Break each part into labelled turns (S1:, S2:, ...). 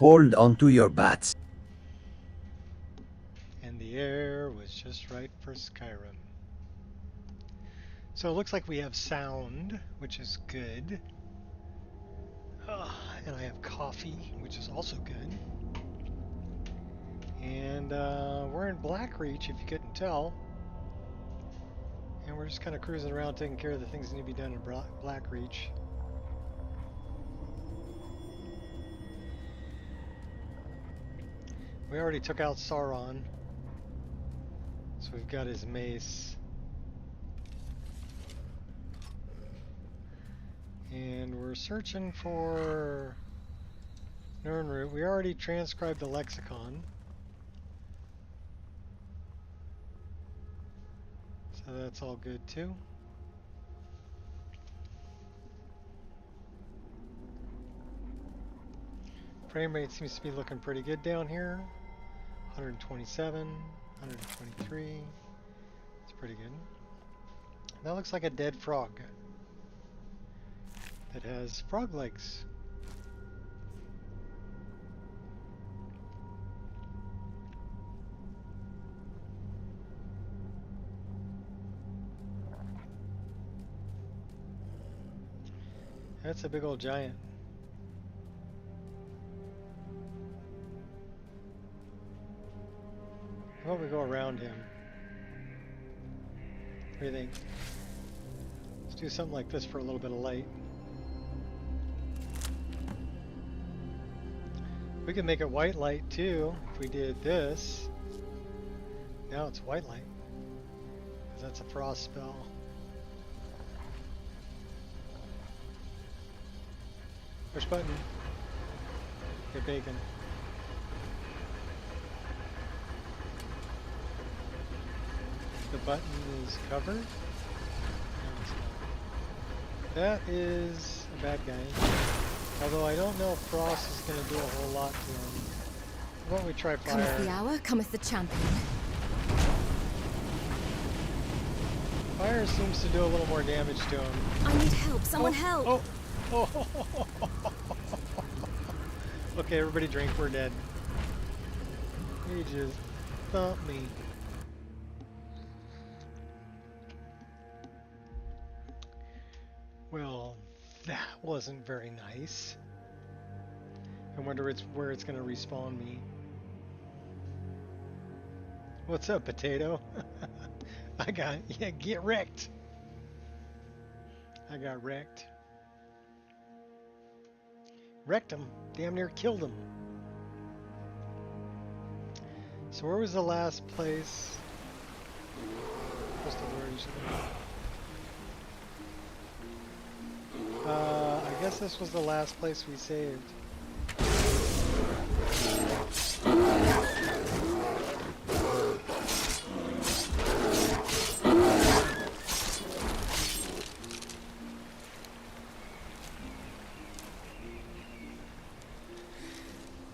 S1: Hold onto your bats.
S2: And the air was just right for Skyrim. So it looks like we have sound, which is good. And I have coffee, which is also good. And we're in Blackreach, if you couldn't tell. And we're just kind of cruising around taking care of the things that need to be done in Blackreach. We already took out Sauron. So we've got his mace. And we're searching for Nernroot. We already transcribed the lexicon. So that's all good too. Frame rate seems to be looking pretty good down here. 127, 123. It's pretty good. That looks like a dead frog that has frog legs. That's a big old giant. How about we go around him? What do you think? Let's do something like this for a little bit of light. We could make it white light too if we did this. Now it's white light, because that's a frost spell. Push button. Get bacon. The button is covered. No, it's not. That is a bad guy. Although I don't know if frost is going to do a whole lot to him. Why don't we try fire?
S3: Cometh the hour, cometh the champion.
S2: Fire seems to do a little more damage to him.
S3: I need help. Someone help.
S2: Oh. Okay, everybody drink. We're dead. He just thumped me. Well, that wasn't very nice. I wonder where it's going to respawn me. What's up, potato? Get wrecked. I got wrecked. Wrecked him. Damn near killed him. So where was the last place? I guess this was the last place we saved.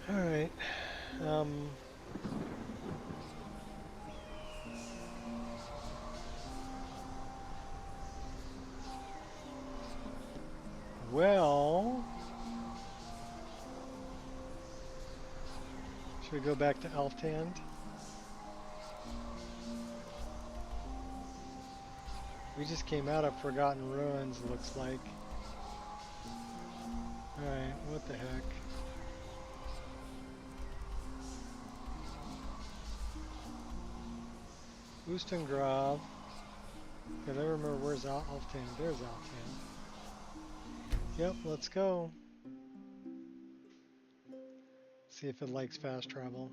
S2: Alright. Well, should we go back to Elftand? We just came out of Forgotten Ruins, looks like. Alright, what the heck? Ustengrav. I never remember where's Elftand. There's Elftand. Yep, let's go. See if it likes fast travel.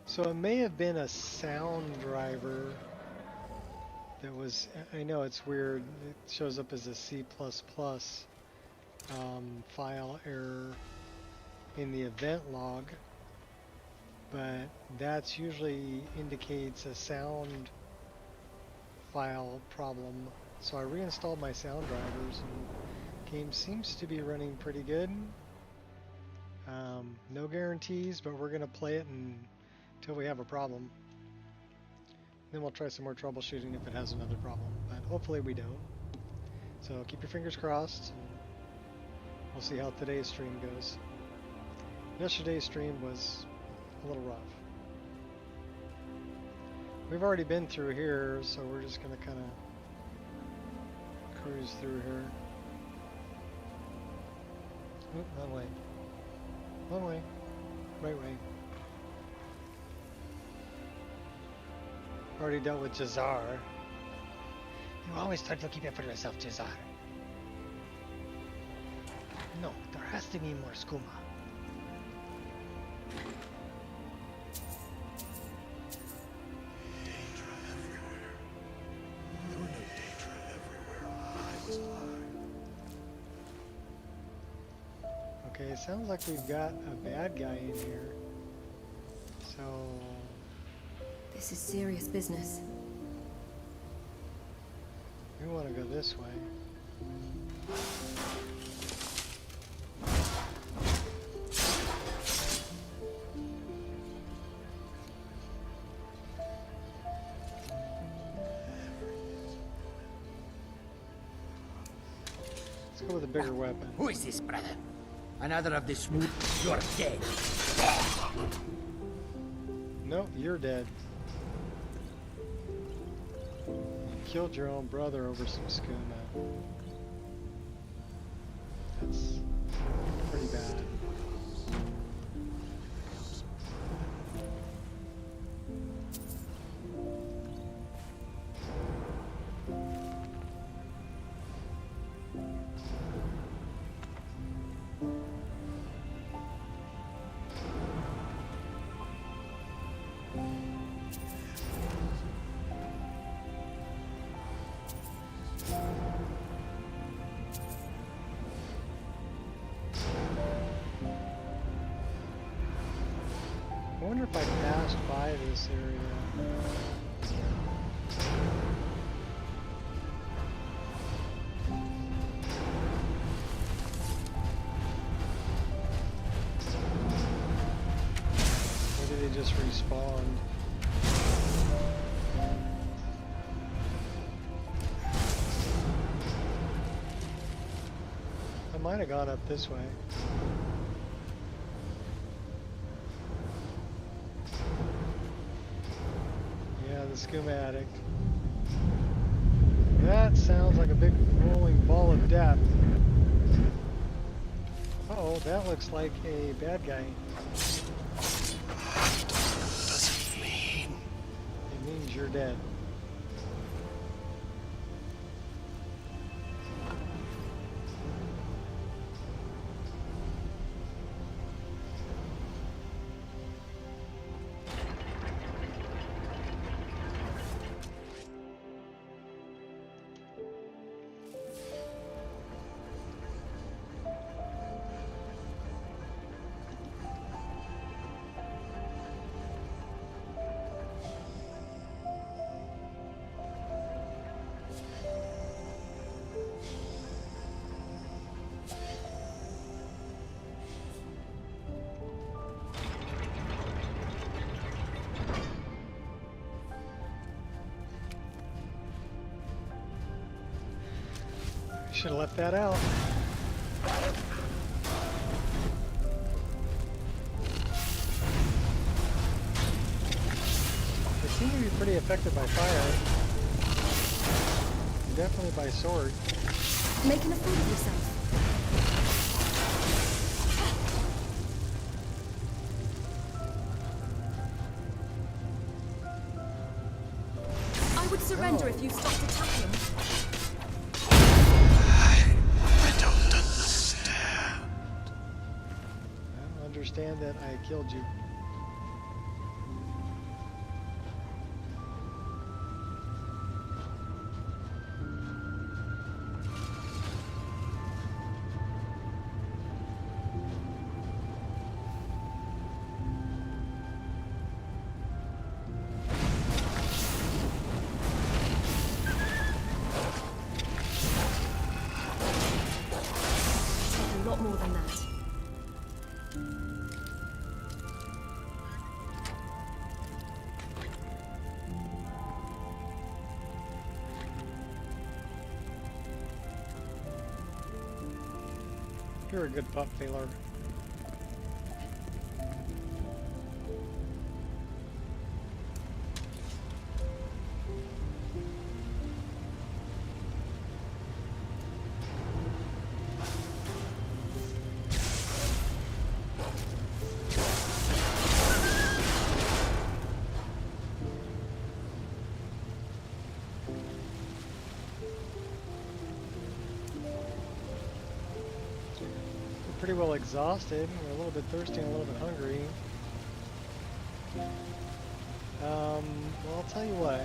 S2: So it may have been a sound driver that was, I know it's weird, it shows up as a C++ file error in the event log. But that's usually indicates a sound file problem. So I reinstalled my sound drivers and game seems to be running pretty good. No guarantees, but we're gonna play it until we have a problem. Then we'll try some more troubleshooting if it has another problem, but hopefully we don't. So keep your fingers crossed, and we'll see how today's stream goes. Yesterday's stream was a little rough. We've already been through here, so we're just going to kind of cruise through here. Oop, wrong way. Wrong way. Right way. Already dealt with Jazar. You always start looking out for yourself, Jazar. No, there has to be more skooma.
S1: Daedra everywhere. There were no Daedra everywhere I was alive.
S2: Okay, it sounds like we've got a bad guy in here. So
S3: This is serious business.
S2: we want to go this way. Let's go with a bigger weapon.
S4: Who is this, brother? Another of the smooth. You're dead.
S2: No, you're dead. You killed your own brother over some skooma. That's pretty bad. I wonder if I passed by this area. Maybe they just respawned. I might have gone up this way. Yeah, the schematic. That sounds like a big rolling ball of death. Uh-oh, that looks like a bad guy.
S1: Does it mean?
S2: It means you're dead. Should have left that out. They seem to be pretty affected by fire. Definitely by sword.
S3: Making a fool of yourself. I would surrender if you stopped attacking.
S1: I don't understand.
S2: I don't understand that I killed you.
S3: A lot more than that.
S2: You're a good pup feeler. Pretty well exhausted. We're a little bit thirsty and a little bit hungry. Well, I'll tell you what.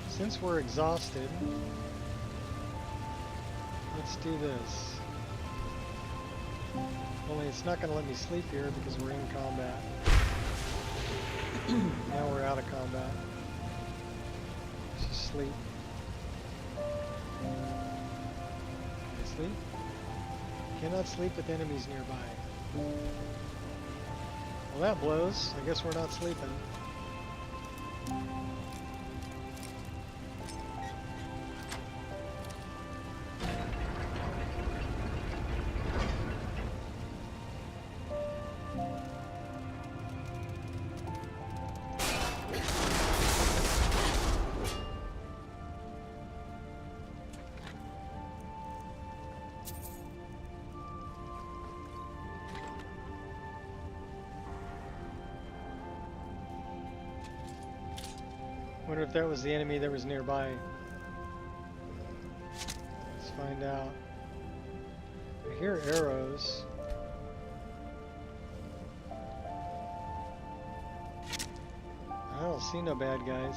S2: Since we're exhausted, let's do this. Only it's not going to let me sleep here because we're in combat. Now we're out of combat. Let's just sleep. Can I sleep? Cannot sleep with enemies nearby. Well, that blows. I guess we're not sleeping. Wonder if that was the enemy that was nearby. Let's find out. I hear arrows. I don't see no bad guys.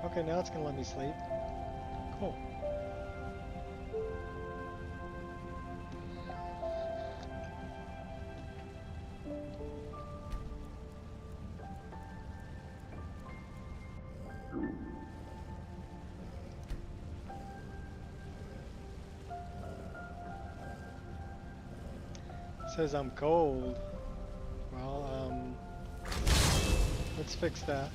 S2: Okay, now it's gonna let me sleep. Cool. Says I'm cold. Well, let's fix that.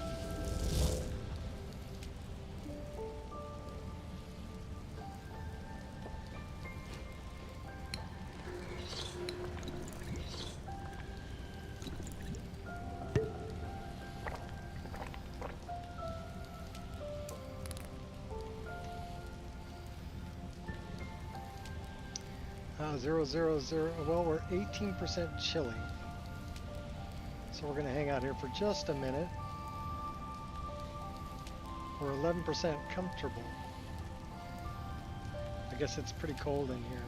S2: Zero, zero, zero. Well, we're 18% chilly. So we're going to hang out here for just a minute. We're 11% comfortable. I guess it's pretty cold in here.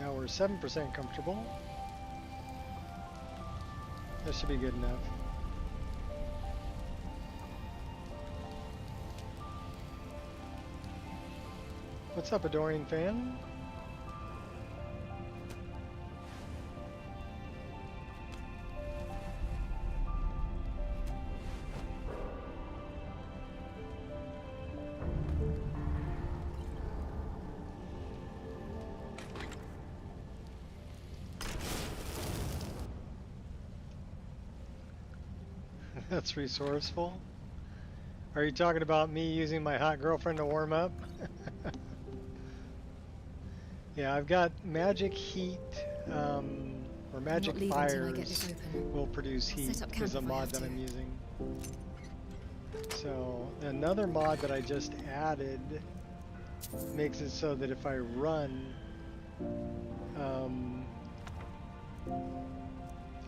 S2: Now we're 7% comfortable. That should be good enough. What's up, Adoring Fan? That's resourceful. Are you talking about me using my hot girlfriend to warm up? Yeah, I've got magic heat, or magic fires will produce heat is a mod that I'm using. So another mod that I just added makes it so that if I run,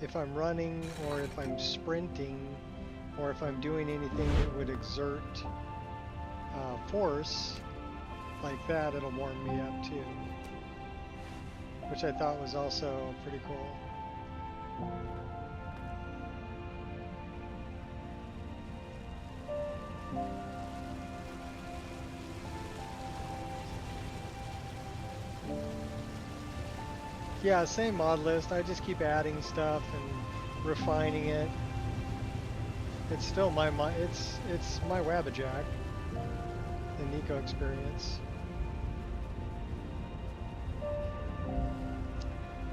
S2: if I'm running or if I'm sprinting or if I'm doing anything that would exert force like that, it'll warm me up too. Which I thought was also pretty cool. Yeah, same mod list. I just keep adding stuff and refining it. It's still my it's my Wabbajack, the Nico experience.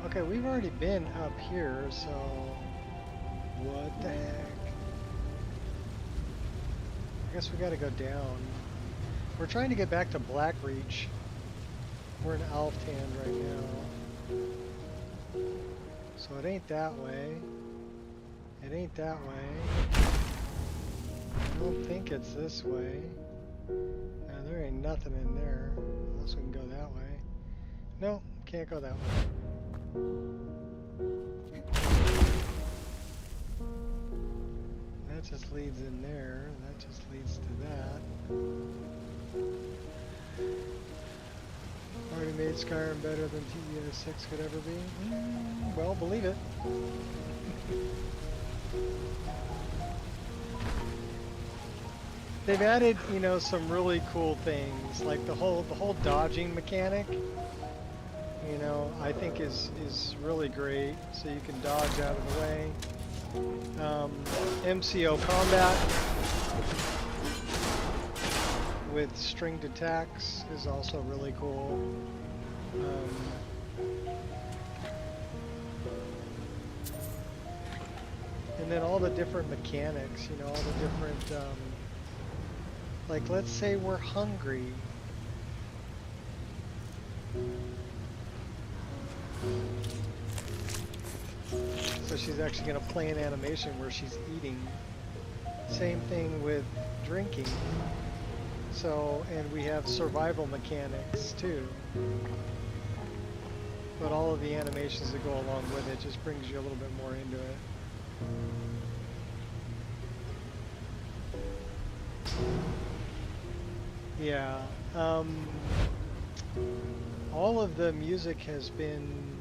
S2: Okay, we've already been up here, so what the heck? I guess we gotta go down. We're trying to get back to Blackreach. We're in Alftan right now. So it ain't that way. It ain't that way. I don't think it's this way. No, there ain't nothing in there. Unless we can go that way. No, can't go that way. That just leads in there. That just leads to that. Already made Skyrim better than TES6 could ever be? Well, believe it. They've added, you know, some really cool things, like the whole dodging mechanic. You know, I think is really great. So you can dodge out of the way. MCO combat with stringed attacks is also really cool. And then all the different mechanics, you know, all the different, like let's say we're hungry. So she's actually going to play an animation where she's eating. Same thing with drinking. So, and we have survival mechanics too. But all of the animations that go along with it just brings you a little bit more into it. Yeah. All of the music has been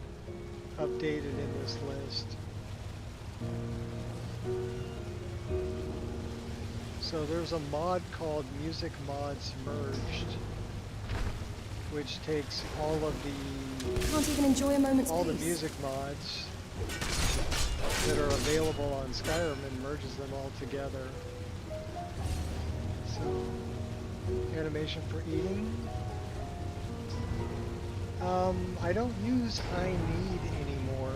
S2: updated in this list. So there's a mod called Music Mods Merged, which takes all of the
S3: Can't even enjoy a moment's
S2: all
S3: peace.
S2: the music mods that are available on Skyrim and merges them all together. So animation for eating. I don't use I Need anymore.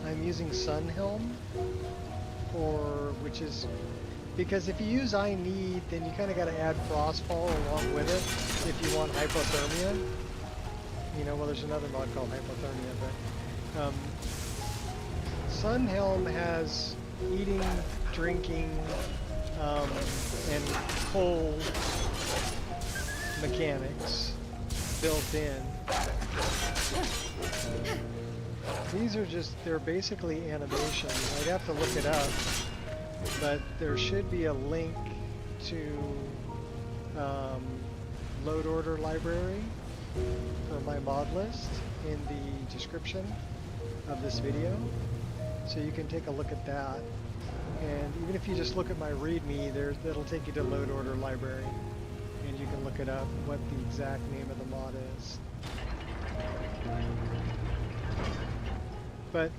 S2: I'm using Sunhelm, which is because if you use I Need, then you kind of got to add Frostfall along with it if you want hypothermia. You know, well, there's another mod called hypothermia, but Sunhelm has eating, drinking, and cold mechanics built in. These are just, they're basically animations. I'd have to look it up, but there should be a link to load order library for my mod list in the description of this video. So you can take a look at that. And even if you just look at my README, that'll take you to load order library. And you can look it up, what the exact name of the mod is. But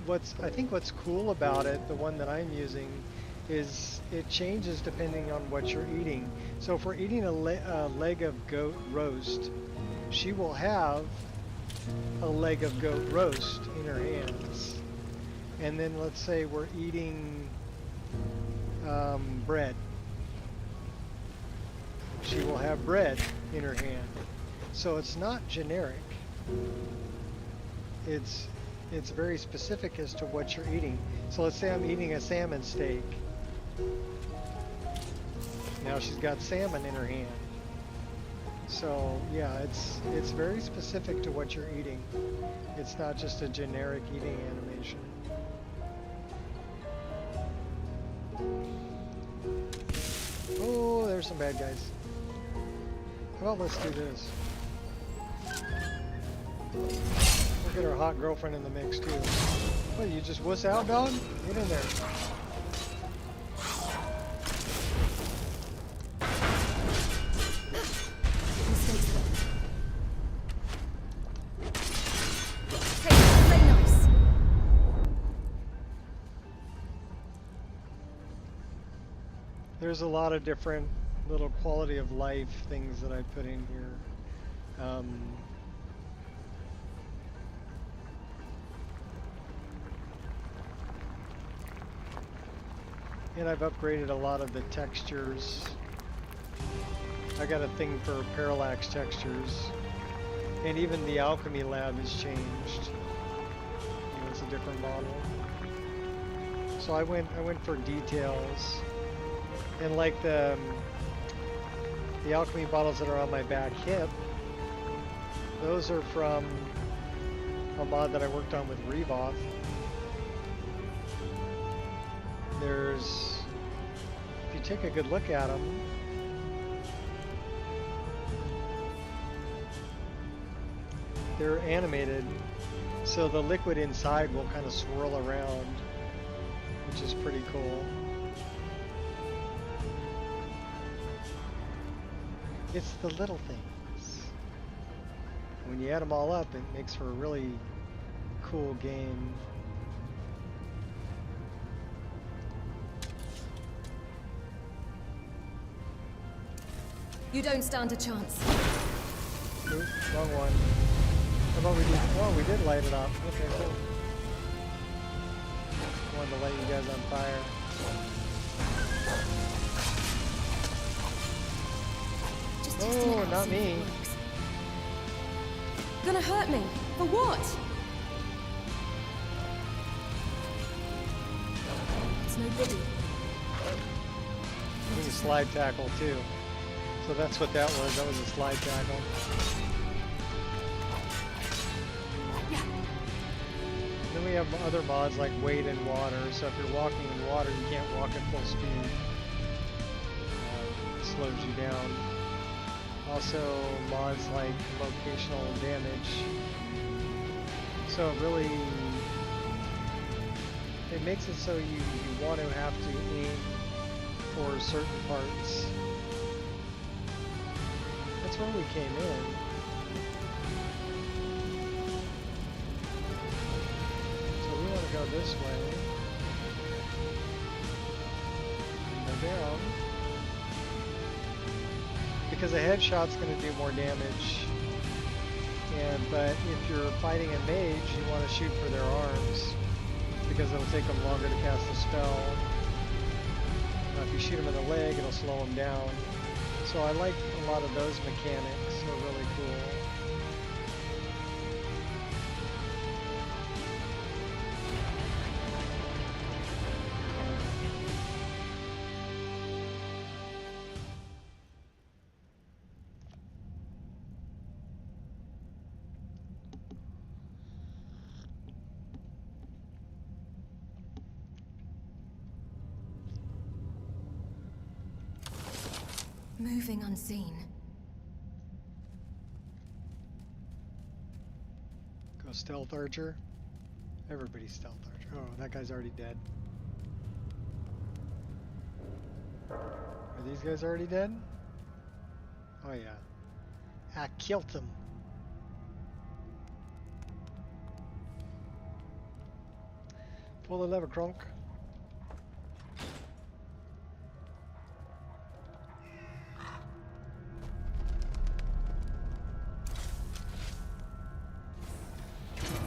S2: I think what's cool about it, the one that I'm using, is it changes depending on what you're eating. So if we're eating a leg of goat roast, she will have a leg of goat roast in her hands. And then let's say we're eating bread. She will have bread in her hand. So it's not generic. It's very specific as to what you're eating. So let's say I'm eating a salmon steak. Now she's got salmon in her hand. So yeah, it's very specific to what you're eating. It's not just a generic eating animation. Oh, there's some bad guys. How about let's do this? We'll get our hot girlfriend in the mix too. What, you just wuss out, dog? Get in there.
S3: Hey, play nice.
S2: There's a lot of different little quality of life things that I put in here. And I've upgraded a lot of the textures I got a thing for parallax textures. And even the alchemy lab has changed. You know, it's a different model. So I went for details. And like the alchemy bottles that are on my back hip, those are from a mod that I worked on with Revoth. There's, if you take a good look at them, they're animated, so the liquid inside will kind of swirl around, which is pretty cool. It's the little things. When you add them all up, it makes for a really cool game.
S3: You don't stand a chance.
S2: Oop, wrong one. How about we did? Oh, we did light it up. Okay, cool. Wanted to light you guys on fire.
S3: Just testing it
S2: Oh,
S3: out,
S2: not
S3: see if it
S2: me.
S3: works. Gonna hurt me? For what? It's no biggie.
S2: I think a slide tackle too. So that's what that was. That was a slide tackle.
S3: Yeah.
S2: Then we have other mods like wade in water. So if you're walking in water, you can't walk at full speed. It slows you down. Also mods like locational damage. So really, it makes it so you want to have to aim for certain parts. That's where we came in. So we want to go this way. And go down. Because a headshot's going to do more damage. But if you're fighting a mage, you want to shoot for their arms. Because it'll take them longer to cast the spell. If you shoot them in the leg, it'll slow them down. So I like a lot of those mechanics. They're really cool.
S3: Moving unseen.
S2: Go stealth archer. Everybody's stealth archer. Oh, that guy's already dead. Are these guys already dead? Oh yeah. I killed them. Pull the lever, Kronk.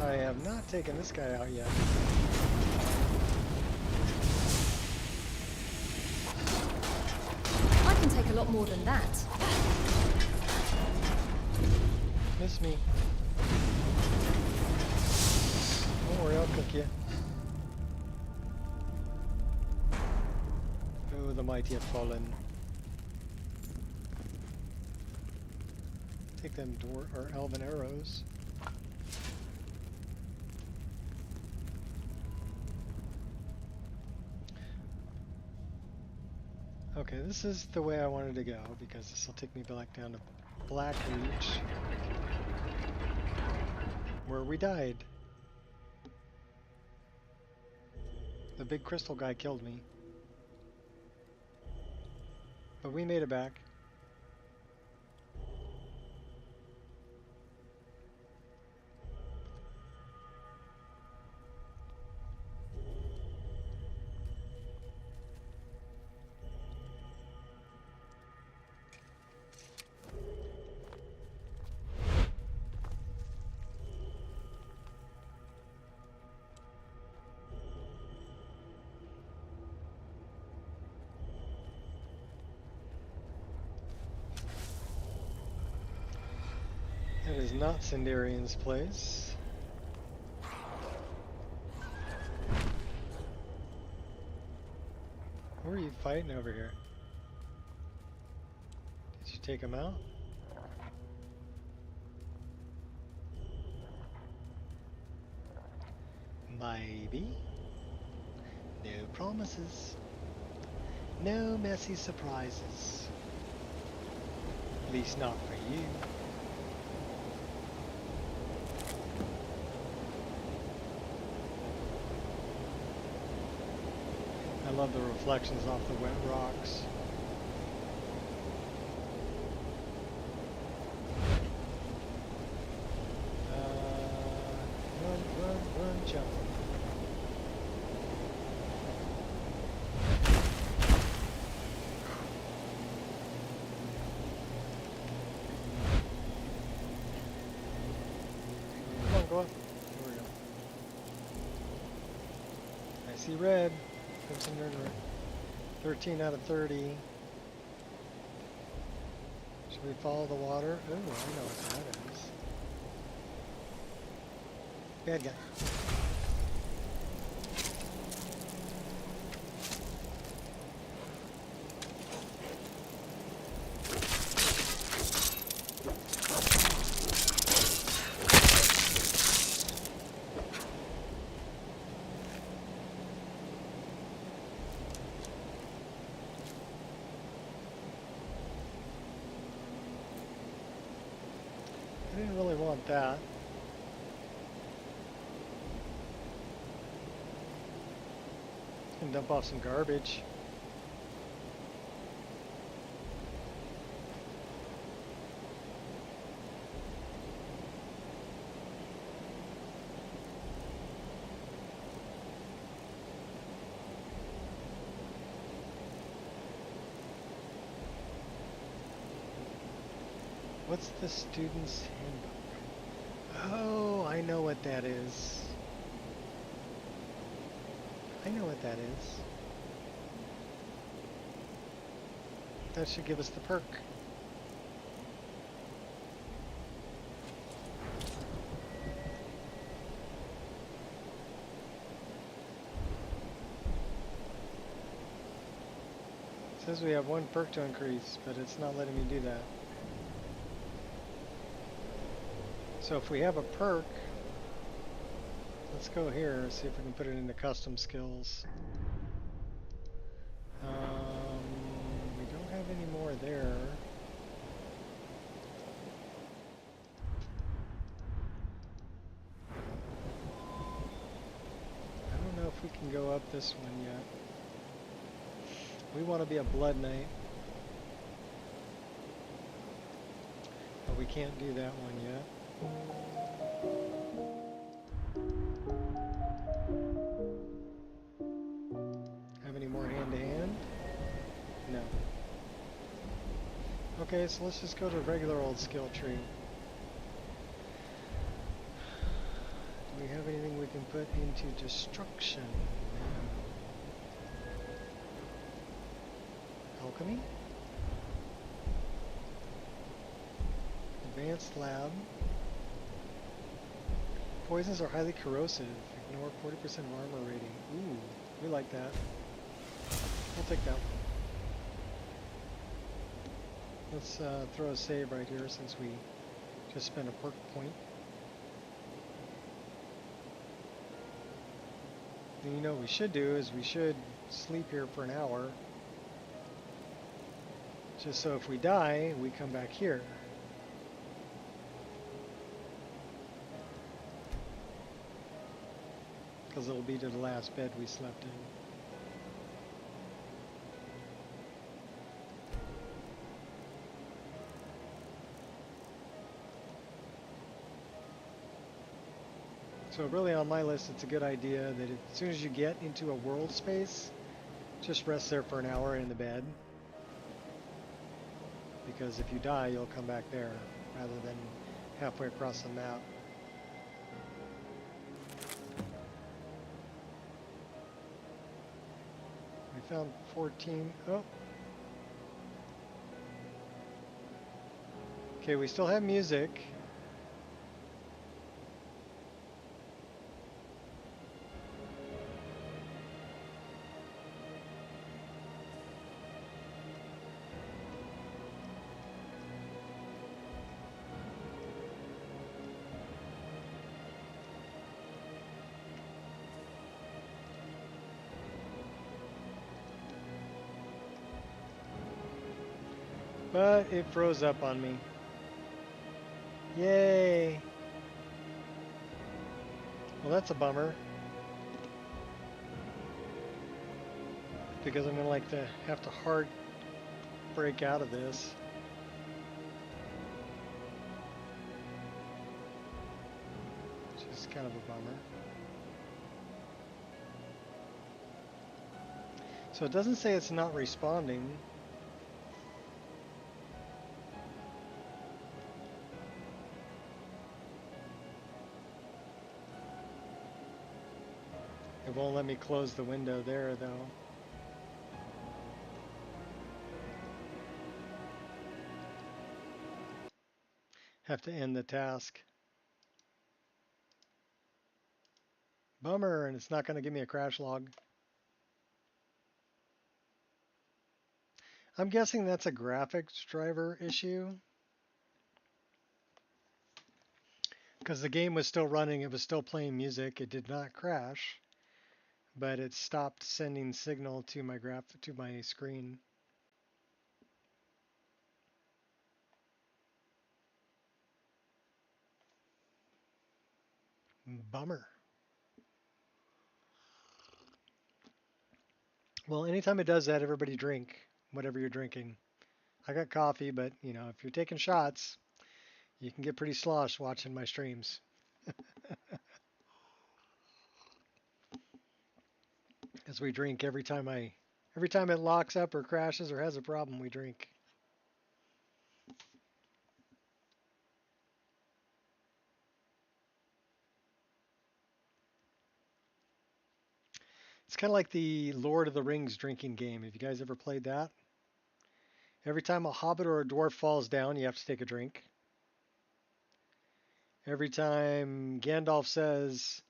S2: I have not taken this guy out yet.
S3: I can take a lot more than that.
S2: Miss me. Don't worry, I'll cook you. Oh, the mighty have fallen. Take them dwarf or elven arrows. Okay, this is the way I wanted to go because this will take me back down to Blackreach, where we died. The big crystal guy killed me, but we made it back. is not Sindarian's place. Who are you fighting over here? Did you take him out? Maybe. No promises. No messy surprises. At least not for you. I love the reflections off the wet rocks. Run, jump. Come on, go up. There we go. I see red. Crimson Murderer. 13 out of 30. Should we follow the water? Oh, I know what that is. Bad guy. I didn't really want that. And dump off some garbage. What's the student's handbook? Oh, I know what that is. I know what that is. That should give us the perk. It says we have one perk to increase, but it's not letting me do that. So if we have a perk, let's go here, see if we can put it into custom skills. We don't have any more there. I don't know if we can go up this one yet. We want to be a Blood Knight. But we can't do that one yet. Have any more hand-to-hand? No. Okay, so let's just go to regular old skill tree. Do we have anything we can put into destruction? Alchemy? Advanced lab. Poisons are highly corrosive. Ignore 40% armor rating. Ooh, we like that. We'll take that one. Let's throw a save right here since we just spent a perk point. And you know what we should do is we should sleep here for an hour. Just so if we die, we come back here. Because it'll be to the last bed we slept in. So really on my list, it's a good idea that as soon as you get into a world space, just rest there for an hour in the bed. Because if you die, you'll come back there rather than halfway across the map. We found 14. Oh. Okay, we still have music. But it froze up on me. Yay! Well, that's a bummer. Because I'm going to like to have to hard break out of this. Which is kind of a bummer. So it doesn't say it's not responding. It won't let me close the window there, though. Have to end the task. Bummer, and it's not going to give me a crash log. I'm guessing that's a graphics driver issue. Because the game was still running, it was still playing music, it did not crash, but it stopped sending signal to my screen. Bummer. Well, anytime it does that, everybody drink whatever you're drinking. I got coffee, but you know, if you're taking shots, you can get pretty sloshed watching my streams. As we drink every time it locks up or crashes or has a problem, we drink. It's kind of like the Lord of the Rings drinking game. Have you guys ever played that? Every time a hobbit or a dwarf falls down, you have to take a drink. Every time Gandalf says,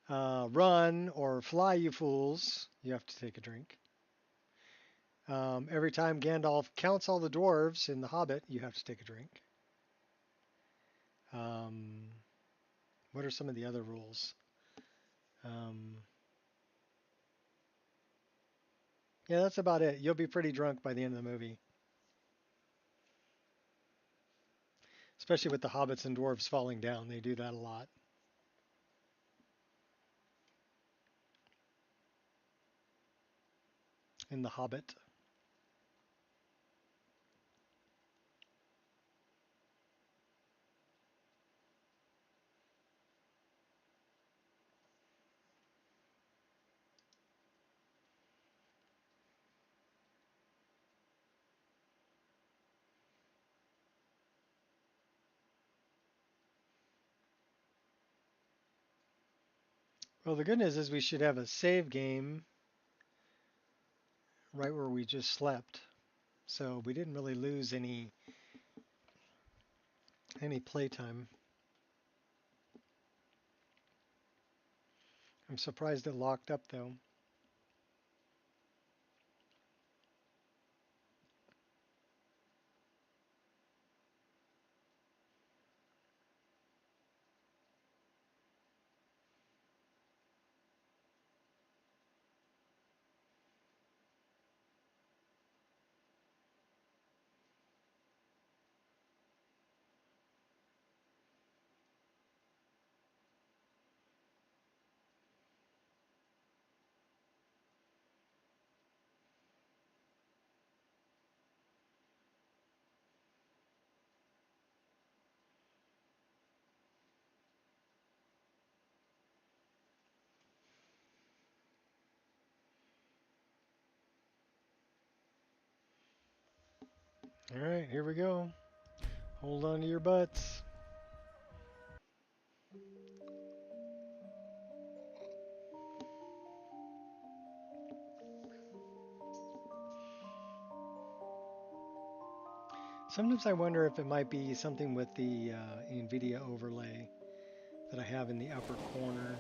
S2: run or fly, you fools, you have to take a drink. Every time Gandalf counts all the dwarves in The Hobbit, you have to take a drink. What are some of the other rules? Yeah, that's about it. You'll be pretty drunk by the end of the movie. Especially with the hobbits and dwarves falling down. They do that a lot. In The Hobbit. Well, the good news is we should have a save game right where we just slept. So we didn't really lose any playtime. I'm surprised it locked up though. All right, here we go. Hold on to your butts. Sometimes I wonder if it might be something with the NVIDIA overlay that I have in the upper corner.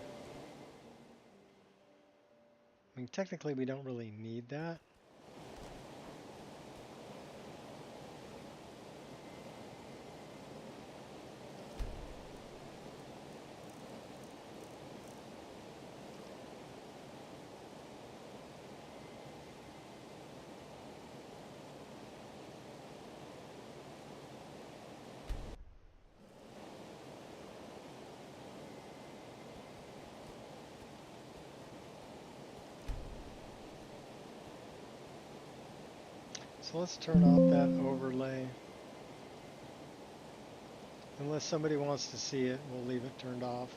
S2: I mean, technically we don't really need that. So let's turn off that overlay. Unless somebody wants to see it, we'll leave it turned off.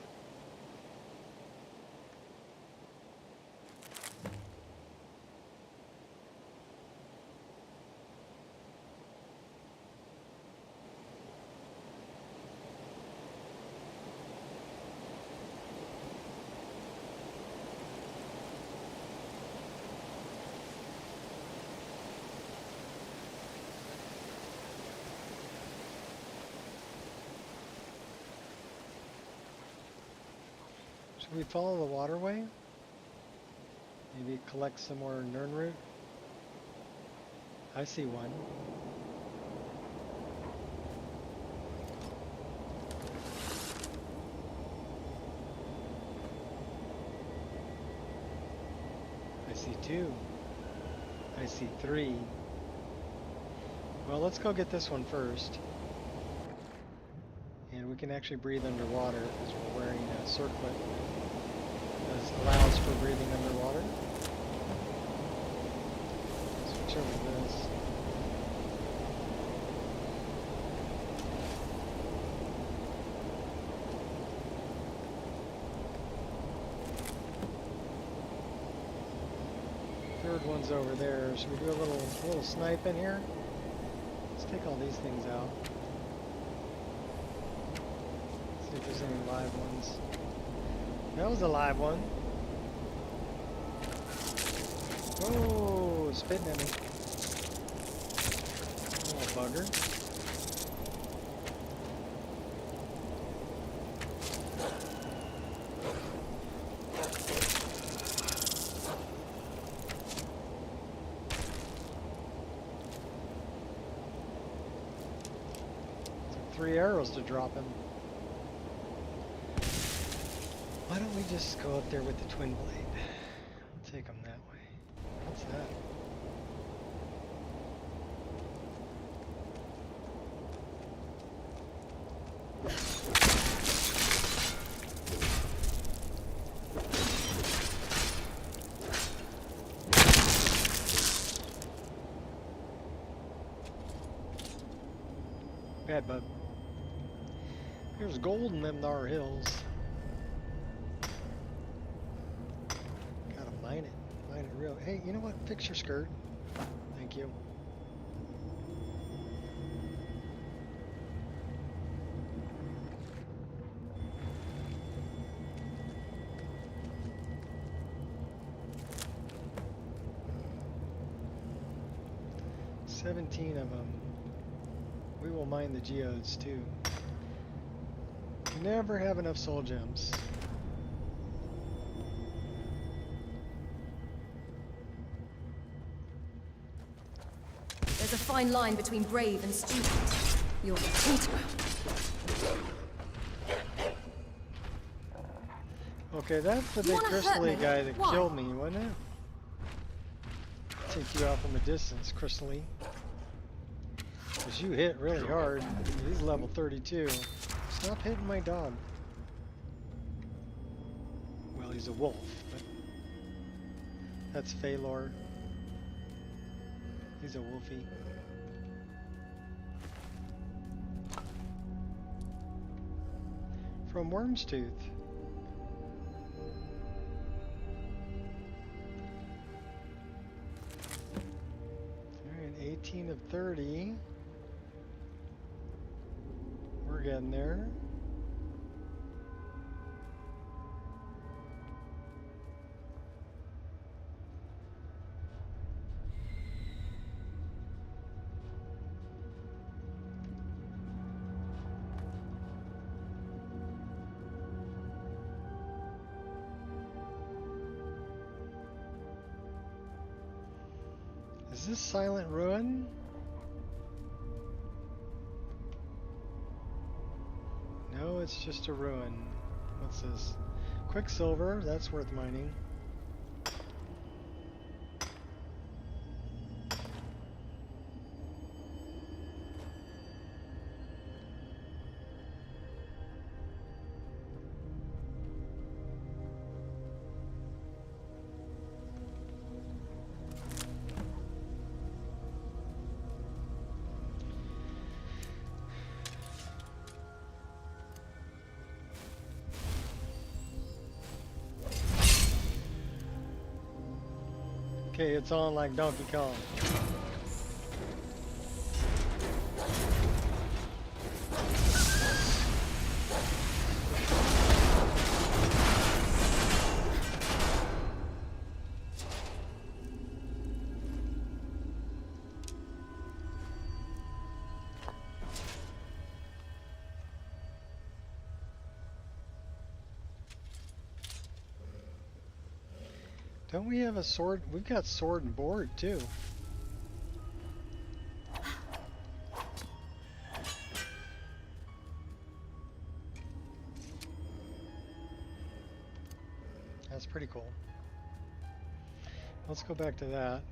S2: Should we follow the waterway? Maybe collect some more Nernroot? I see one. I see two. I see three. Well, let's go get this one first. And we can actually breathe underwater because we're wearing a circlet that allows for breathing underwater. Switch over to this. Third one's over there. Should we do a little snipe in here? Let's take all these things out. See if there's any live ones. That was a live one. Whoa, spitting at me. Little bugger. Took 3 arrows to drop him. Why don't we just go up there with the twin blade? I'll take them that way. What's that? Bad bug. There's gold in them thar hills. Mine it real. Hey, you know what? Fix your skirt. Thank you. $17 of them. We will mine the geodes too. Never have enough soul gems.
S3: There's a fine line between brave and stupid. You're the traitor.
S2: Okay, that's the big crystally guy that killed me, wasn't it? Take you out from a distance, crystally. Because you hit really hard. He's level 32. Stop hitting my dog. Well, he's a wolf, but that's Phalor. He's a wolfie. From Worm's Tooth. Alright, 18 of 30. We're getting there. Is this Silent Ruin? No, it's just a ruin. What's this? Quicksilver, that's worth mining. Okay, it's on like Donkey Kong. Don't we have a sword? We've got sword and board too. That's pretty cool. Let's go back to that.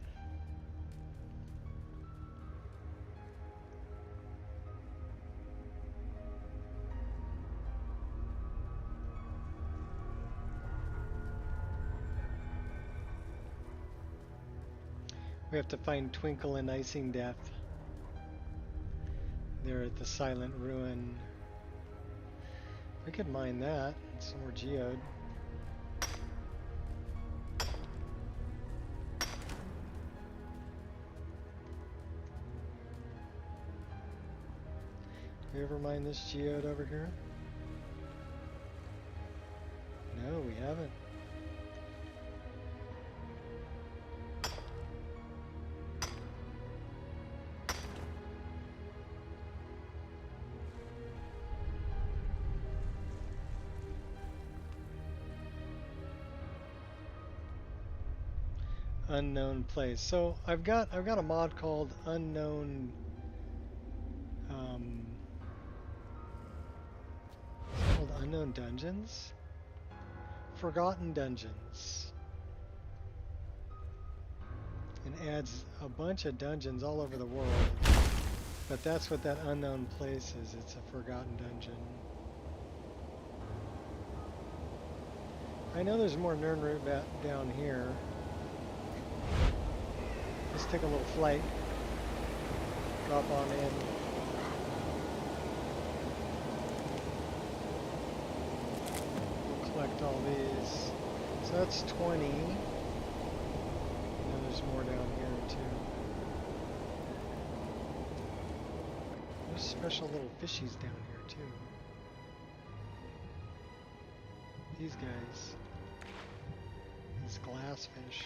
S2: We have to find Twinkle and Icing Death. They're at the Silent Ruin. We could mine that. Some more geode. We ever mine this geode over here? No, we haven't. Unknown place. So I've got a mod called Unknown. It's called Unknown Dungeons. Forgotten Dungeons. And adds a bunch of dungeons all over the world. But that's what that unknown place is. It's a forgotten dungeon. I know there's more Nernroot down here. Let's take a little flight. Drop on in. We'll collect all these. So that's 20. And there's more down here too. There's special little fishies down here too. These guys. These glass fish.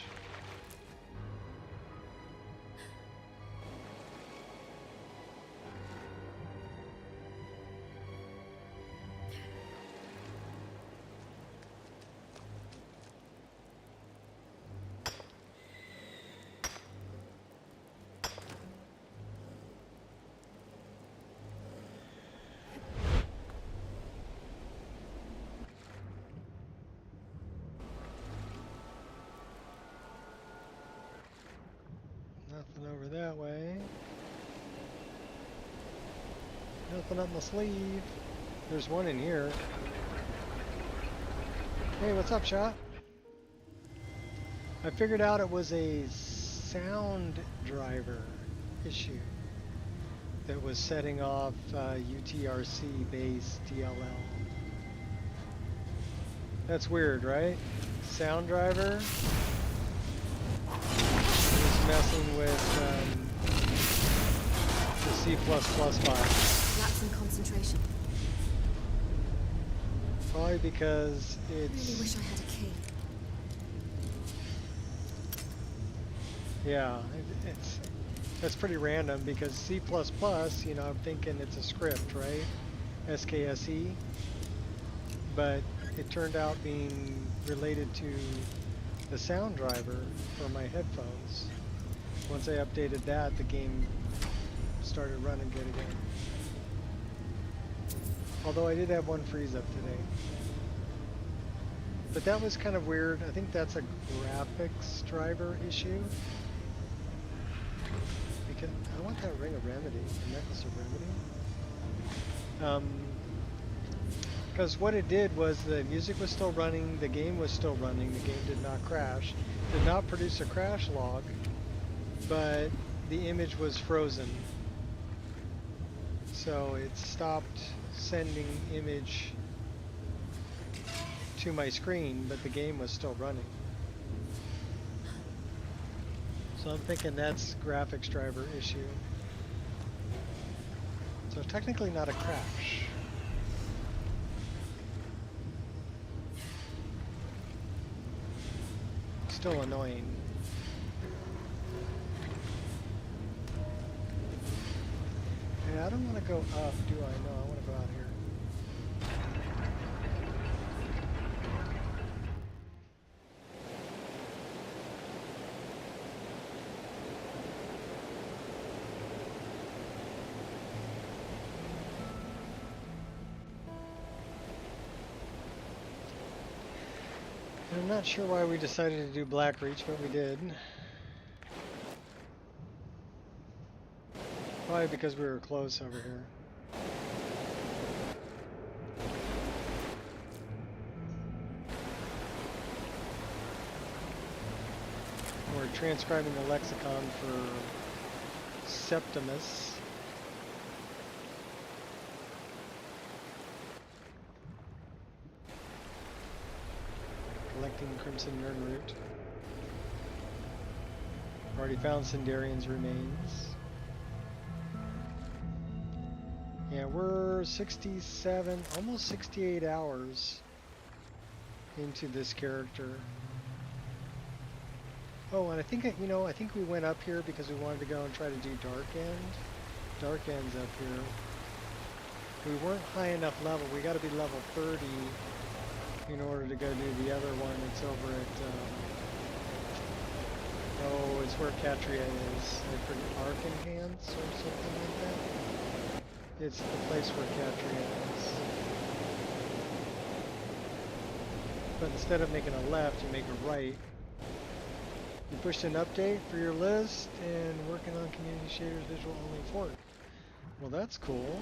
S2: Nothing over that way. Nothing up my sleeve. There's one in here. Hey, what's up, Shot? I figured out it was a sound driver issue that was setting off UTRC base DLL. That's weird, right? Sound driver is messing with the C++ file.
S3: Lapse in concentration.
S2: Probably because
S3: I really
S2: it's...
S3: wish I had a key.
S2: Yeah, that's pretty random because C++, you know, I'm thinking it's a script, right? SKSE. But it turned out being related to the sound driver for my headphones. Once I updated that, the game started running good again. Although I did have one freeze up today. But that was kind of weird. I think that's a graphics driver issue. Because I want that Ring of Remedy, the Necklace of Remedy. Because what it did was the music was still running, the game was still running, the game did not crash, did not produce a crash log, but the image was frozen. So it stopped sending image to my screen, but the game was still running. So I'm thinking that's graphics driver issue. So technically not a crash. Still annoying. Yeah, I don't want to go up, do I? No, I want to go out here. I'm not sure why we decided to do Blackreach, but we did. Probably because we were close over here. We're transcribing the lexicon for Septimus. Collecting Crimson Nernroot. Already found Sindarian's remains. Yeah, we're 67, almost 68 hours into this character. Oh, and I think, you know, I think we went up here because we wanted to go and try to do Dark End. Dark End's up here. We weren't high enough level. We got to be level 30 in order to go do the other one. It's over at, oh, it's where Catria is. I forget, Arkenhance or something like that. It's the place where Catria is. But instead of making a left, you make a right. You pushed an update for your list and working on Community Shader's visual only fork. Well, that's cool.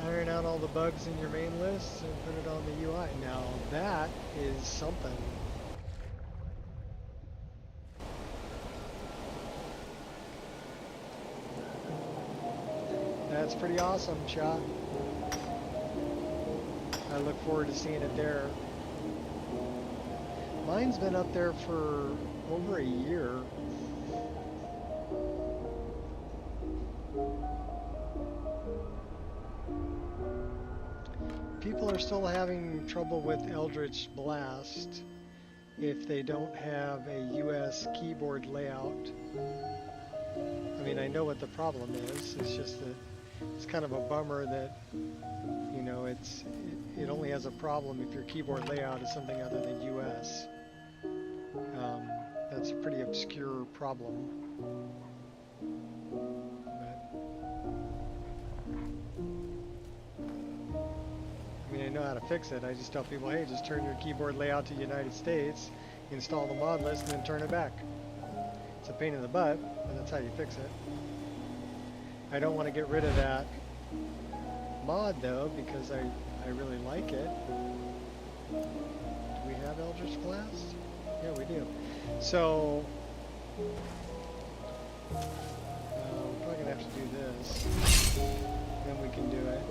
S2: Iron out all the bugs in your main list and put it on the UI. Now that is something. That's pretty awesome, Chat. I look forward to seeing it there. Mine's been up there for over a year. People are still having trouble with Eldritch Blast if they don't have a US keyboard layout. I mean, I know what the problem is. It's just that it's kind of a bummer that, you know, it only has a problem if your keyboard layout is something other than US. That's a pretty obscure problem. I mean, I know how to fix it. I just tell people, hey, just turn your keyboard layout to United States, install the mod list, and then turn it back. It's a pain in the butt, but that's how you fix it. I don't want to get rid of that mod, though, because I really like it. Do we have Eldritch Blast? Yeah, we do. So, we're probably going to have to do this. Then we can do it.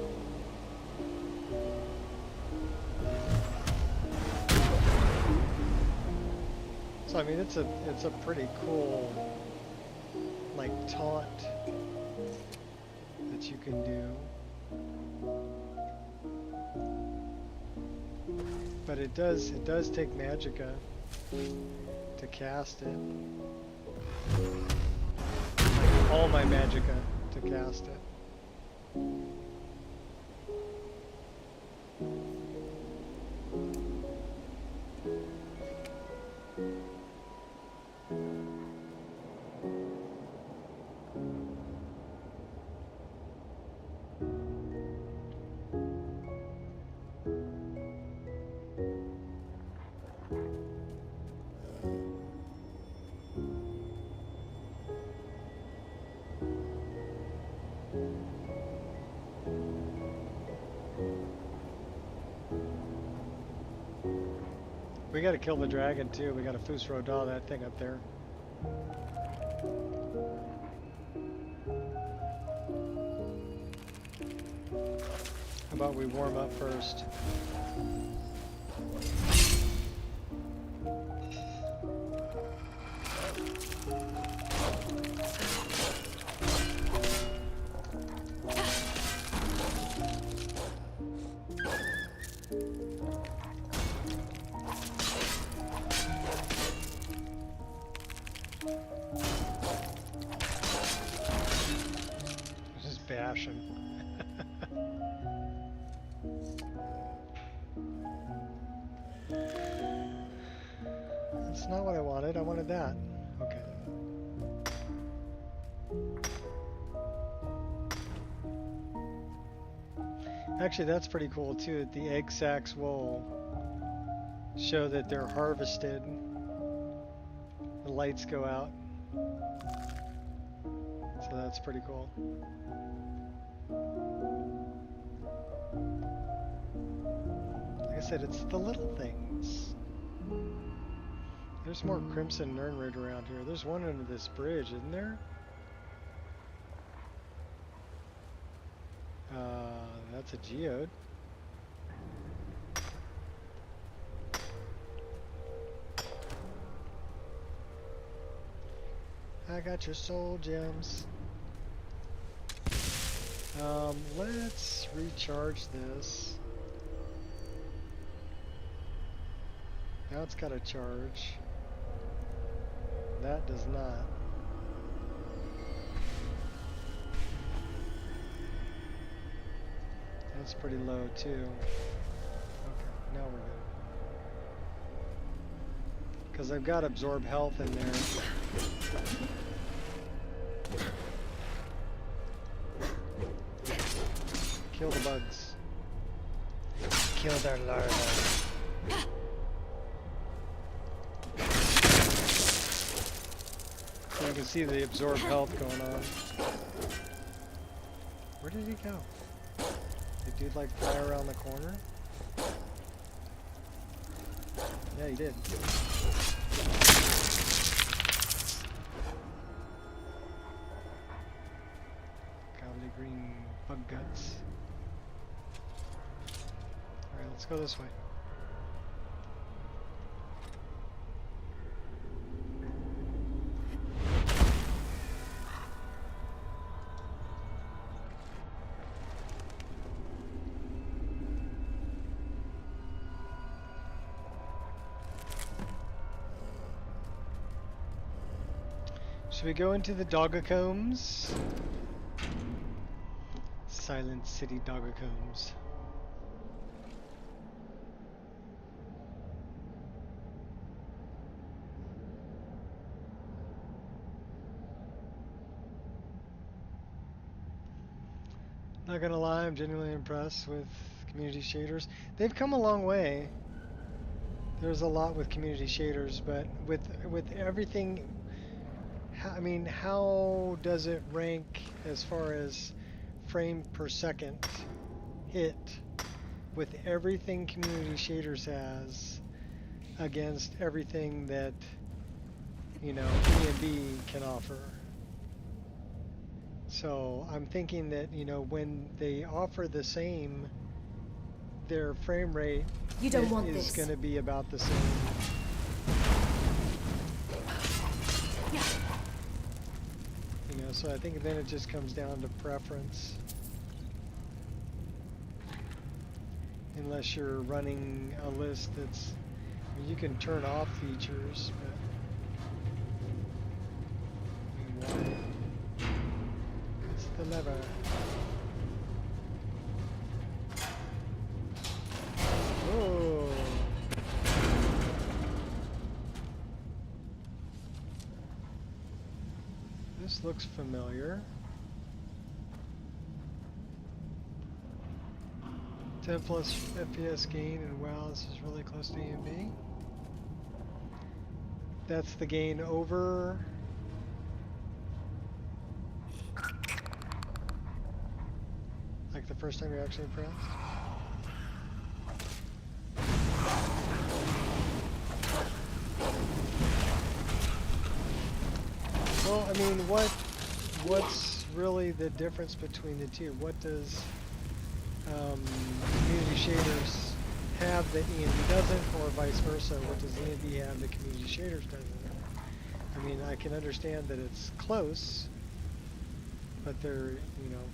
S2: So I mean, it's a pretty cool, like, taunt that you can do. But it does take magicka to cast it. All my magicka to cast it. We gotta kill the dragon too. We gotta Fusrodaw that thing up there. about we warm up first? Just bash him. That's not what I wanted. I wanted that. Okay. Actually, that's pretty cool too. The egg sacs will show that they're harvested. The lights go out. So that's pretty cool. Like I said, it's the little things. There's more Crimson Nernrid around here. There's one under this bridge, isn't there? That's a geode. I got your soul gems. Let's recharge this. Now it's got a charge. That does not. That's pretty low too. Okay, now we're good. Because I've got absorb health in there. Kill the bugs. Kill their larvae. So you can see the absorb health going on. Where did he go? Did dude like fly around the corner? Yeah, he did. Gobbly green bug guts. Alright, let's go this way. Should we go into the Doggacombs? Silent City Doggacombs. Not gonna lie, I'm genuinely impressed with community shaders. They've come a long way. There's a lot with community shaders, but with everything, I mean, how does it rank as far as frame per second hit with everything community shaders has against everything that, you know, E&B can offer? So I'm thinking that, you know, when they offer the same, their frame rate is going to be about the same. You know, so I think then it just comes down to preference. Unless you're running a list that's, I mean, you can turn off features, but I mean, why? It's the lever. Oh. This looks familiar. 10 plus FPS gain, and wow, this is really close to EMB. That's the gain over. Like the first time you actually pressed. Well, I mean, what's really the difference between the two? What does community shaders have that ENB doesn't, or vice versa. What does ENB have that community shaders doesn't? I mean, I can understand that it's close, but there, you know,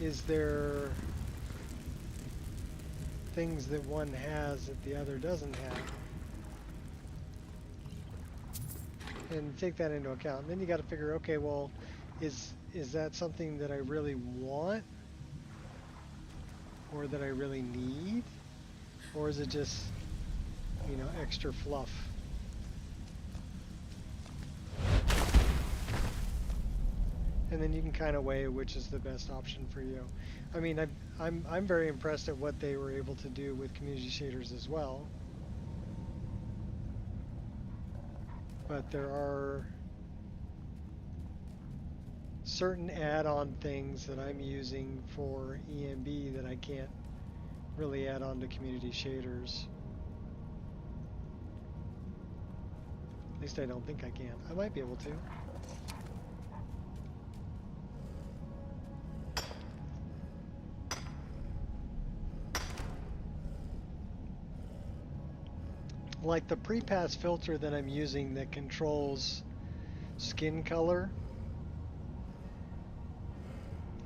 S2: is there things that one has that the other doesn't have? And take that into account. And then you got to figure, okay, well, is that something that I really want, or that I really need, or is it just, you know, extra fluff? And then you can kind of weigh which is the best option for you. I mean, I'm very impressed at what they were able to do with community shaders as well. But there are certain add-on things that I'm using for ENB that I can't really add on to community shaders. At least I don't think I can. I might be able to. Like the pre-pass filter that I'm using that controls skin color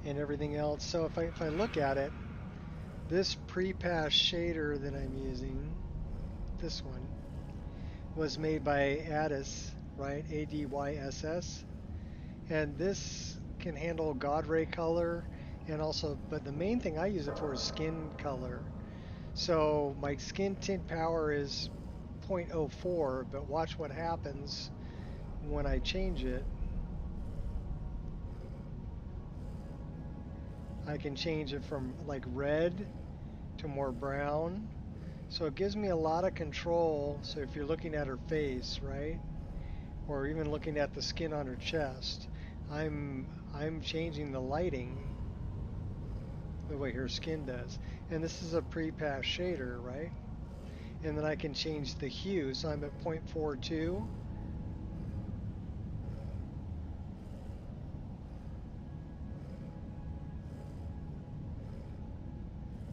S2: and everything else. So if I look at it, this pre-pass shader that I'm using, this one, was made by Asus, right? ADYSS. And this can handle God ray color, and also, but the main thing I use it for is skin color. So my skin tint power is 0.04, but watch what happens when I change it. I can change it from like red to more brown. So it gives me a lot of control. So if you're looking at her face, right? Or even looking at the skin on her chest, I'm changing the lighting the way her skin does. And this is a pre-pass shader, right? And then I can change the hue, so I'm at 0.42.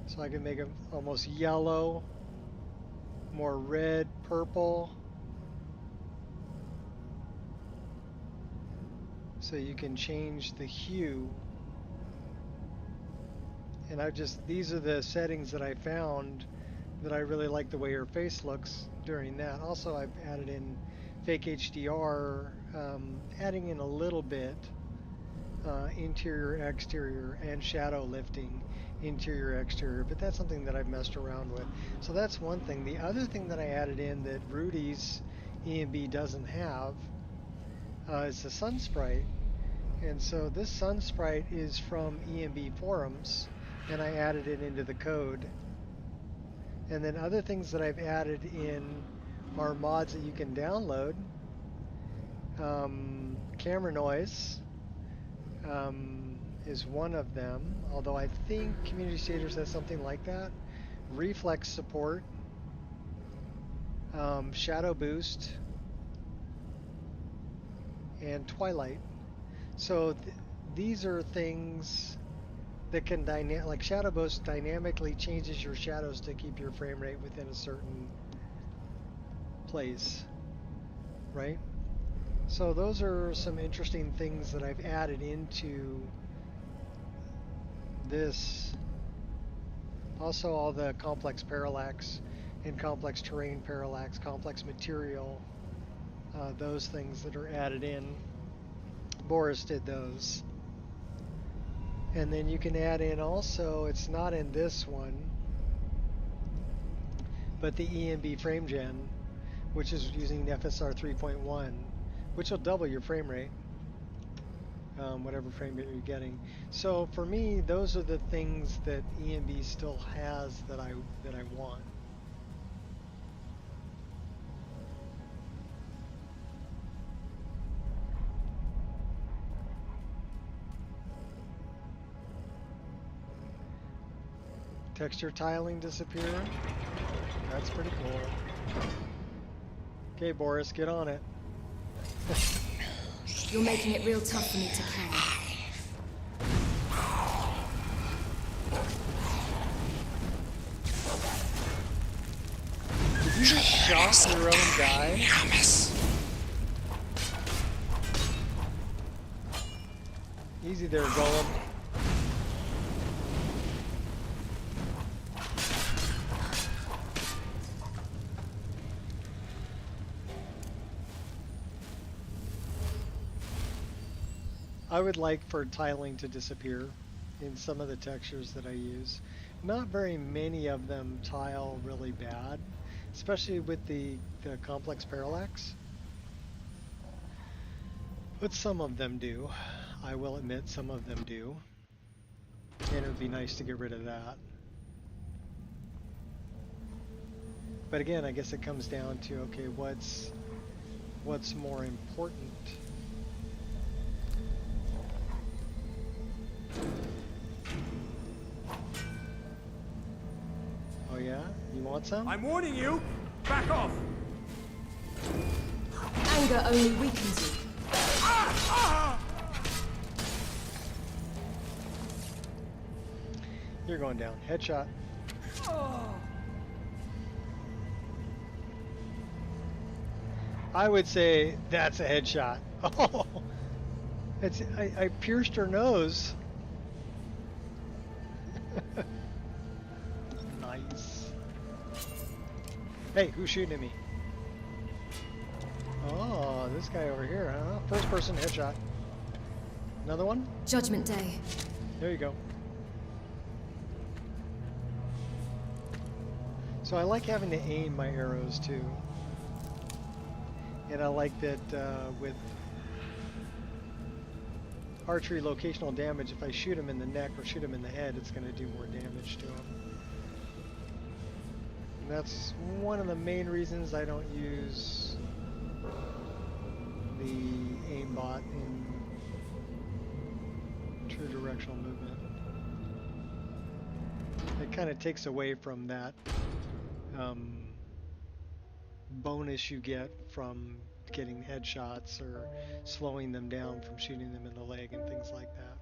S2: So I can make it almost yellow, more red, purple. So you can change the hue. And these are the settings that I found that I really like the way her face looks during that. Also, I've added in fake HDR, adding in a little bit interior, exterior, and shadow lifting, interior, exterior, but that's something that I've messed around with. So that's one thing. The other thing that I added in that Rudy's ENB doesn't have is the sun sprite. And so this sun sprite is from ENB forums, and I added it into the code. And then other things that I've added in are mods that you can download. Camera noise is one of them, although I think Community Shaders has something like that. Reflex support, shadow boost, and twilight. So these are things that can like shadow boost dynamically changes your shadows to keep your frame rate within a certain place, right? So those are some interesting things that I've added into this. Also all the complex parallax and complex terrain parallax, complex material, those things that are added in. Boris did those. And then you can add in also, it's not in this one, but the ENB frame gen, which is using FSR 3.1, which will double your frame rate, whatever frame rate you're getting. So for me, those are the things that ENB still has that I want. Texture tiling disappear. That's pretty cool. Okay, Boris, get on it.
S3: You're making it real tough for me to carry.
S2: You just shot your own guy? Easy there, Golem. I would like for tiling to disappear in some of the textures that I use. Not very many of them tile really bad, especially with the complex parallax. But some of them do. I will admit some of them do. And it would be nice to get rid of that. But again, I guess it comes down to, okay, what's more important? Oh yeah? You want some?
S5: I'm warning you! Back off!
S3: Anger only weakens you.
S2: You're going down. Headshot. I would say that's a headshot. Oh, I pierced her nose. Nice. Hey, who's shooting at me? Oh, this guy over here, huh? First person headshot. Another one?
S3: Judgment Day.
S2: There you go. So I like having to aim my arrows too. And I like that with archery locational damage, if I shoot him in the neck or shoot him in the head, it's going to do more damage to him. And that's one of the main reasons I don't use the aimbot in true directional movement. It kind of takes away from that bonus you get from getting headshots or slowing them down from shooting them in the leg and things like that.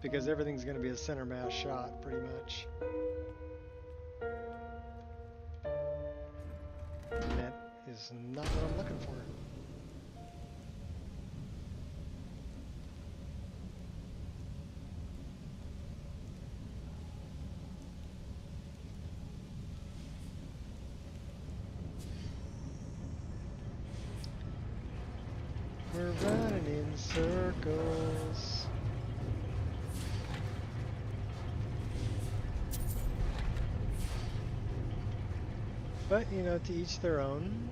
S2: Because everything's going to be a center mass shot pretty much. And that is not what I'm looking for. We're running in circles. But, you know, to each their own.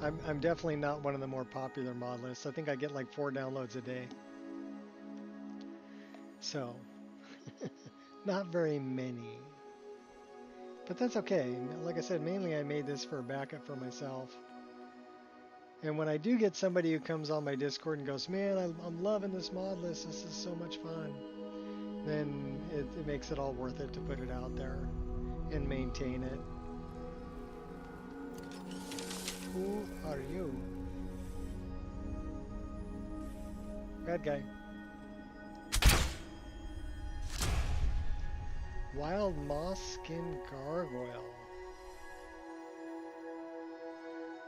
S2: I'm definitely not one of the more popular mod lists. I think I get like 4 downloads a day. So, not very many. But that's okay. Like I said, mainly I made this for a backup for myself. And when I do get somebody who comes on my Discord and goes, man, I'm loving this mod list, this is so much fun, then it makes it all worth it to put it out there and maintain it. Who are you? Bad guy. Wild moss skin gargoyle.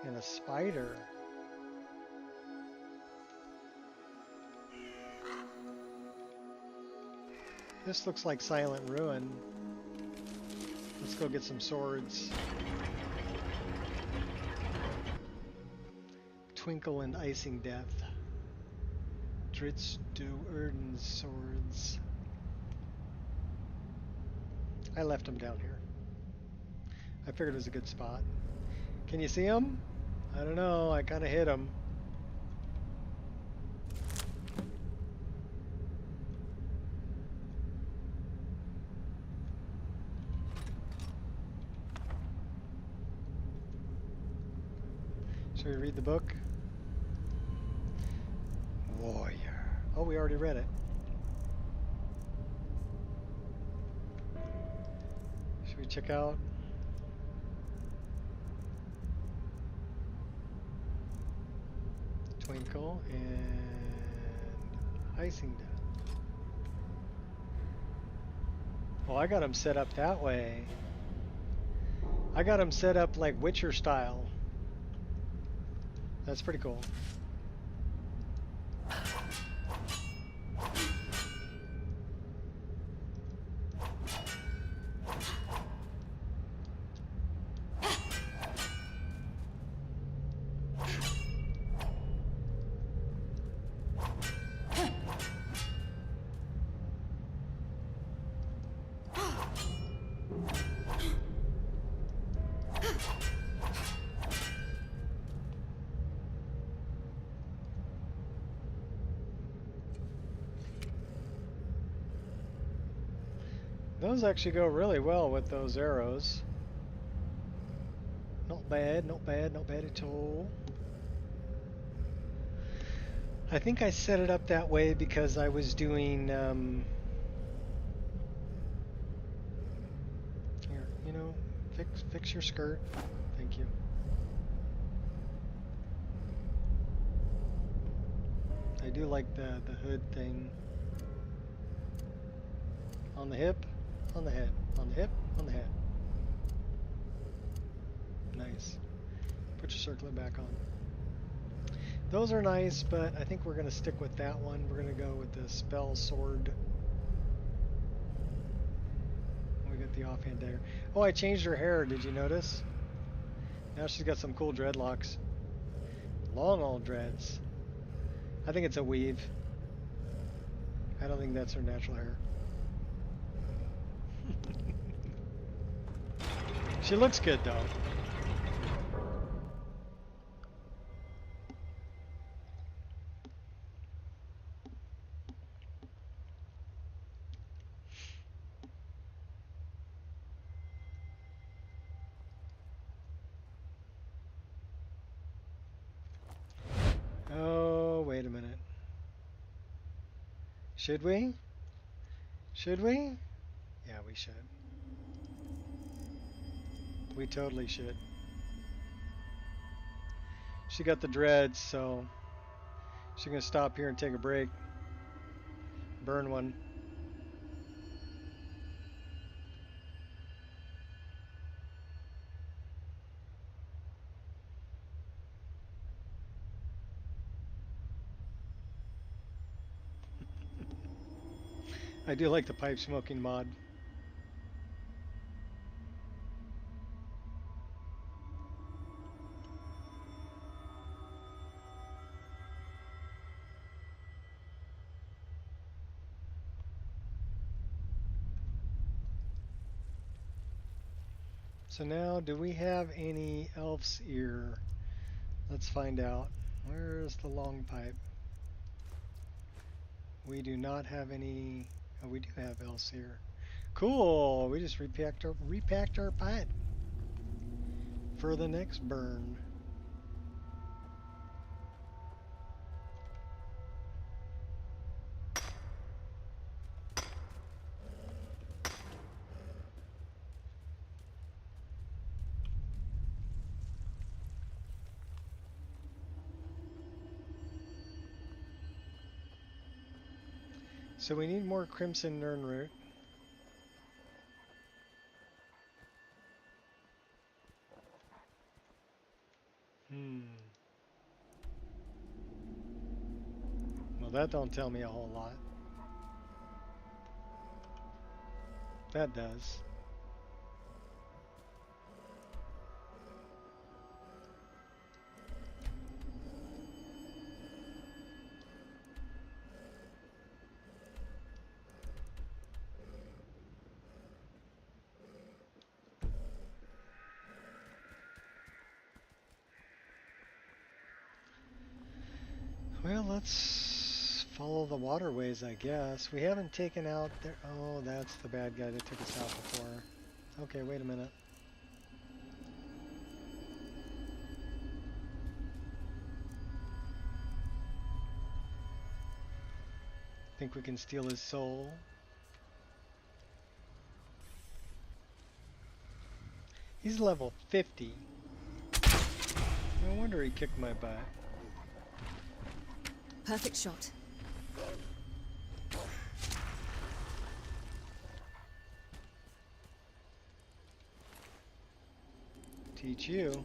S2: And a spider. This looks like Silent Ruin. Let's go get some swords. Twinkle and Icing Death. Dritz du Erden's swords. I left him down here. I figured it was a good spot. Can you see him? I don't know, I kind of hit him. Should we read the book? Warrior. Oh, we already read it. Should we check out? Twinkle and Icingda. Oh, I got them set up that way. I got them set up like Witcher style. That's pretty cool. Those actually go really well with those arrows. Not bad, not bad, not bad at all. I think I set it up that way because I was doing, here, you know, fix your skirt. Thank you. I do like the hood thing. On the hip, on the head, on the hip, on the head. Nice. Put your circlet back on. Those are nice, but I think we're going to stick with that one. We're going to go with the spell sword. We got the offhand dagger. Oh, I changed her hair. Did you notice? Now she's got some cool dreadlocks. Long old dreads. I think it's a weave. I don't think that's her natural hair. She looks good though. Oh, wait a minute. Should we? Should we? Yeah, we should. We totally should. She got the dreads, so she's gonna stop here and take a break. Burn one. I do like the pipe smoking mod. So now, do we have any elf's ear? Let's find out. Where's the long pipe? We do not have any. Oh, we do have elf's ear. Cool. We just repacked our pipe for the next burn. So we need more crimson nirnroot. Well, that don't tell me a whole lot. That does. Well, let's follow the waterways, I guess. We haven't taken out there. Oh, that's the bad guy that took us out before. Okay, wait a minute. Think we can steal his soul? He's level 50. No wonder he kicked my butt.
S3: Perfect shot.
S2: Teach you.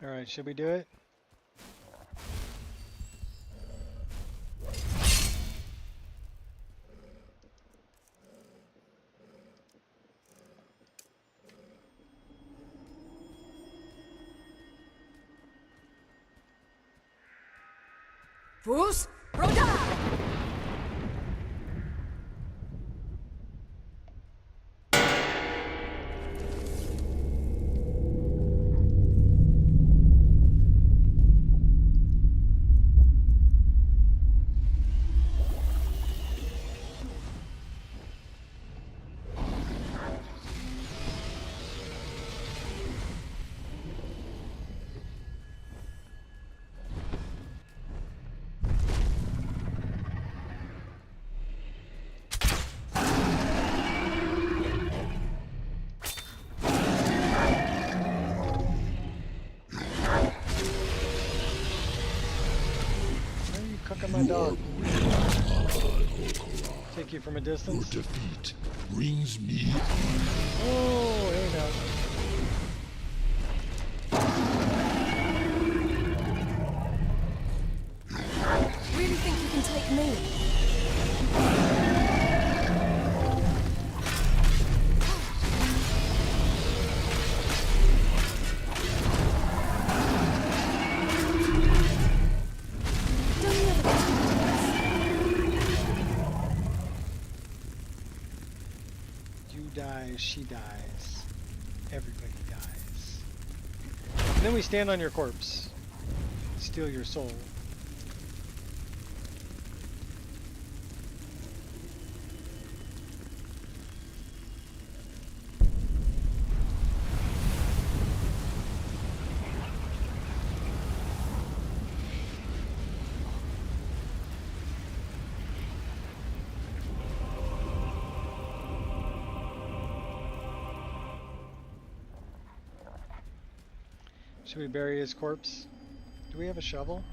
S2: All right, should we do it?
S3: Fus, Roda!
S2: My dog. Take you from a distance.
S1: Your defeat brings me
S2: Oh, hey now.
S3: Really think you can take me?
S2: She dies. Everybody dies. And then we stand on your corpse. Steal your soul. Should we bury his corpse? Do we have a shovel?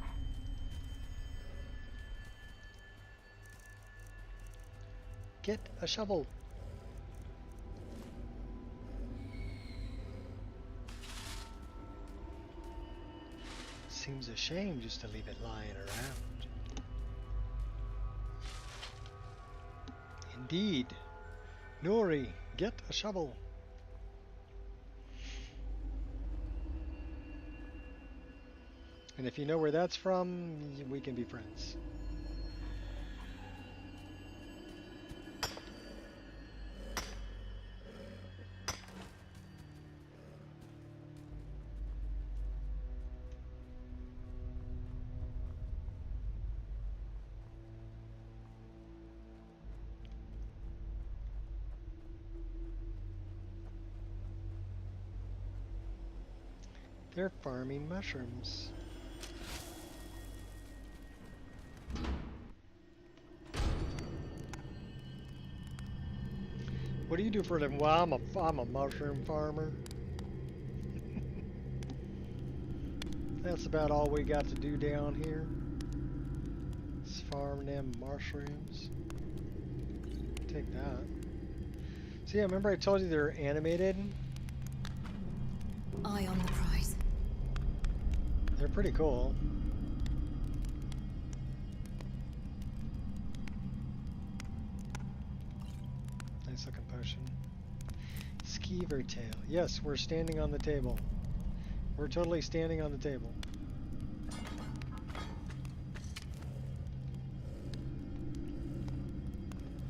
S2: Get a shovel. Seems a shame just to leave it lying around. Indeed. Nuri, get a shovel. And if you know where that's from, we can be friends. They're farming mushrooms. What do you do for a living? Well, I'm a mushroom farmer. That's about all we got to do down here. Is farm them mushrooms. Take that. See, remember I told you they're animated?
S3: Eye on the prize.
S2: They're pretty cool. Nice looking potion. Skeever tail. Yes, we're standing on the table. We're totally standing on the table.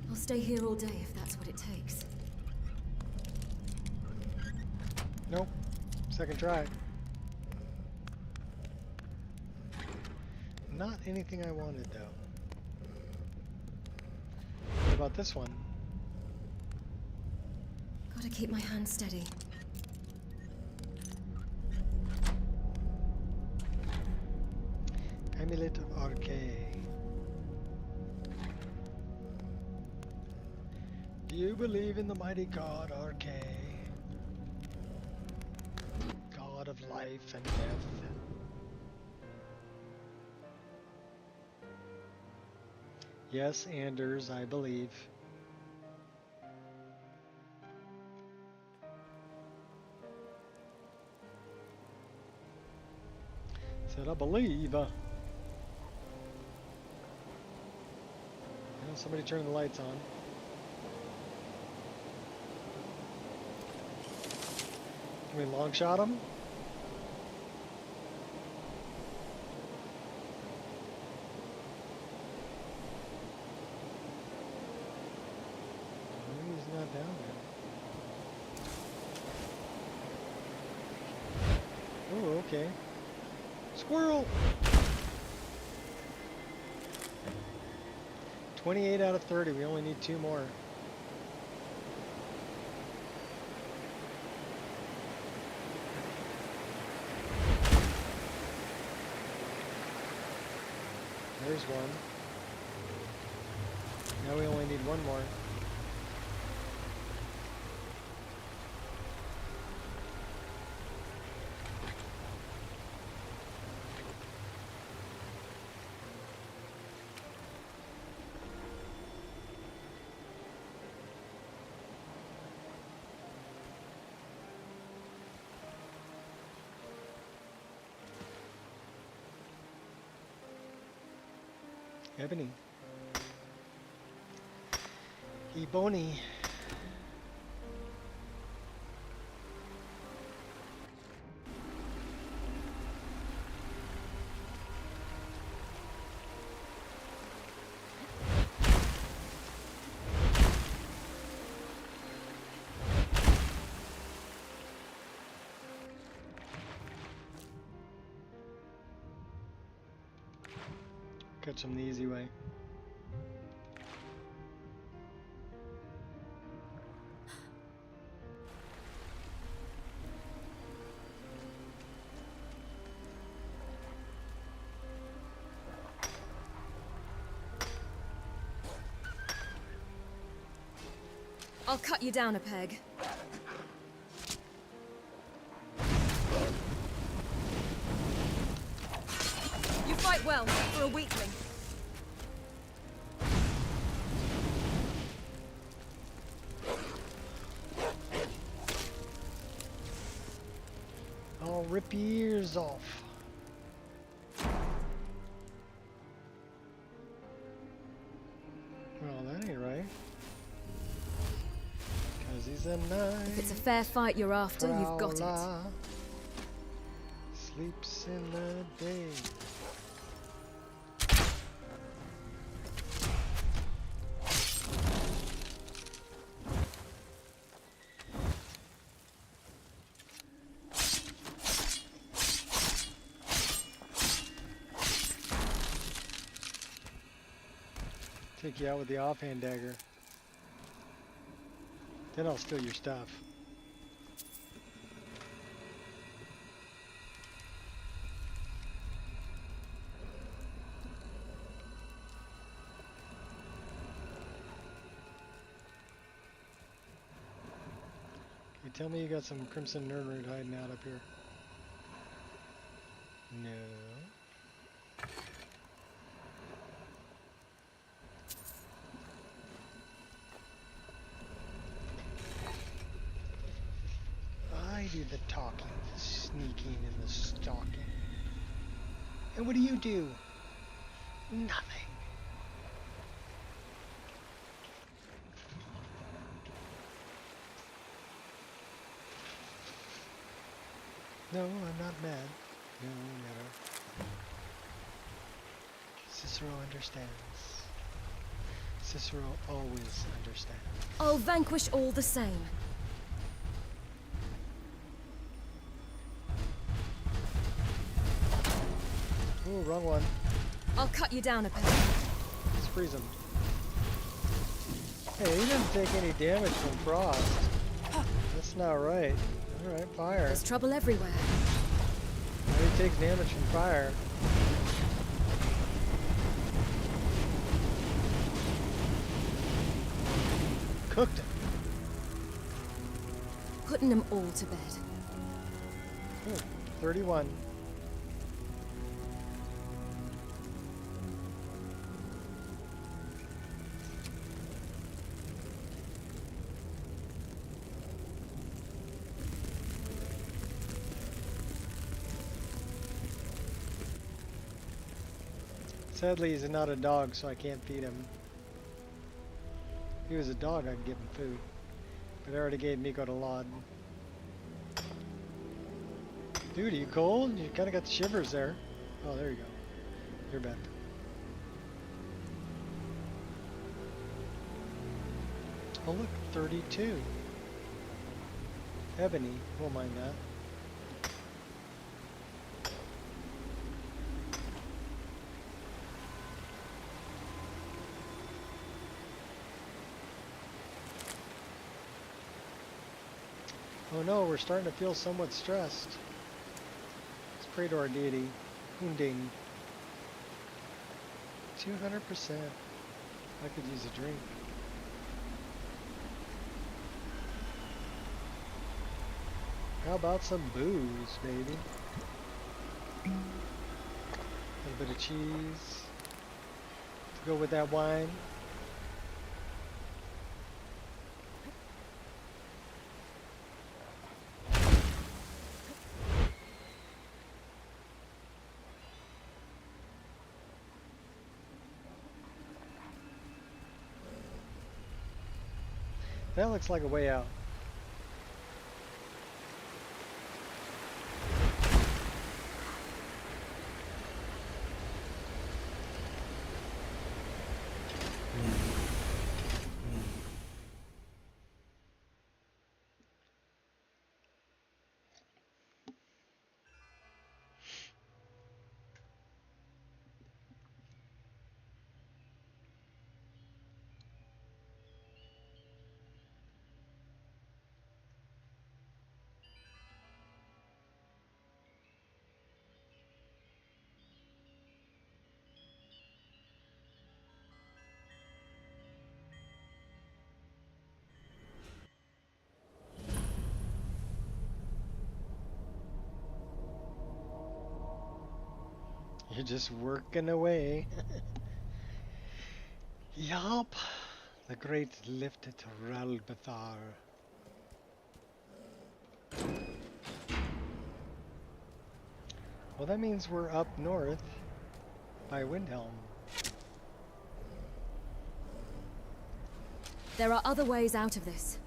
S3: I'll stay here all day if that's what it takes.
S2: Nope. Second try. Not anything I wanted, though. What about this one?
S3: Gotta keep my hand steady.
S2: Amulet of Arche. Do you believe in the mighty god Arche? God of life and death. Yes, Anders, I believe. Said I believe. Somebody turn the lights on. Can we long shot him? Maybe he's not down there. Oh, okay. Squirrel! 28 out of 30. We only need 2 more. There's one. Now we only need 1 more. Ebony. Ebony. Catch them the easy way.
S3: I'll cut you down a peg. You fight well for a weakling.
S2: I'll rip your ears off. Well, that ain't right. Cause he's a night.
S3: If it's a fair fight you're after, you've got it.
S2: prowler. Sleeps in the day. Take you out with the offhand dagger. Then I'll steal your stuff. You tell me you got some Crimson Nerdroid hiding out up here. No. I do the talking, the sneaking, and the stalking. And what do? Nothing. No, I'm not mad. No, never. Cicero understands. Cicero always understands.
S3: I'll vanquish all the same.
S2: Ooh, wrong one.
S3: I'll cut you down a bit.
S2: Let's freeze him. Hey, he didn't take any damage from frost. That's not right. Alright, fire.
S3: There's trouble everywhere.
S2: Now he takes damage from fire. Cooked him.
S3: Putting them all to bed.
S2: Ooh, 31. Sadly, he's not a dog, so I can't feed him. If he was a dog, I'd give him food. But I already gave Nico the Lod. Dude, are you cold? You kind of got the shivers there. Oh, there you go. You're back. Oh, look, 32. Ebony, won't mind that. Oh no, we're starting to feel somewhat stressed. Let's pray to our deity. Hunding. 200%. I could use a drink. How about some booze, baby? A little bit of cheese to go with that wine. That looks like a way out. You're just working away. Yup. The great lift at Ralbathar. Well, that means we're up north by Windhelm.
S3: There are other ways out of this.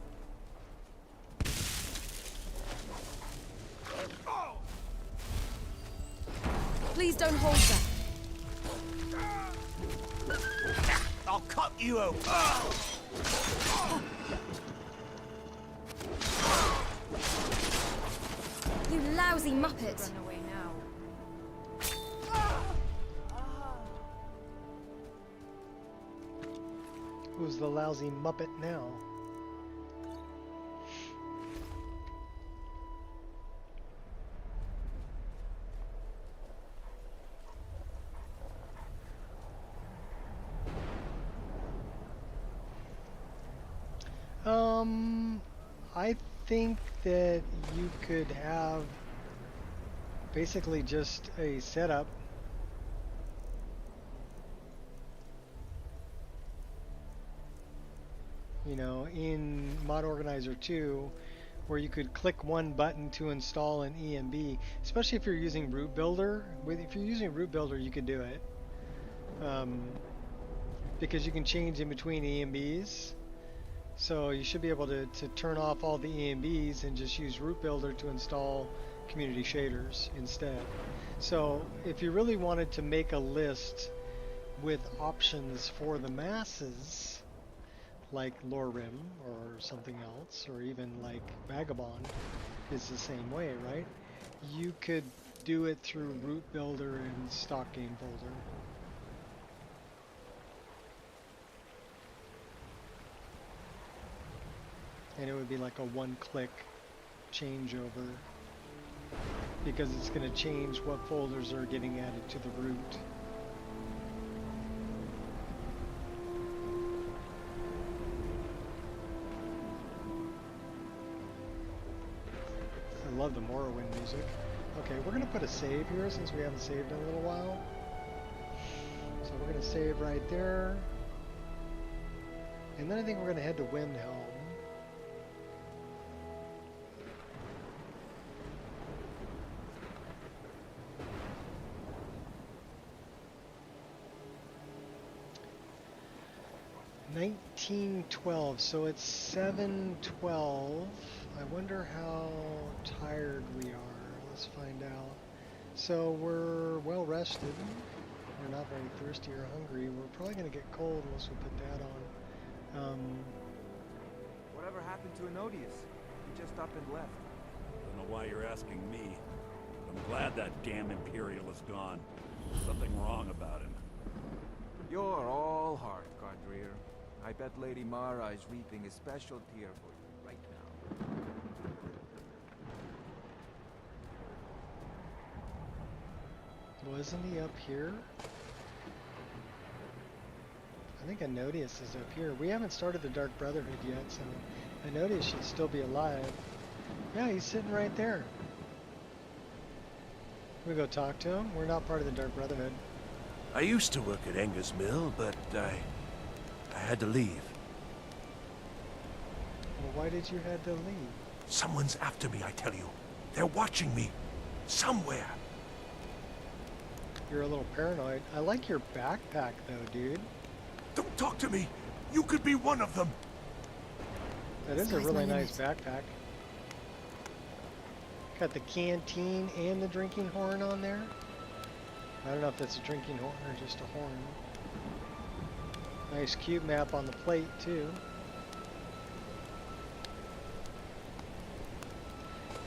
S3: Please don't hold back.
S5: I'll cut you open.
S3: You lousy muppet.
S6: Run away now.
S2: Who's the lousy muppet now? I think that you could have basically just a setup. You know, in Mod Organizer 2, where you could click one button to install an EMB, especially if you're using Root Builder. If you're using Root Builder, you could do it. Because you can change in between EMBs. So you should be able to turn off all the EMBs and just use Root Builder to install community shaders instead. So if you really wanted to make a list with options for the masses, like Lorim or something else, or even like Vagabond is the same way, right? You could do it through root builder and stock game folder. And it would be like a one-click changeover because it's going to change what folders are getting added to the root. I love the Morrowind music. Okay, we're going to put a save here since we haven't saved in a little while. So we're going to save right there. And then I think we're going to head to Windhelm. $19.12, so it's 7:12. I wonder how tired we are. Let's find out. So we're well rested. We're not very thirsty or hungry. We're probably going to get cold unless we put that on.
S6: Whatever happened to Anodius? He just up and left.
S7: Don't know why you're asking me. I'm glad that damn Imperial is gone. Something wrong about him.
S6: You're all heart, Cardreer. I bet Lady Mara is reaping a special tear for you right now.
S2: Wasn't he up here? I think Anodius is up here. We haven't started the Dark Brotherhood yet, so Anodius should still be alive. Yeah, he's sitting right there. Can we go talk to him? We're not part of the Dark Brotherhood.
S1: I used to work at Enger's Mill, but I had to leave.
S2: Well, why did you have to leave?
S1: Someone's after me, I tell you. They're watching me. Somewhere.
S2: You're a little paranoid. I like your backpack though, dude.
S1: Don't talk to me. You could be one of them.
S2: That is a really nice backpack. Got the canteen and the drinking horn on there. I don't know if that's a drinking horn or just a horn. Nice cube map on the plate too.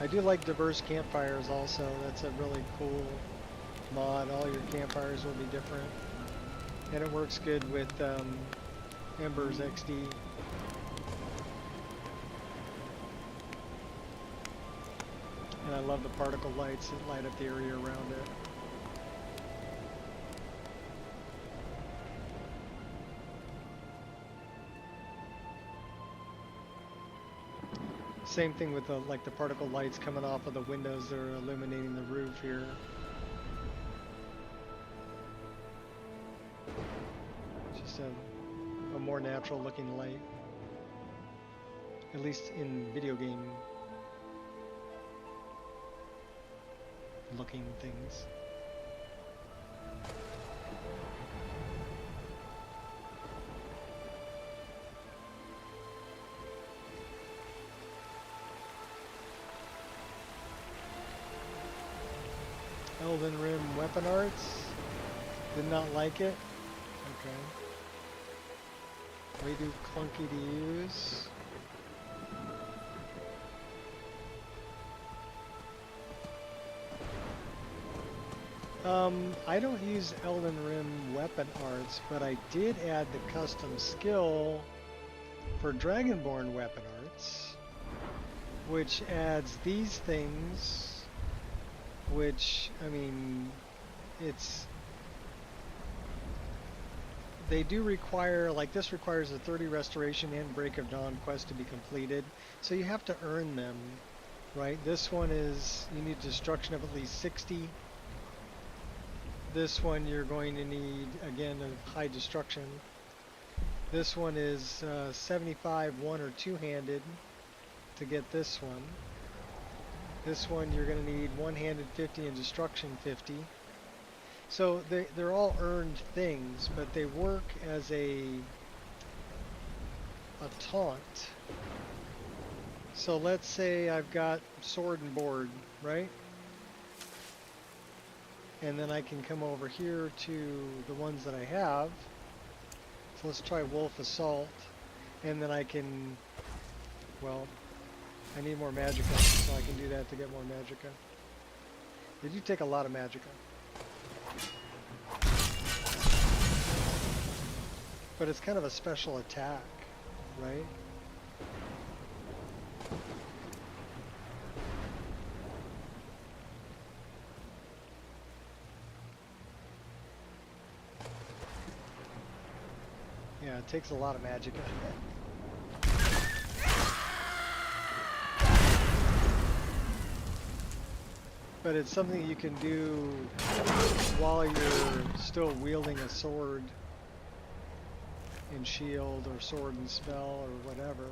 S2: I do like diverse campfires also. That's a really cool mod. All your campfires will be different. And it works good with Embers XD. And I love the particle lights that light up the area around it. Same thing with the like the particle lights coming off of the windows that are illuminating the roof here. Just a more natural looking light. At least in video game looking things. Elden Rim weapon arts. Did not like it. Okay. Way too clunky to use. I don't use Elden Rim weapon arts, but I did add the custom skill for Dragonborn weapon arts, which adds these things, which, I mean, they do require, like this requires a 30 restoration and Break of Dawn quest to be completed, so you have to earn them, right? This one is, you need destruction of at least 60. This one you're going to need, again, a high destruction. This one is 75 one or two-handed to get this one. This one you're going to need one-handed 50 and destruction 50. So they're all earned things, but they work as a taunt. So let's say I've got sword and board, right? and then I can come over here to the ones that I have. So let's try Wolf Assault, and then I can, well, I need more magicka, so I can do that to get more magicka. They do take a lot of magicka. But it's kind of a special attack, right? Yeah, it takes a lot of magicka. But it's something you can do while you're still wielding a sword and shield or sword and spell or whatever.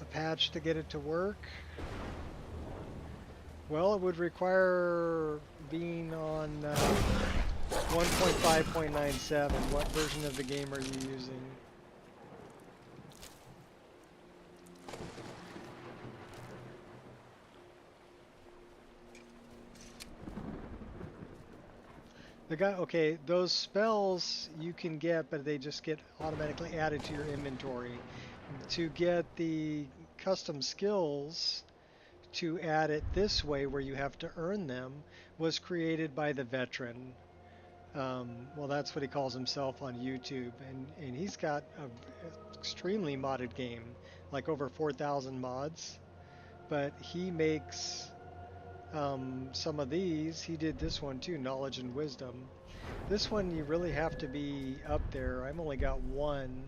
S2: A patch to get it to work? Well, it would require being on 1.5.97. What version of the game are you using? Okay, those spells you can get, but they just get automatically added to your inventory. To get the custom skills to add it this way, where you have to earn them, was created by the veteran. Well, that's what he calls himself on YouTube, and he's got an extremely modded game, like over 4,000 mods. But he makes some of these. He did this one too, Knowledge and Wisdom. This one you really have to be up there. I've only got one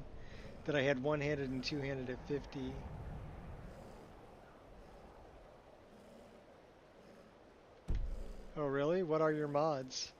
S2: that I had one-handed and two-handed at 50. Oh really? What are your mods?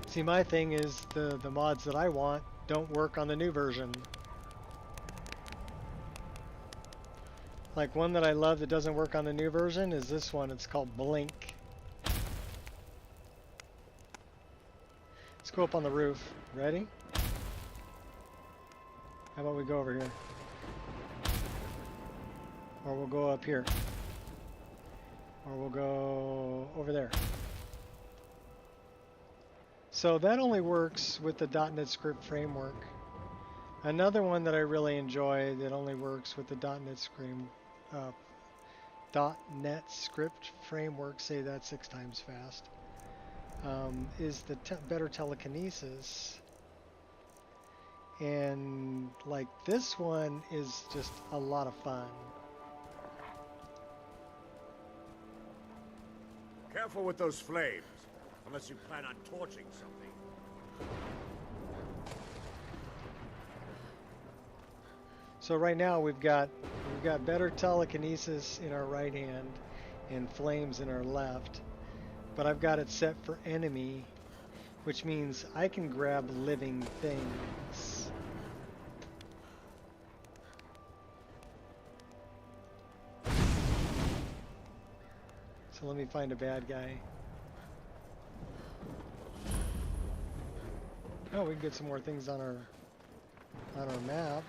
S2: See, my thing is the mods that I want don't work on the new version. Like one that I love that doesn't work on the new version is this one. It's called Blink. Let's go up on the roof. Ready? How about we go over here? Or we'll go up here. Or we'll go over there. So that only works with the .NET Script framework. Another one that I really enjoy that only works with the .NET Script framework, say that 6 times fast, is the better telekinesis. And like this one is just a lot of fun.
S5: Careful with those flames, unless you plan on torching something.
S2: So right now we've got better telekinesis in our right hand and flames in our left, but I've got it set for enemy, which means I can grab living things. So let me find a bad guy. Oh, we can get some more things on our map.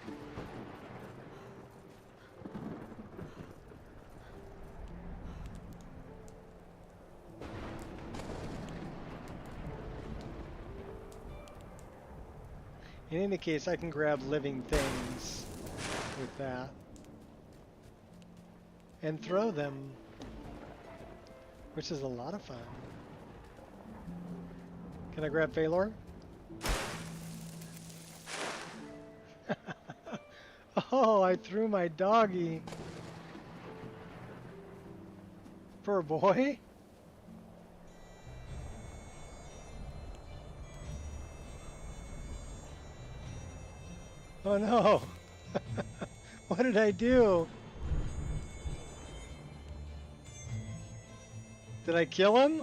S2: In any case, I can grab living things with that and throw them, which is a lot of fun. Can I grab Phalor? Oh, I threw my doggy. For a boy? Oh no! What did I do? Did I kill him?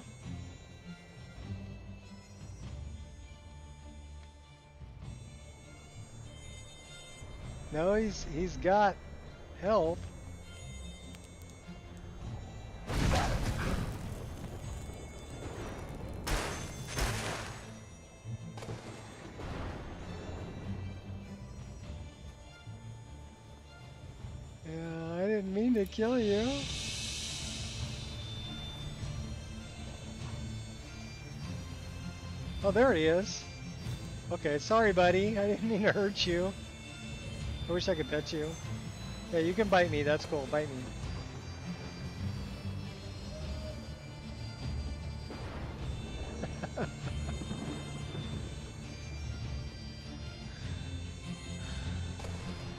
S2: No, he's got health. Yeah, I didn't mean to kill you. Oh, there he is. Okay, sorry, buddy. I didn't mean to hurt you. I wish I could pet you. Yeah, you can bite me. That's cool. Bite me.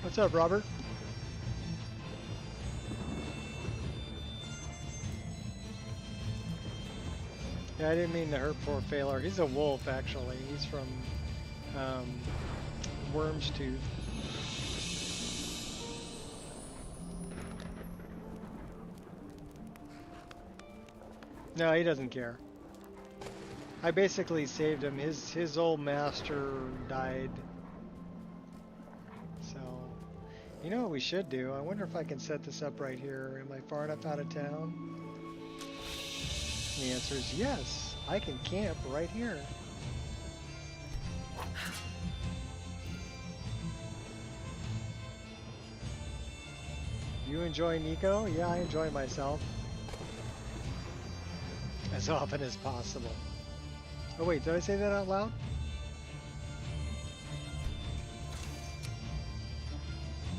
S2: What's up, Robert? Yeah, I didn't mean to hurt poor Phalar. He's a wolf, actually. He's from Worm's Tooth. No, he doesn't care. I basically saved him. His old master died. So, you know what we should do? I wonder if I can set this up right here. Am I far enough out of town? And the answer is yes. I can camp right here. You enjoy Nico? Yeah, I enjoy myself. As often as possible. Oh wait, did I say that out loud?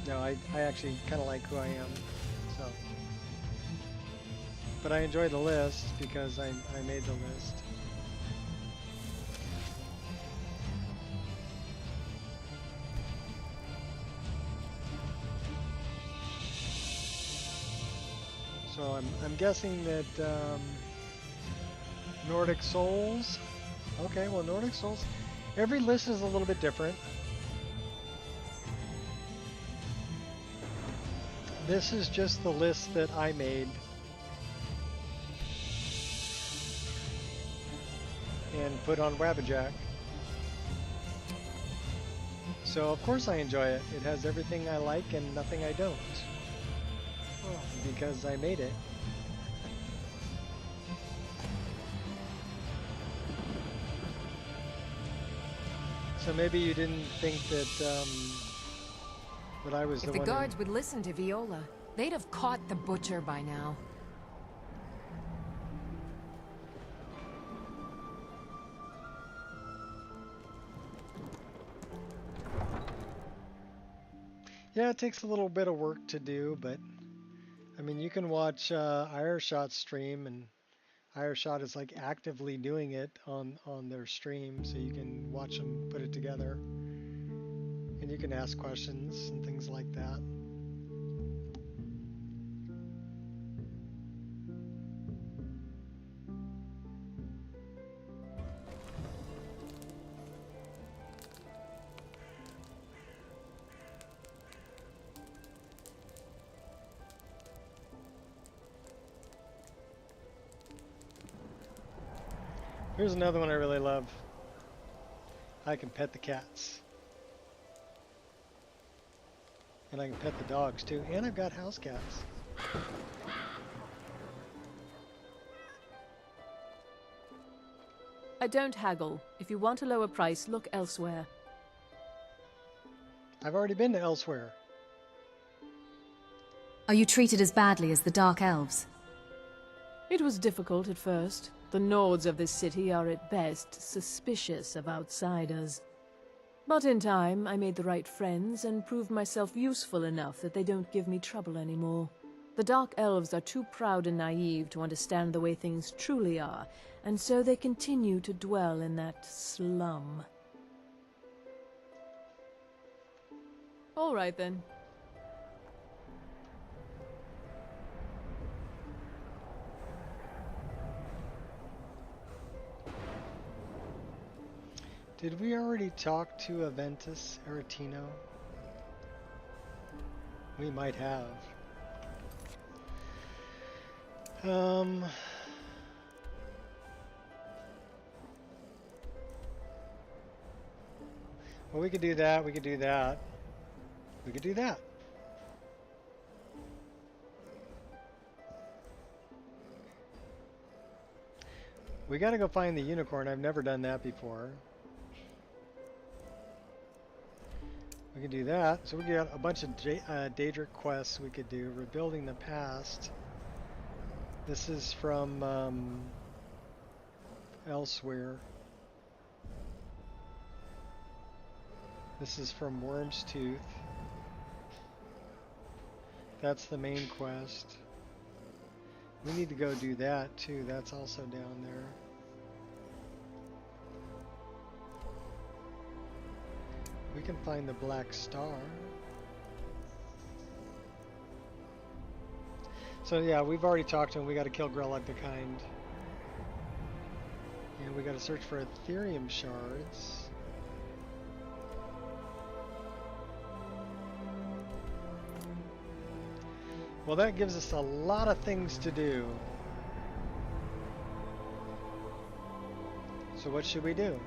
S2: No, I actually kind of like who I am, so. But I enjoy the list because I made the list. So I'm guessing that Nordic Souls. Okay, well Nordic Souls. Every list is a little bit different. This is just the list that I made. And put on Wabbajack. So of course I enjoy it. It has everything I like and nothing I don't. Because I made it. So maybe you didn't think that I was the
S8: If
S2: one.
S8: the guards would listen to Viola, they'd have caught the butcher by now.
S2: Yeah, it takes a little bit of work to do, but I mean, you can watch Ireshot's stream, and Ireshot is like actively doing it on their stream, so you can watch them put it together, and you can ask questions and things like that. Here's another one I really love. I can pet the cats. And I can pet the dogs too. And I've got house cats.
S9: I don't haggle. If you want a lower price, look elsewhere.
S2: I've already been to elsewhere.
S3: Are you treated as badly as the Dark Elves?
S9: It was difficult at first. The Nords of this city are at best suspicious of outsiders. But in time, I made the right friends and proved myself useful enough that they don't give me trouble anymore. The Dark Elves are too proud and naive to understand the way things truly are, and so they continue to dwell in that slum. All right then.
S2: Did we already talk to Aventus Aretino? We might have. Well, we could do that, we could do that. We could do that. We gotta go find the unicorn. I've never done that before. We can do that. So we got a bunch of Daedric quests we could do. Rebuilding the past. This is from elsewhere. This is from Worm's Tooth. That's the main quest. We need to go do that too. That's also down there. We can find the Black Star. So yeah, we've already talked to him. We got to kill Grelug the Kind. And we got to search for Ethereum shards. Well, that gives us a lot of things to do. So what should we do?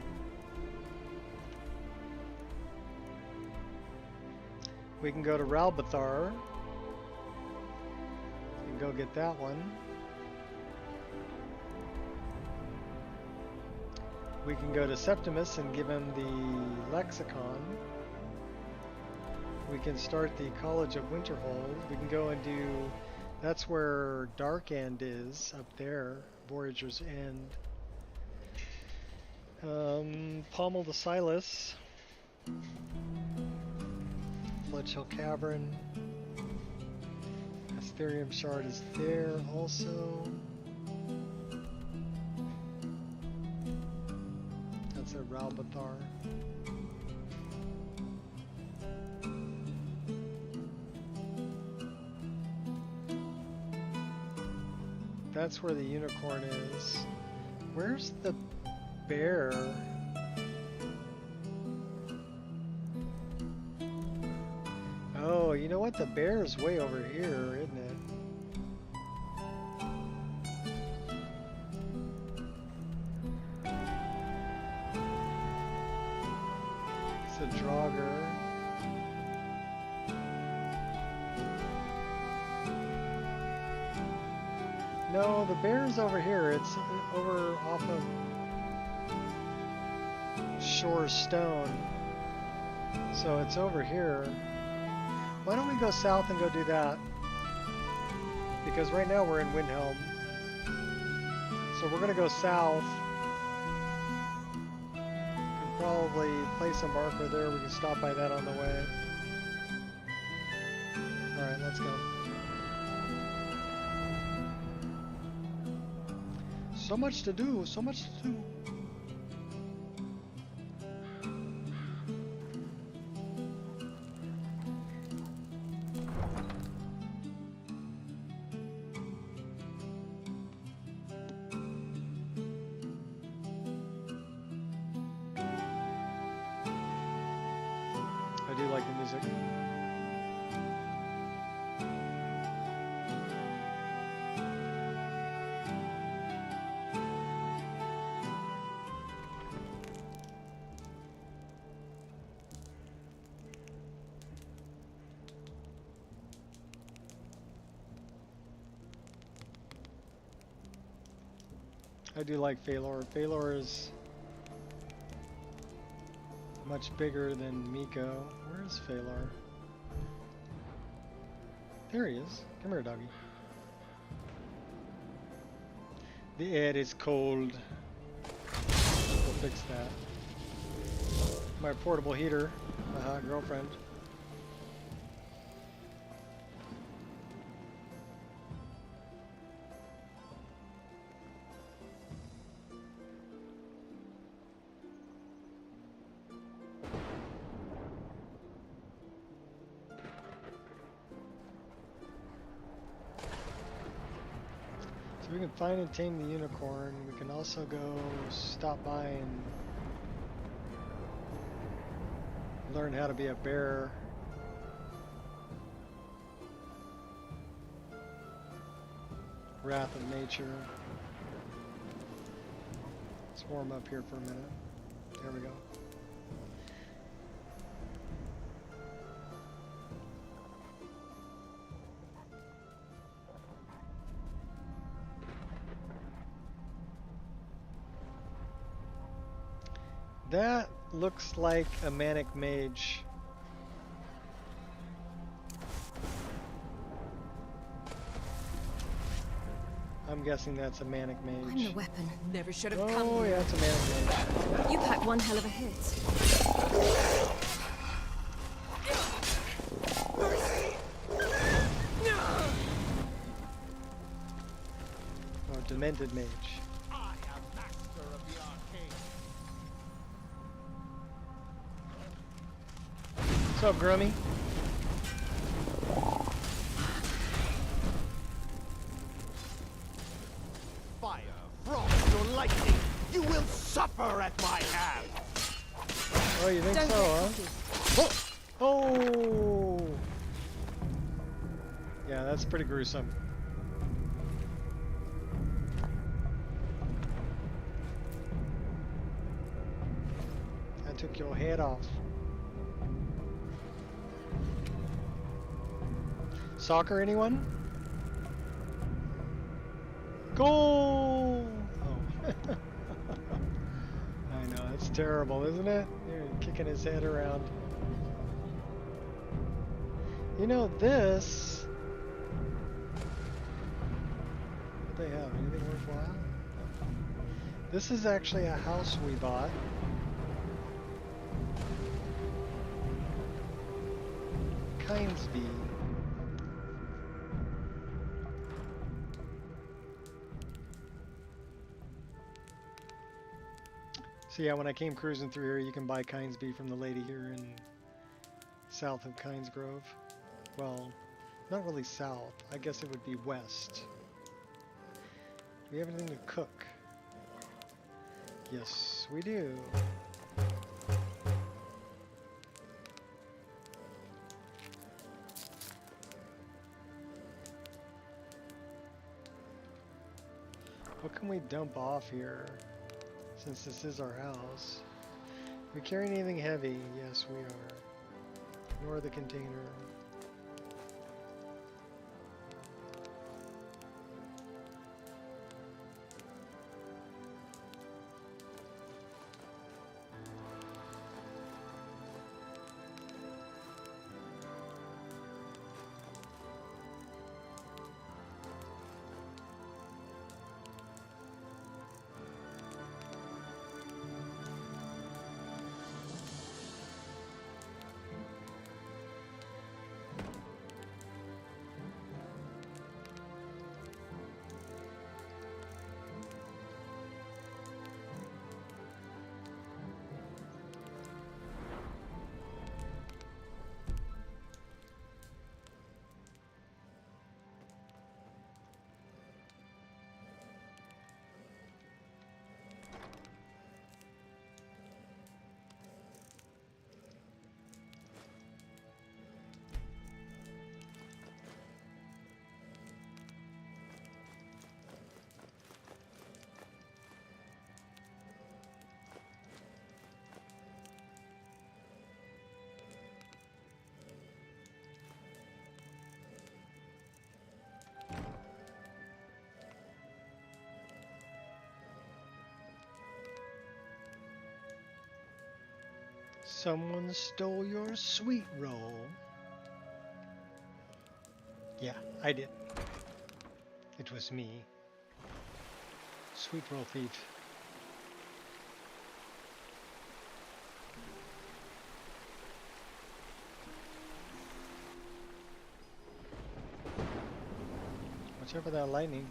S2: We can go to Ralbathar and go get that one. We can go to Septimus and give him the lexicon. We can start the College of Winterhold. We can go and do... That's where Dark End is, up there. Voyager's End. Pommel the Silas. Fletch Hill Cavern. Asterium Shard is there also. That's at Ralbathar. That's where the unicorn is. Where's the bear? Oh, you know what? The bear is way over here, isn't it? It's a Draugr. No, the bear's over here. It's over off of Shore Stone. So it's over here. Why don't we go south and go do that? Because right now we're in Windhelm. So we're gonna go south. Can probably place a marker there. We can stop by that on the way. Alright, let's go. So much to do, so much to do. I do like the music. I do like Phalor. Phalor is much bigger than Nico. Where is Phalor? There he is. Come here, doggy. The air is cold. We'll fix that. My portable heater. My hot girlfriend. So we can find and tame the unicorn. We can also go stop by and learn how to be a bear. Wrath of Nature. Let's warm up here for a minute. There we go. That looks like a manic mage. I'm guessing that's a manic mage.
S3: I'm the weapon.
S8: Never should have come
S2: Oh,
S8: here.
S2: yeah, it's a manic mage.
S3: You packed one hell of a hit.
S2: Oh, demented mage.
S5: I am master of the arcane.
S2: What's up, Grummy?
S5: Fire, frost, or lightning, you will suffer at my hand.
S2: Oh, you think
S3: Don't
S2: so, huh?
S3: get cocky.
S2: Oh! Yeah, that's pretty gruesome. I took your head off. Soccer, anyone? Goal! Oh. I know, it's terrible, isn't it? You're kicking his head around. You know, this... What do they have? Anything worthwhile? This is actually a house we bought. Kinesby. So yeah, when I came cruising through here, you can buy Kinesby from the lady here in south of Kinesgrove. Well, not really south. I guess it would be west. Do we have anything to cook? Yes, we do. What can we dump off here, since this is our house? We carry anything heavy? Yes, we are. Nor the container. Someone stole your sweet roll. Yeah, I did. It was me. Sweet roll thief. Watch out for that lightning.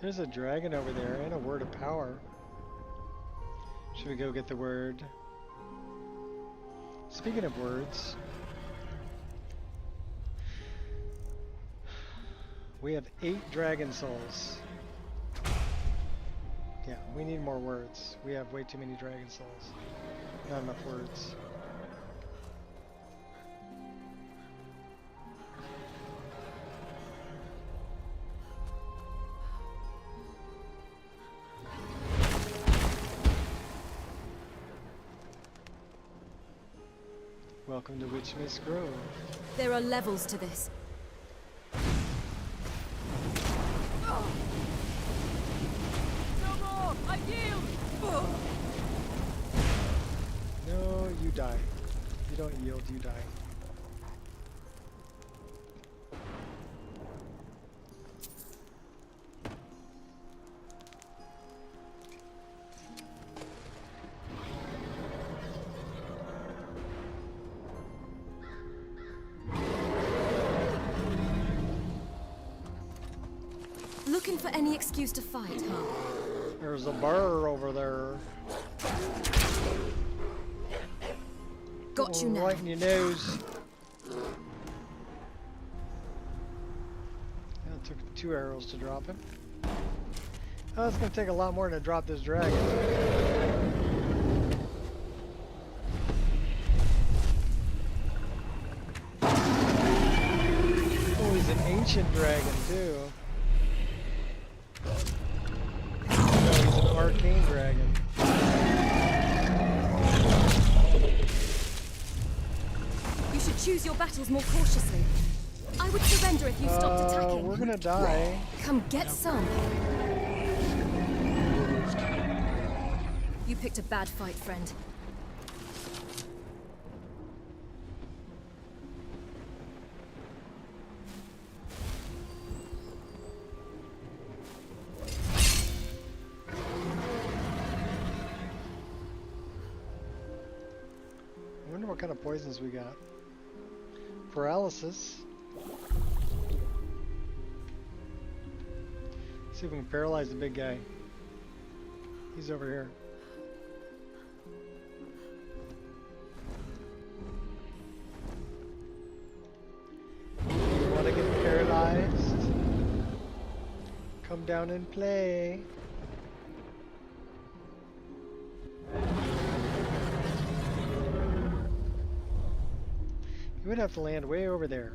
S2: There's a dragon over there and a word of power. Should we go get the word? Speaking of words, we have 8 dragon souls. Yeah, we need more words. We have way too many dragon souls. Not enough words. Welcome to Witchmist Grove.
S3: There are levels to this.
S8: No more! I yield!
S2: No, you die. You don't yield, you die.
S3: Looking for any excuse to fight, huh?
S2: There's a bar over there.
S3: Got you now.
S2: Right in your nose. Yeah, it took 2 arrows to drop him. Oh, it's gonna take a lot more to drop this dragon. Oh, he's an ancient dragon too. No, he's an arcane dragon.
S3: You should choose your battles more cautiously. I would surrender if you stopped attacking.
S2: We're gonna die.
S3: Come get some. You picked a bad fight, friend.
S2: I wonder what kind of poisons we got. Paralysis. See if we can paralyze the big guy. He's over here. You want to get paralyzed? Come down and play. You would have to land way over there.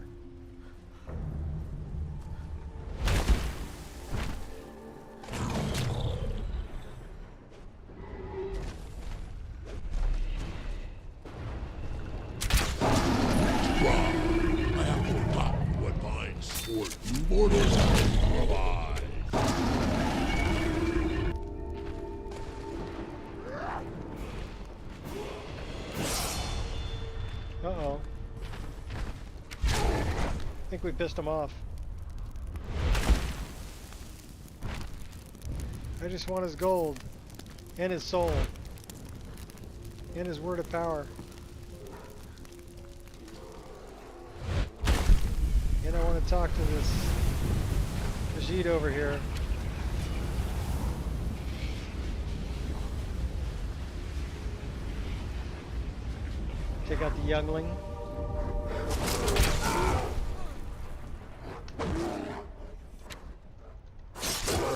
S1: What binds sport mortals can provide.
S2: Uh-oh. I think we pissed him off. I just want his gold. And his soul. And his word of power. And I want to talk to this Vegeta over here. Take out the youngling.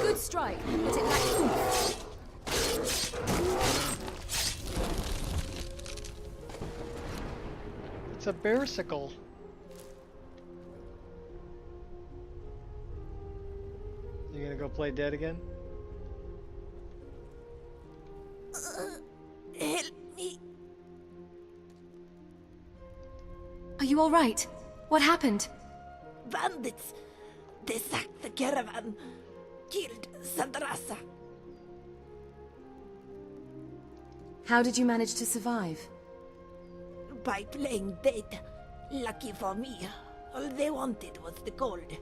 S3: Good strike, but it lacked oomph.
S2: It's a bearsicle. You gonna go play dead again?
S3: Help me. Are you all right? What happened?
S10: Bandits! They sacked the caravan, killed Sandrasa.
S3: How did you manage to survive?
S10: By playing dead. Lucky for me, all they wanted was the gold.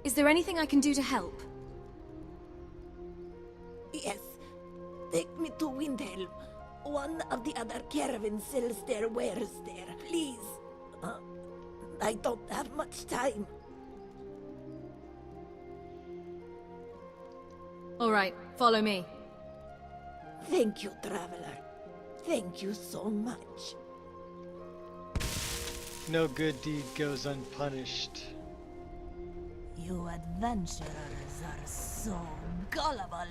S3: Is there anything I can do to help?
S10: Yes, take me to Windhelm. One of the other caravans sells their wares there, please. I don't have much time.
S3: All right, follow me.
S10: Thank you, traveler. Thank you so much.
S2: No good deed goes unpunished.
S10: You adventurers are so gullible.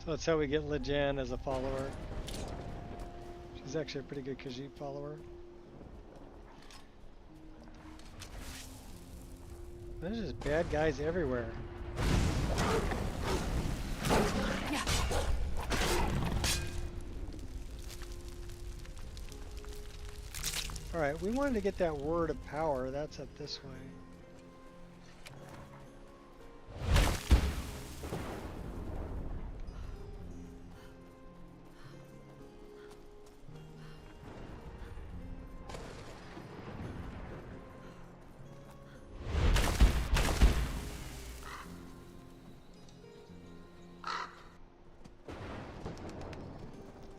S2: So that's how we get Lijan as a follower. She's actually a pretty good Khajiit follower. There's just bad guys everywhere. Alright, we wanted to get that word of power. That's up this way.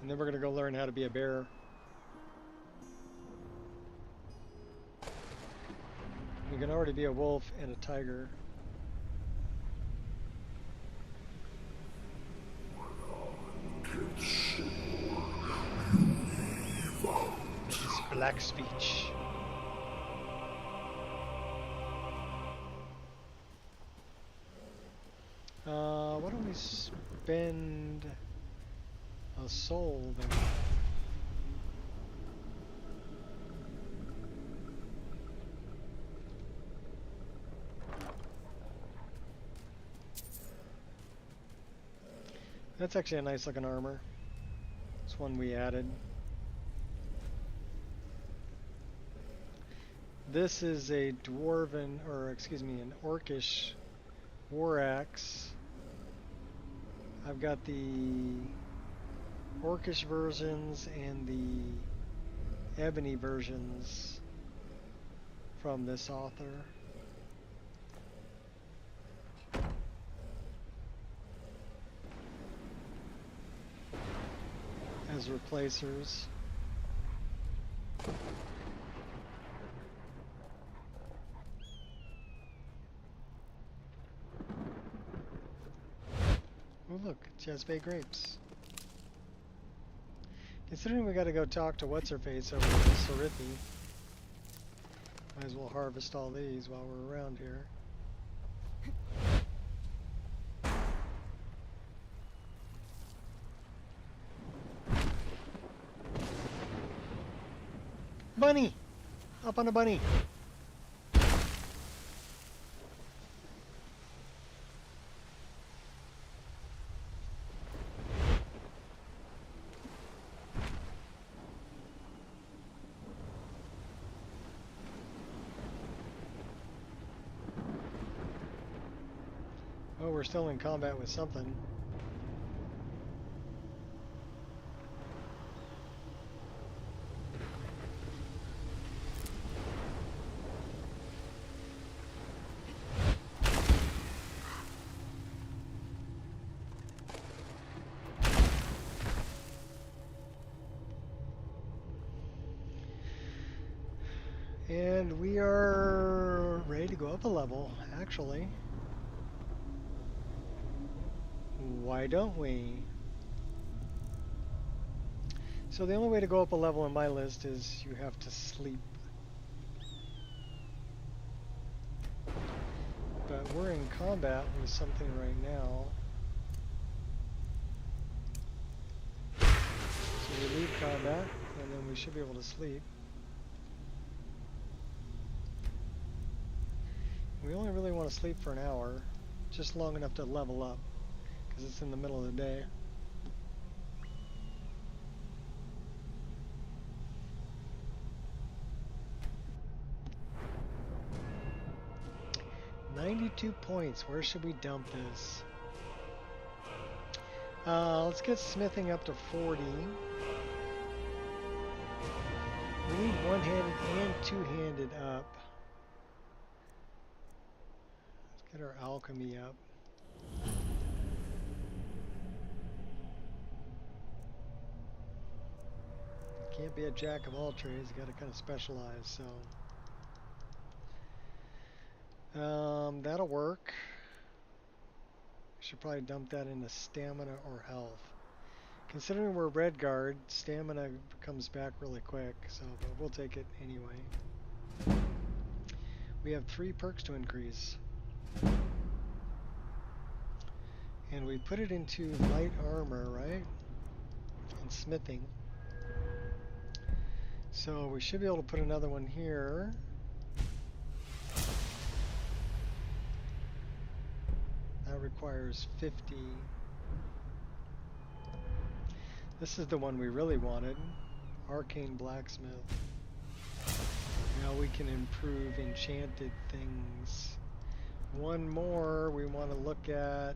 S2: And then we're going to go learn how to be a bear. You can already be a wolf and a tiger. It's black speech. Why don't we spend a soul then? That's actually a nice looking armor. It's one we added. This is a dwarven, or excuse me, an orcish war axe. I've got the orcish versions and the ebony versions from this author. As replacers. Oh look, Jezbay grapes. Considering we gotta go talk to what's-her-face over in Sarithi, might as well harvest all these while we're around here. Bunny! Up on a bunny! Oh, we're still in combat with something. And we are ready to go up a level, actually. Why don't we? So the only way to go up a level in my list is you have to sleep. But we're in combat with something right now. So we leave combat, and then we should be able to sleep. We only really want to sleep for an hour, just long enough to level up, because it's in the middle of the day. $92 points. Where should we dump this? Let's get smithing up to 40. We need one-handed and two-handed up. Get our alchemy up. Can't be a jack of all trades, you gotta kind of specialize, so. That'll work. Should probably dump that into stamina or health. Considering we're red guard, stamina comes back really quick, so but we'll take it anyway. We have 3 perks to increase. And we put it into light armor, right? And smithing. So we should be able to put another one here. That requires 50. This is the one we really wanted. Arcane Blacksmith. Now we can improve enchanted things. One more, we want to look at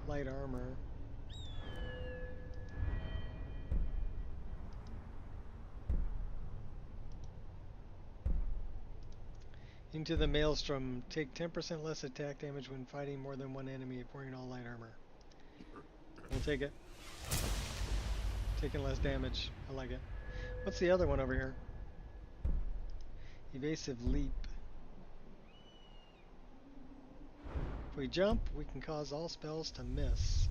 S2: light armor. Into the Maelstrom. Take 10% less attack damage when fighting more than one enemy wearing all light armor. We'll take it. Taking less damage. I like it. What's the other one over here? Evasive Leap. If we jump, we can cause all spells to miss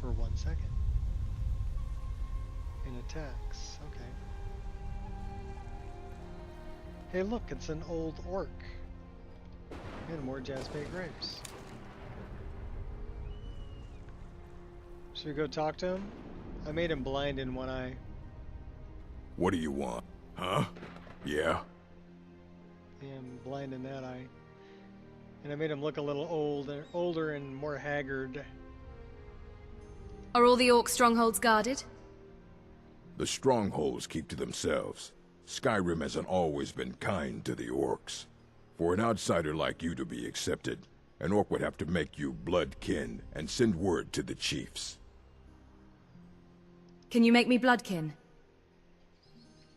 S2: for 1 second. In attacks. Okay. Hey look, it's an old orc. And more Jazzbait grapes. Should we go talk to him? I made him blind in one eye.
S1: What do you want? Huh? Yeah?
S2: And blind in that eye. And I made him look a little older and more haggard.
S3: Are all the orc strongholds guarded?
S1: The strongholds keep to themselves. Skyrim hasn't always been kind to the orcs. For an outsider like you to be accepted, an orc would have to make you bloodkin and send word to the chiefs.
S3: Can you make me bloodkin?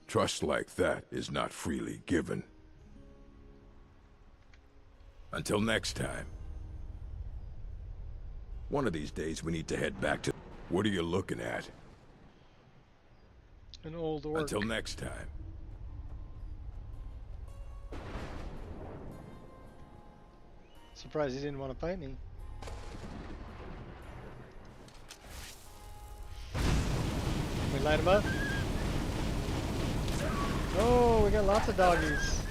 S1: Trust like that is not freely given. Until next time. One of these days we need to head back to... What are you looking at?
S2: An old orc.
S1: Until next time.
S2: Surprised he didn't want to fight me. We light him up. Oh, we got lots of doggies.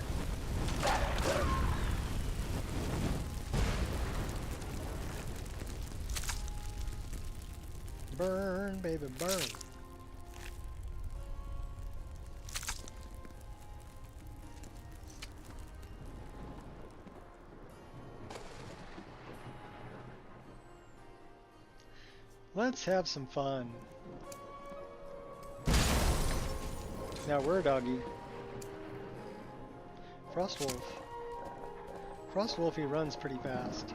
S2: Burn, baby, burn. Let's have some fun. Now we're a doggy. Frostwolf. Frostwolf, he runs pretty fast.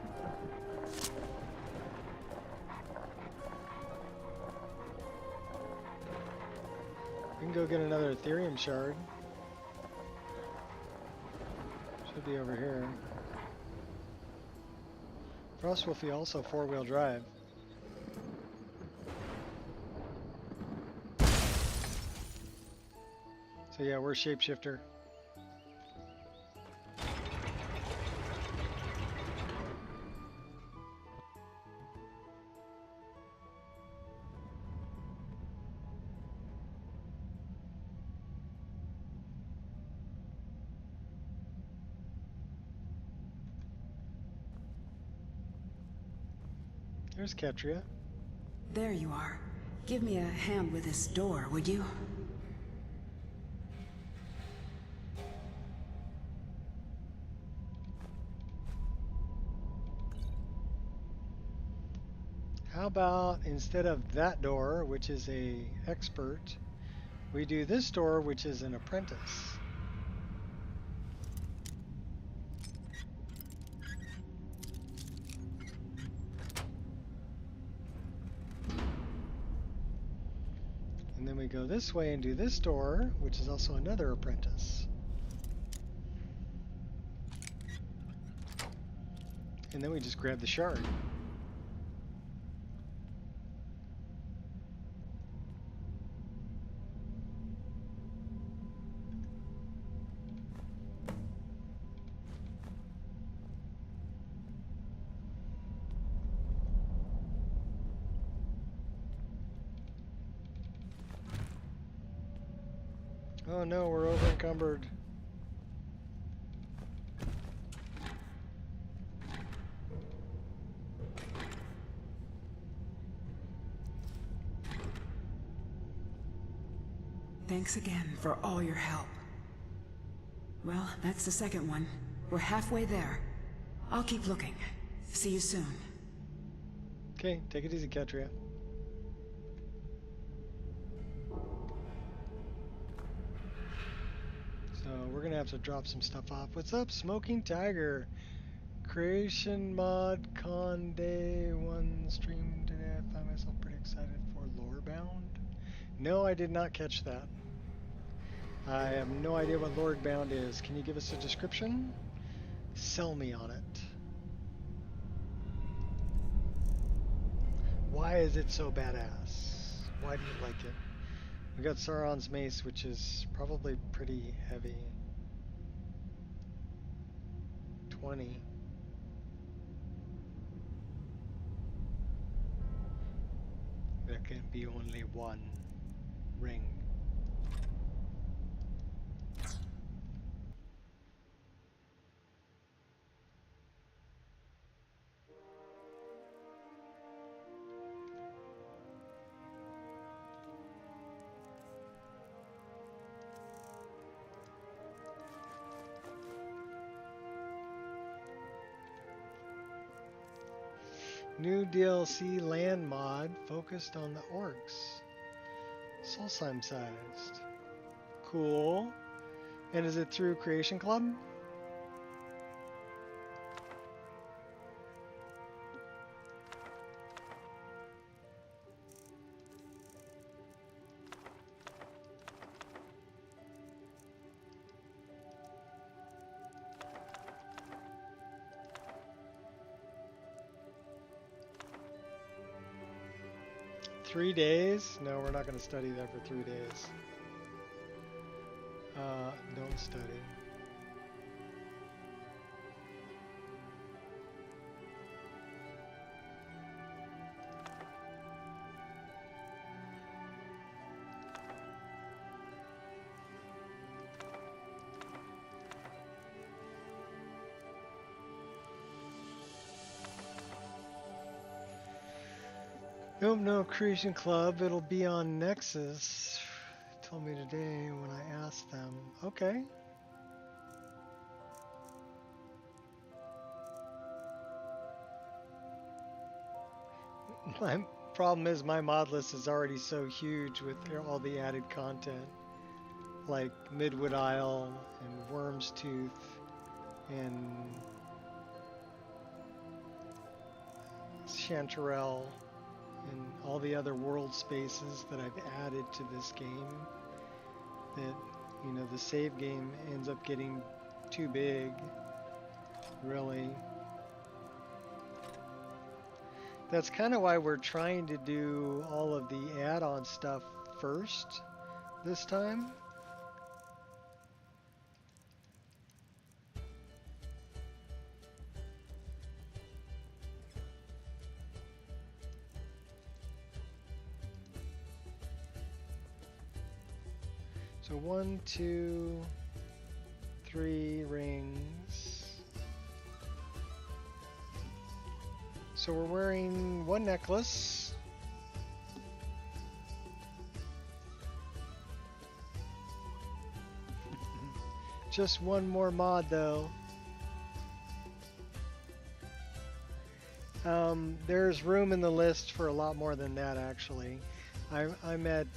S2: We can go get another Ethereum shard. Should be over here. Frostwolf, also 4-wheel drive. So yeah, we're shapeshifter. There's Ketria.
S11: There you are. Give me a hand with this door, would you?
S2: How about instead of that door, which is a expert, we do this door, which is an apprentice. And then we go this way and do this door, which is also another apprentice. And then we just grab the shard. Oh no, we're over encumbered.
S11: Thanks again for all your help. Well, that's the second one. We're halfway there. I'll keep looking. See you soon.
S2: Okay, take it easy, Katria. So we're gonna have to drop some stuff off. What's up, Smoking Tiger? Creation mod con day 1 stream today. I find myself pretty excited for Lorebound. No, I did not catch that. I have no idea what Lordbound is. Can you give us a description? Sell me on it. Why is it so badass? Why do you like it? We got Sauron's mace, which is probably pretty heavy. 20. There can be only one ring. New DLC land mod focused on the orcs. Solstheim sized. Cool. And is it through Creation Club? Three days? No, we're not going to study that for 3 days. Don't study. Nope, no Creation Club. It'll be on Nexus. Told me today when I asked them. Okay. My problem is my mod list is already so huge with all the added content. Like Midwood Isle and Worm's Tooth and Chanterelle. And all the other world spaces that I've added to this game, that, you know, the save game ends up getting too big, really. That's kind of why we're trying to do all of the add-on stuff first this time. So 1, 2, 3 rings. So we're wearing 1 necklace. Just 1 more mod though. There's room in the list for a lot more than that actually. I'm at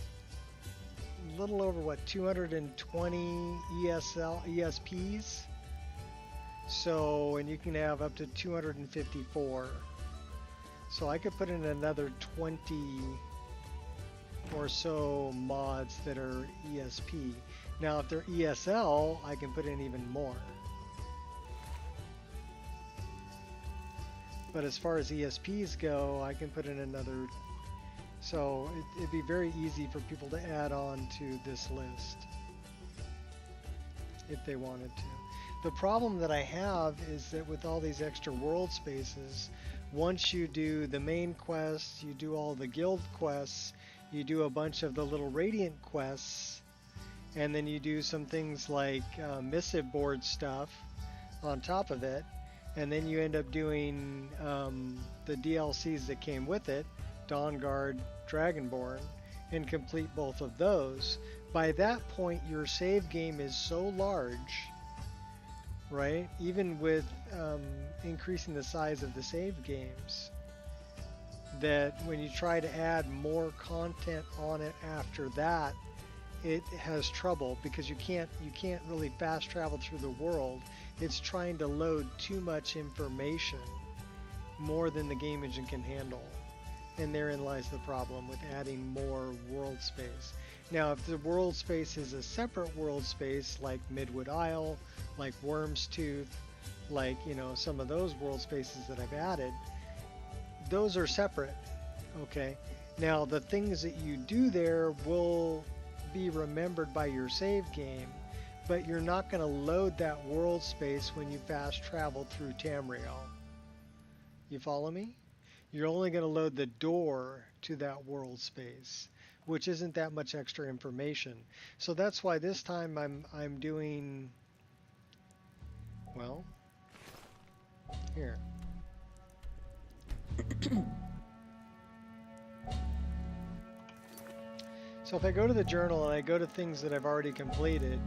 S2: a little over what, 220 ESPs. So, and you can have up to 254. So I could put in another 20 or so mods that are ESP. Now if they're ESL, I can put in even more. But as far as ESPs go, I can put in another. So it'd be very easy for people to add on to this list if they wanted to. The problem that I have is that with all these extra world spaces, once you do the main quests, you do all the guild quests, you do a bunch of the little Radiant quests, and then you do some things like missive board stuff on top of it, and then you end up doing the DLCs that came with it, Dawnguard, Dragonborn, and complete both of those. By that point, your save game is so large, right? Even with increasing the size of the save games, that when you try to add more content on it after that, it has trouble because you can't really fast travel through the world. It's trying to load too much information, more than the game engine can handle. And therein lies the problem with adding more world space. Now, if the world space is a separate world space, like Midwood Isle, like Worm's Tooth, like, you know, some of those world spaces that I've added, those are separate, okay? Now, the things that you do there will be remembered by your save game, but you're not going to load that world space when you fast travel through Tamriel. You follow me? You're only going to load the door to that world space, which isn't that much extra information. So that's why this time I'm doing, well, here. So if I go to the journal and I go to things that I've already completed,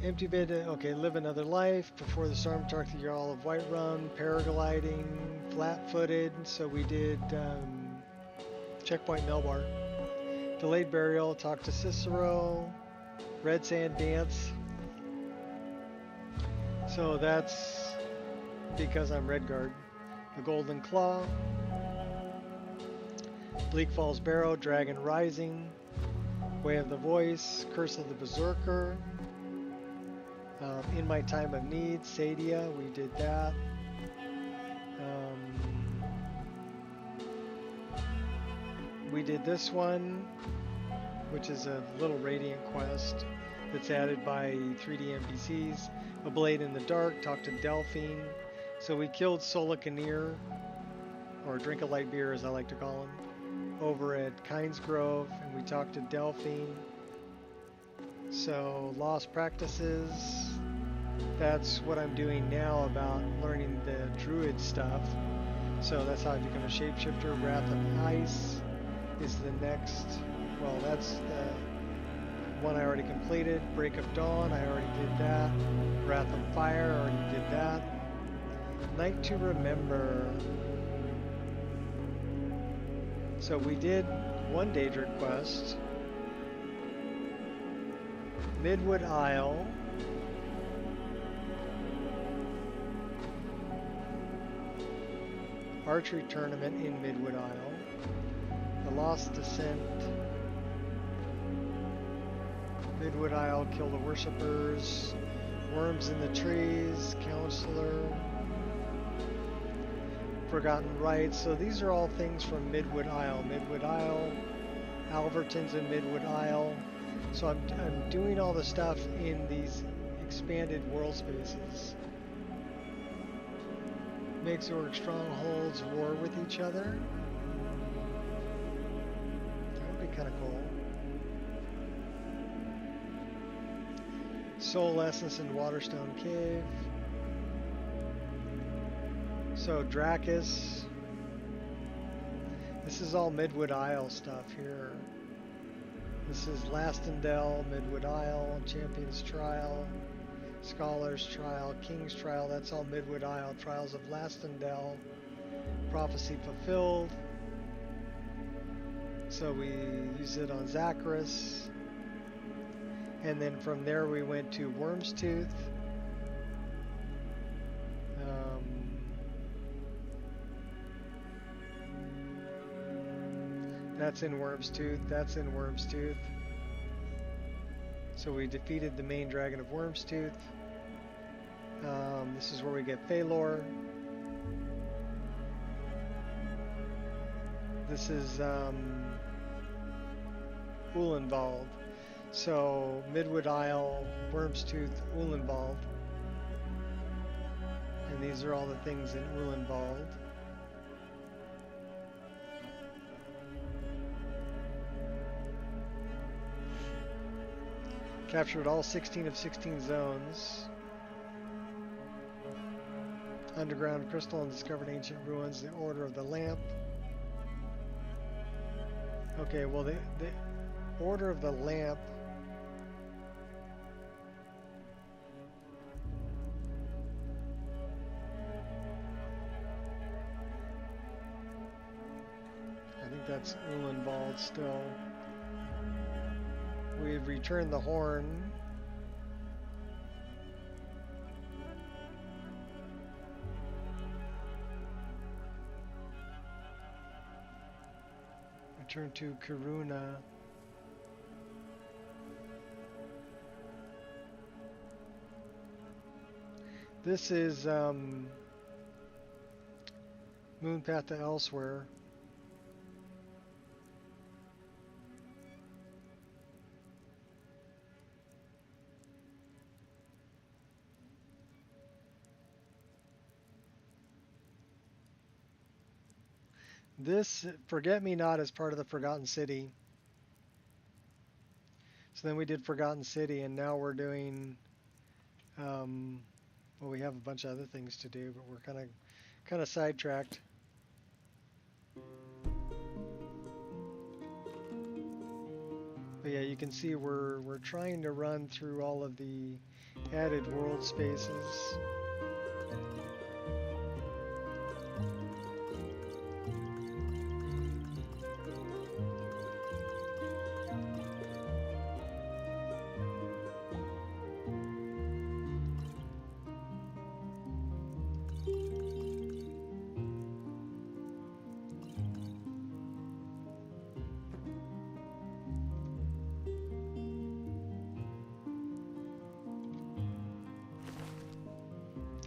S2: empty bed, okay, live another life, before the storm, talk to your all of Whiterun, paragliding, flat-footed, so we did Checkpoint Melbar, delayed burial, talk to Cicero, red sand dance, so that's because I'm Redguard, the Golden Claw, Bleak Falls Barrow, Dragon Rising, Way of the Voice, Curse of the Berserker, In My Time of Need, Sadia, we did that. We did this one, which is a little Radiant quest that's added by 3D NPCs. A Blade in the Dark, talk to Delphine. So we killed Solicanir, or Drink a Light Beer as I like to call him, over at Kynes Grove, and we talked to Delphine. So Lost Practices, that's what I'm doing now about learning the Druid stuff. So that's how I become a shapeshifter. Wrath of Ice is the next, well, that's the one I already completed. Break of Dawn, I already did that. Wrath of Fire, I already did that. Night to Remember. So we did one Daedric quest. Midwood Isle. Archery tournament in Midwood Isle. The Lost Descent. Midwood Isle, kill the worshippers. Worms in the trees, counselor. Forgotten Rites. So these are all things from Midwood Isle. Midwood Isle, Alverton's in Midwood Isle. So I'm doing all the stuff in these expanded world spaces. Makes orc strongholds war with each other. That would be kind of cool. Soul Essence in Waterstone Cave. So Dracus. This is all Midwood Isle stuff here. This is Lastendel, Midwood Isle, Champion's Trial, Scholar's Trial, King's Trial, that's all Midwood Isle. Trials of Lastendel, Prophecy Fulfilled. So we use it on Zacharias. And then from there we went to Worm's Tooth. That's in Worm's Tooth, that's in Worm's Tooth. So we defeated the main dragon of Worm's Tooth. This is where we get Phalor. This is Ulenwald. So Midwood Isle, Worm's Tooth, Ulenwald. And these are all the things in Ulenwald. Captured all 16 of 16 zones. Underground crystal and discovered ancient ruins, the Order of the Lamp. Okay, well the Order of the Lamp I think that's Ulenwald still. We've returned the horn. Return to Karuna. This is Moon Path to Elsewhere. This Forget-Me-Not is part of the Forgotten City. So then we did Forgotten City, and now we're doing, well, we have a bunch of other things to do, but we're kind of sidetracked. But yeah, you can see we're trying to run through all of the added world spaces.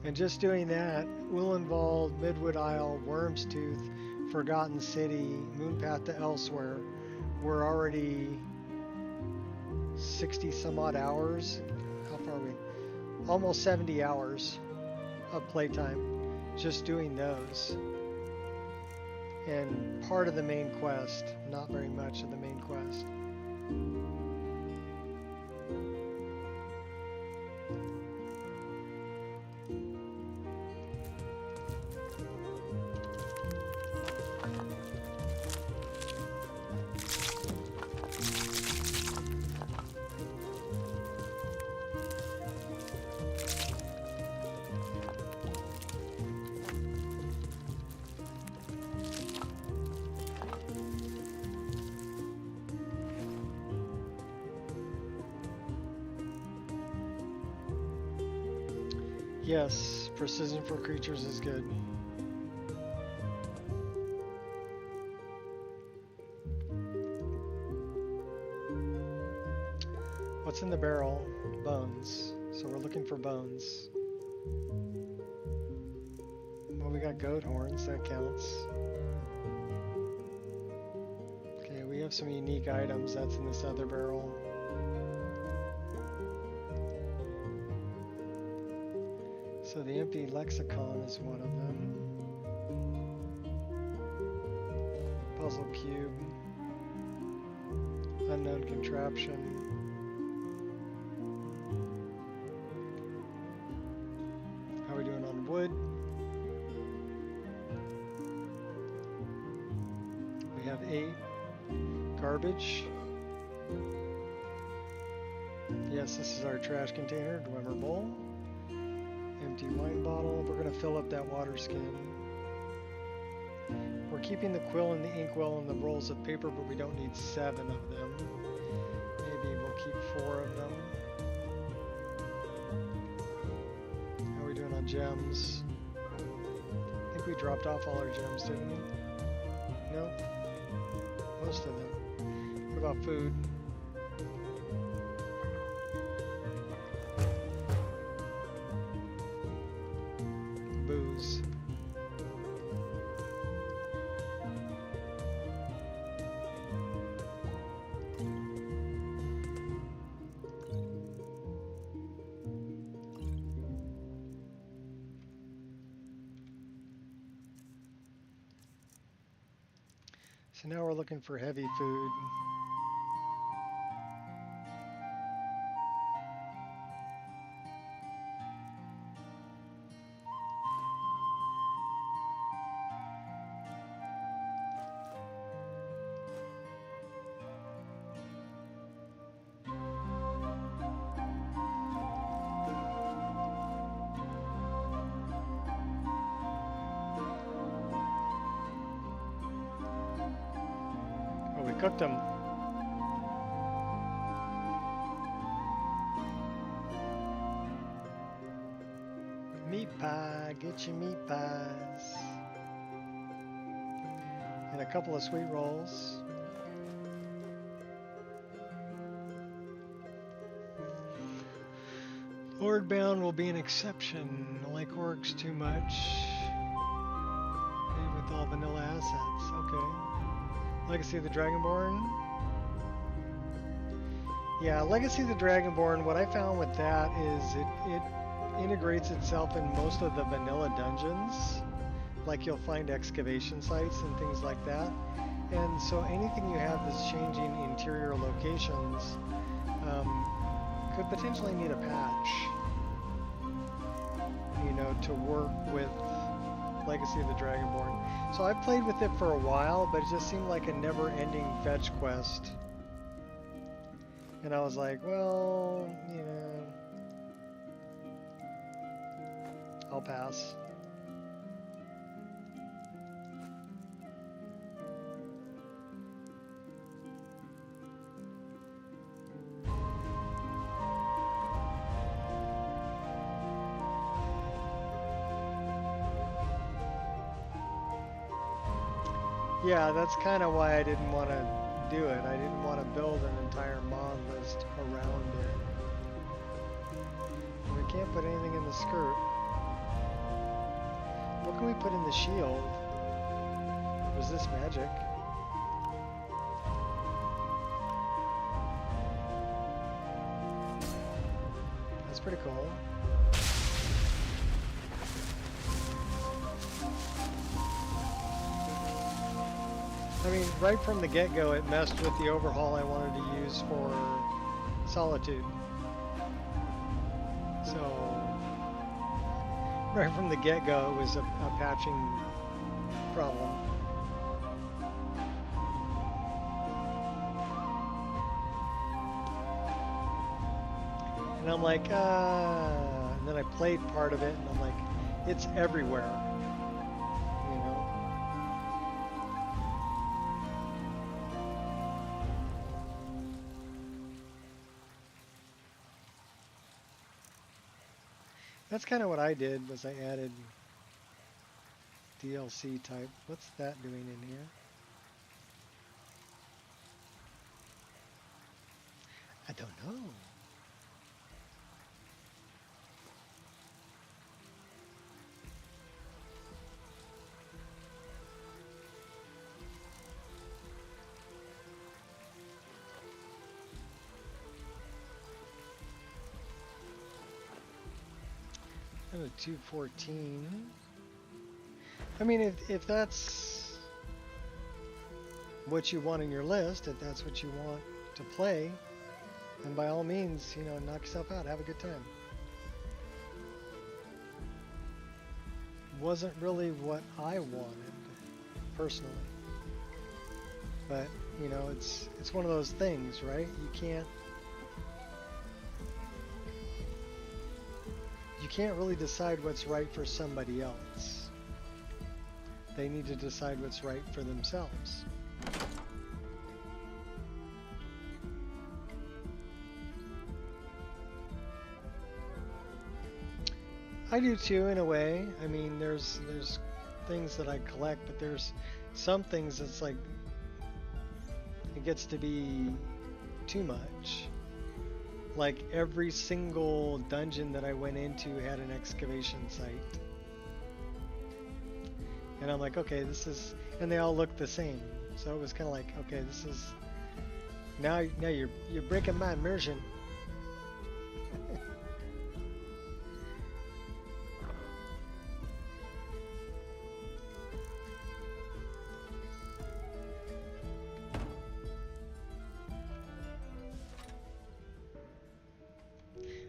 S2: And just doing that, Ulenwald, Midwood Isle, Worm's Tooth, Forgotten City, Moonpath to Elsewhere, we're already 60 some odd hours. How far are we? Almost 70 hours of playtime just doing those. And part of the main quest, not very much of the main quest. Yes, precision for creatures is good. What's in the barrel? Bones. So we're looking for bones. Well, we got goat horns, that counts. Okay, we have some unique items. That's in this other barrel. So the empty lexicon is one of them. Puzzle cube. Unknown contraption. How are we doing on wood? We have 8. Garbage. Yes, this is our trash container, Dwemer bowl. Empty wine bottle. We're going to fill up that water skin. We're keeping the quill and the inkwell and the rolls of paper, but we don't need 7 of them. Maybe we'll keep 4 of them. How are we doing on gems? I think we dropped off all our gems, didn't we? No? Most of them. What about food? So now we're looking for heavy food. Oh, we cooked them. Meat pie, get your meat pies. And a couple of sweet rolls. Lordbound will be an exception. I like orcs too much. Maybe with all vanilla assets. Okay. Legacy of the Dragonborn. Yeah, Legacy of the Dragonborn, what I found with that is it integrates itself in most of the vanilla dungeons. Like you'll find excavation sites and things like that. And so anything you have that's changing interior locations could potentially need a patch, you know, to work with Legacy of the Dragonborn. So I played with it for a while, but it just seemed like a never-ending fetch quest. And I was like, well, you know, I'll pass. Yeah, that's kind of why I didn't want to do it. I didn't want to build an entire mod list around it. We can't put anything in the skirt. What can we put in the shield? Resist magic. That's pretty cool. I mean, right from the get-go, it messed with the overhaul I wanted to use for Solitude. So, right from the get-go, it was a patching problem. And I'm like, and then I played part of it, and I'm like, it's everywhere. That's kind of what I did, was I added DLC type. What's that doing in here? I don't know. And a 214. I mean, if that's what you want in your list, if that's what you want to play, then by all means, you know, knock yourself out, have a good time. Wasn't really what I wanted, personally. But, you know, it's one of those things, right? You can't really decide what's right for somebody else. They need to decide what's right for themselves. I do too, in a way. I mean, there's things that I collect, but there's some things that's like, it gets to be too much. Like every single dungeon that I went into had an excavation site. And I'm like, okay, this is, and they all look the same. So it was kind of like, okay, this is, now you're breaking my immersion.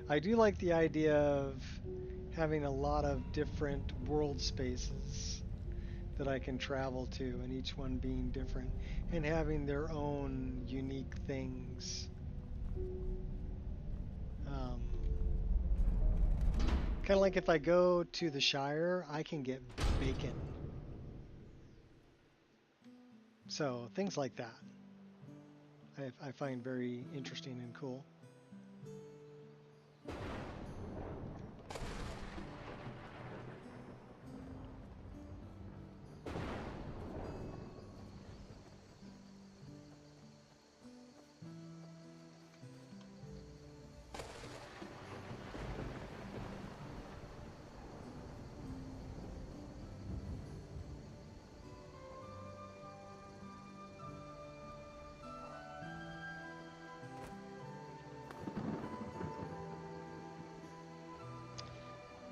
S2: I do like the idea of having a lot of different world spaces that I can travel to, and each one being different and having their own unique things. Kind of like if I go to the Shire, I can get bacon. So things like that I find very interesting and cool.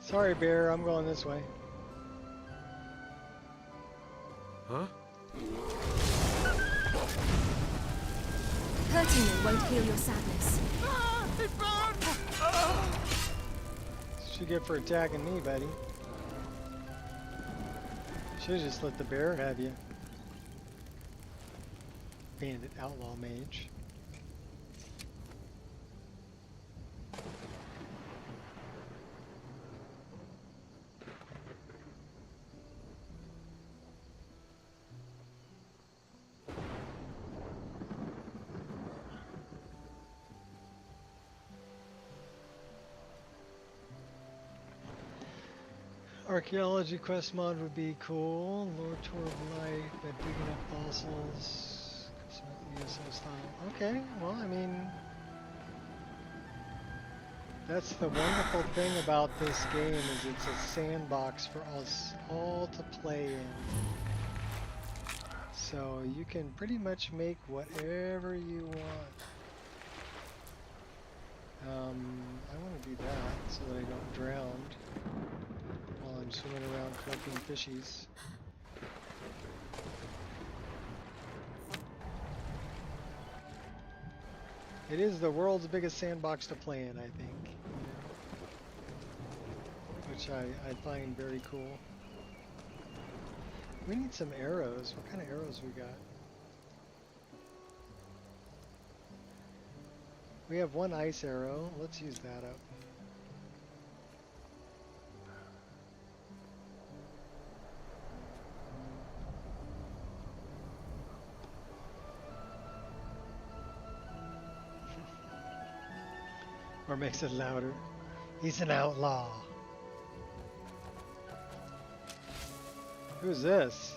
S2: Sorry, Bear, I'm going this way.
S5: Huh?
S3: Hurting you won't heal your sadness.
S5: It burns!
S2: What you get for attacking me, buddy? Should've just let the bear have you. Bandit outlaw mage. Archaeology quest mod would be cool. Lure Tour of Light by digging up fossils. ESO style. Okay, well, I mean, that's the wonderful thing about this game is it's a sandbox for us all to play in. So you can pretty much make whatever you want. I want to do that so that I don't drown while I'm swimming around collecting fishies. It is the world's biggest sandbox to play in, I think. Which I find very cool. We need some arrows. What kind of arrows we got? We have one ice arrow. Let's use that up. Or makes it louder. He's an outlaw. Who's this?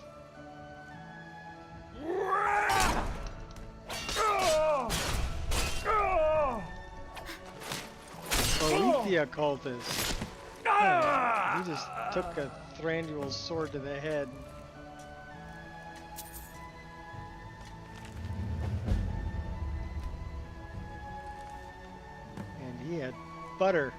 S2: Alethea cultist. Oh, he just took a Thranduil's sword to the head. And he had butter.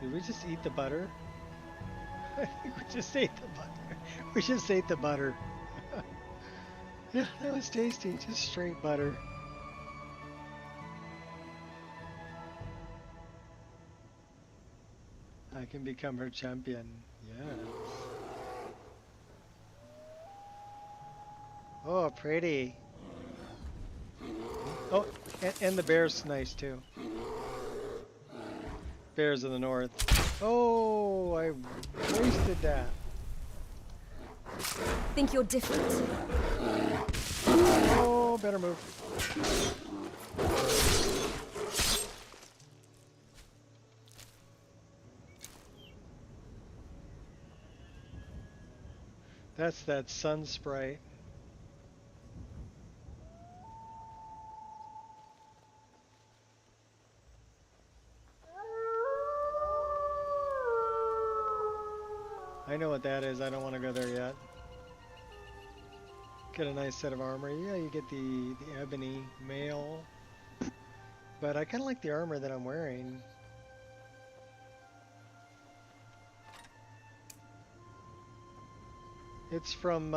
S2: Did we just eat the butter? I think we just ate the butter. We just ate the butter. Yeah, that was tasty. Just straight butter. I can become her champion. Yeah. Oh, pretty. Oh, and the bear's nice too. Bears in the north. Oh, I wasted that.
S3: Think you're different.
S2: Oh, better move. That's that sun sprite. I know what that is. I don't want to go there yet. Get a nice set of armor. Yeah, you get the ebony mail. But I kind of like the armor that I'm wearing. It's from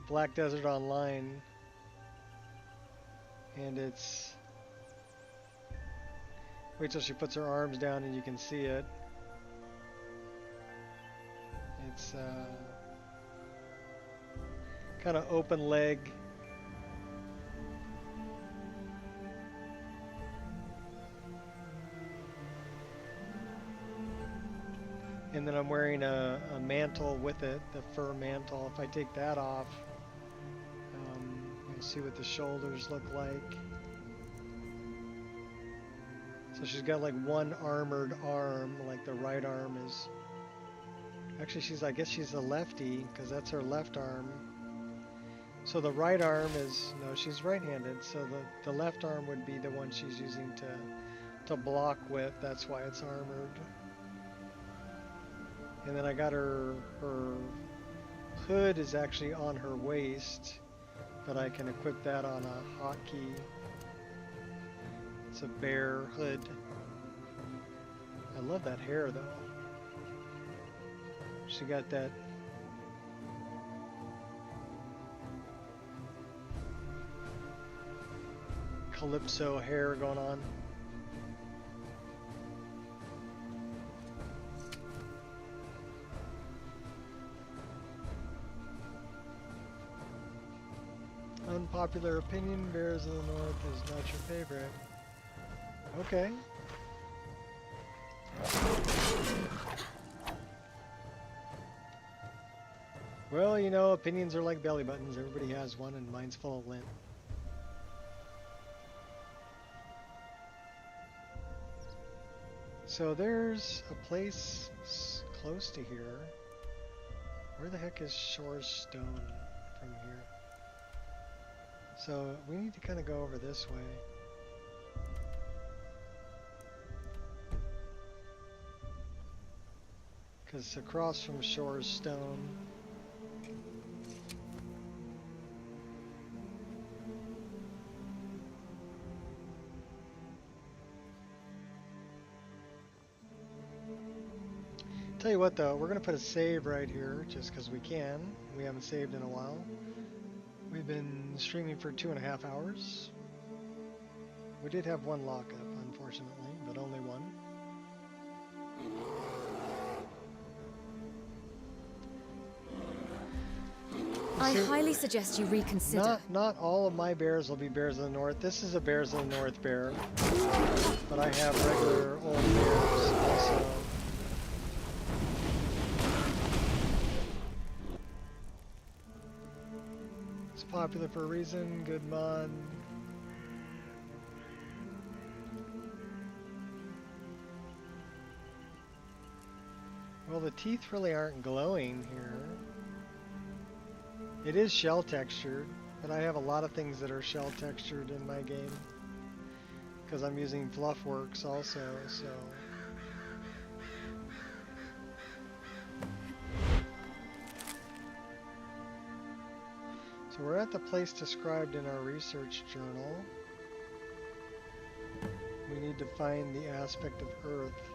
S2: Black Desert Online, and it's... Wait till she puts her arms down and you can see it. It's kind of open leg. And then I'm wearing a mantle with it, the fur mantle. If I take that off, you'll see what the shoulders look like. So she's got like one armored arm, like the right arm is... Actually, I guess she's a lefty, because that's her left arm. So the right arm is... No, she's right-handed, so the left arm would be the one she's using to block with. That's why it's armored. And then I got her hood is actually on her waist, but I can equip that on a hotkey. It's a bear hood. I love that hair though. She got that calypso hair going on. Unpopular opinion, Bears of the North is not your favorite. Okay. Well, you know, opinions are like belly buttons. Everybody has one, and mine's full of lint. So there's a place close to here. Where the heck is Shore's Stone from here? So we need to kind of go over this way. Because it's across from Shore's Stone. Tell you what though, we're going to put a save right here just because we can. We haven't saved in a while. We've been streaming for 2.5 hours. We did have one lockup, unfortunately, but only one.
S3: I highly suggest you reconsider.
S2: Not all of my bears will be Bears of the North. This is a Bears of the North bear, but I have regular old bears also. It's popular for a reason. Good mod. Well, the teeth really aren't glowing here. It is shell textured, but I have a lot of things that are shell textured in my game because I'm using Fluffworks also, so. So we're at the place described in our research journal. We need to find the aspect of Earth.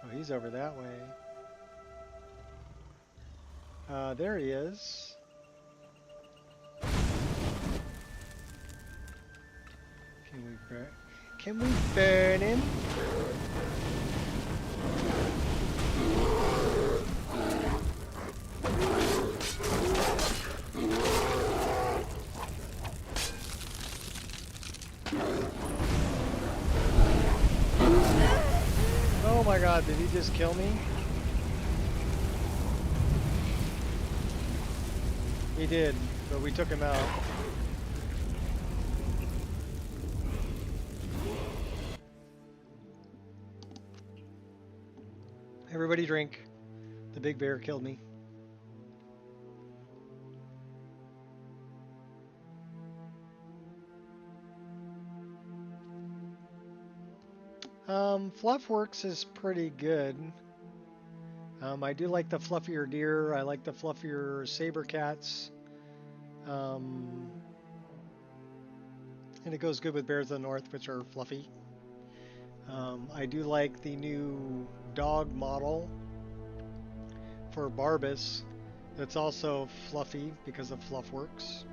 S2: Oh, he's over that way. There he is. Can we burn him? Oh my god, did he just kill me? He did, but we took him out. Everybody drink. The big bear killed me. Fluffworks is pretty good. I do like the fluffier deer. I like the fluffier saber cats. And it goes good with Bears of the North, which are fluffy. I do like the new dog model. for Barbas that's also fluffy because of Fluffworks.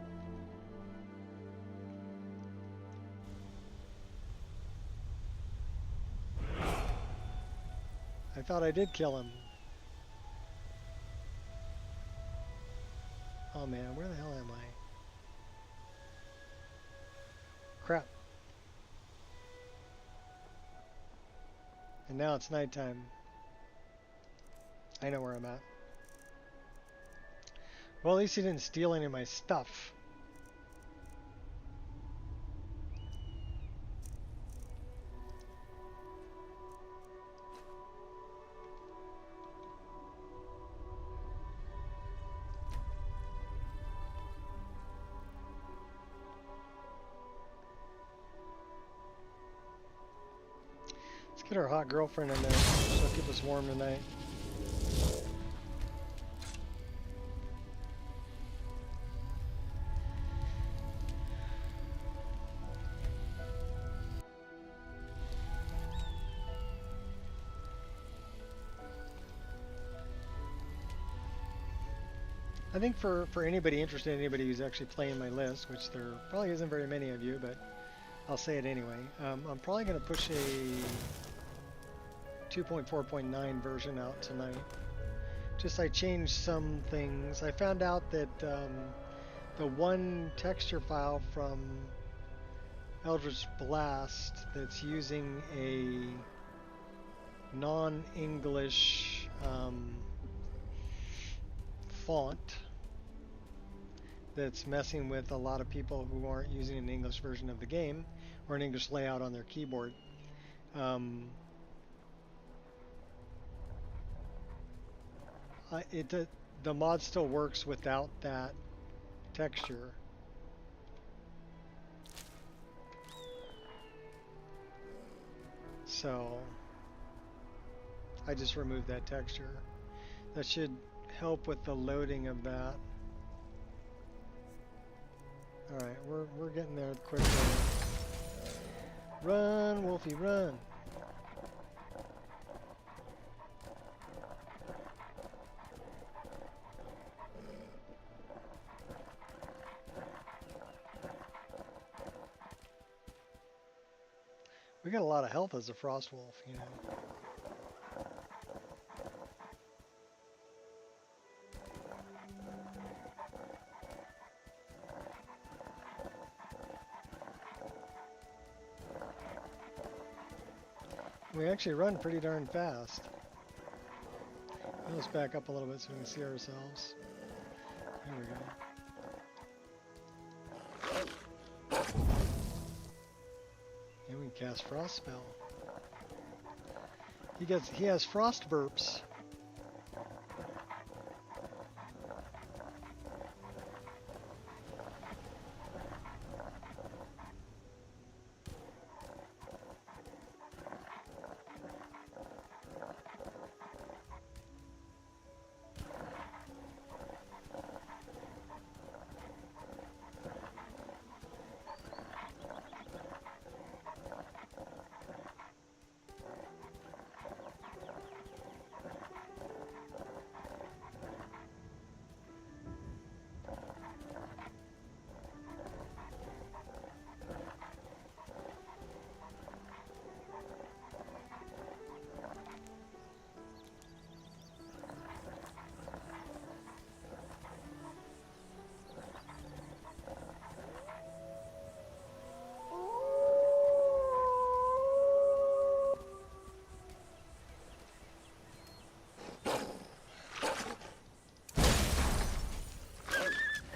S2: I thought I did kill him. Oh man, where the hell am I? Crap. And now it's nighttime. I know where I'm at. Well, at least he didn't steal any of my stuff. Let's get our hot girlfriend in there. She'll keep us warm tonight. I think for anybody interested, anybody who's actually playing my list, which there probably isn't very many of you, but I'll say it anyway. I'm probably going to push a 2.4.9 version out tonight. Just I changed some things. I found out that the one texture file from Eldritch Blast that's using a non-English font that's messing with a lot of people who aren't using an English version of the game or an English layout on their keyboard. The mod still works without that texture. So I just removed that texture. That should help with the loading of that. Alright, we're getting there quickly. Run, Wolfie, run! We got a lot of health as a frost wolf, you know. We actually run pretty darn fast. Let's back up a little bit so we can see ourselves. There we go. And we can cast Frost Spell. He has Frost Burps.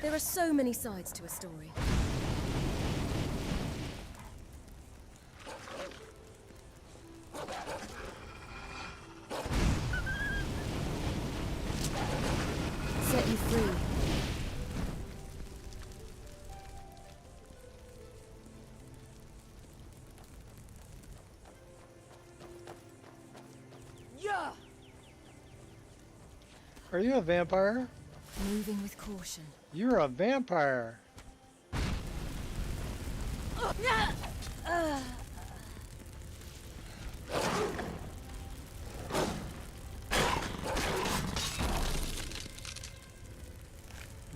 S3: There are so many sides to a story. Set you free.
S10: Yeah.
S2: Are you a vampire?
S3: Moving with caution.
S2: You're a vampire.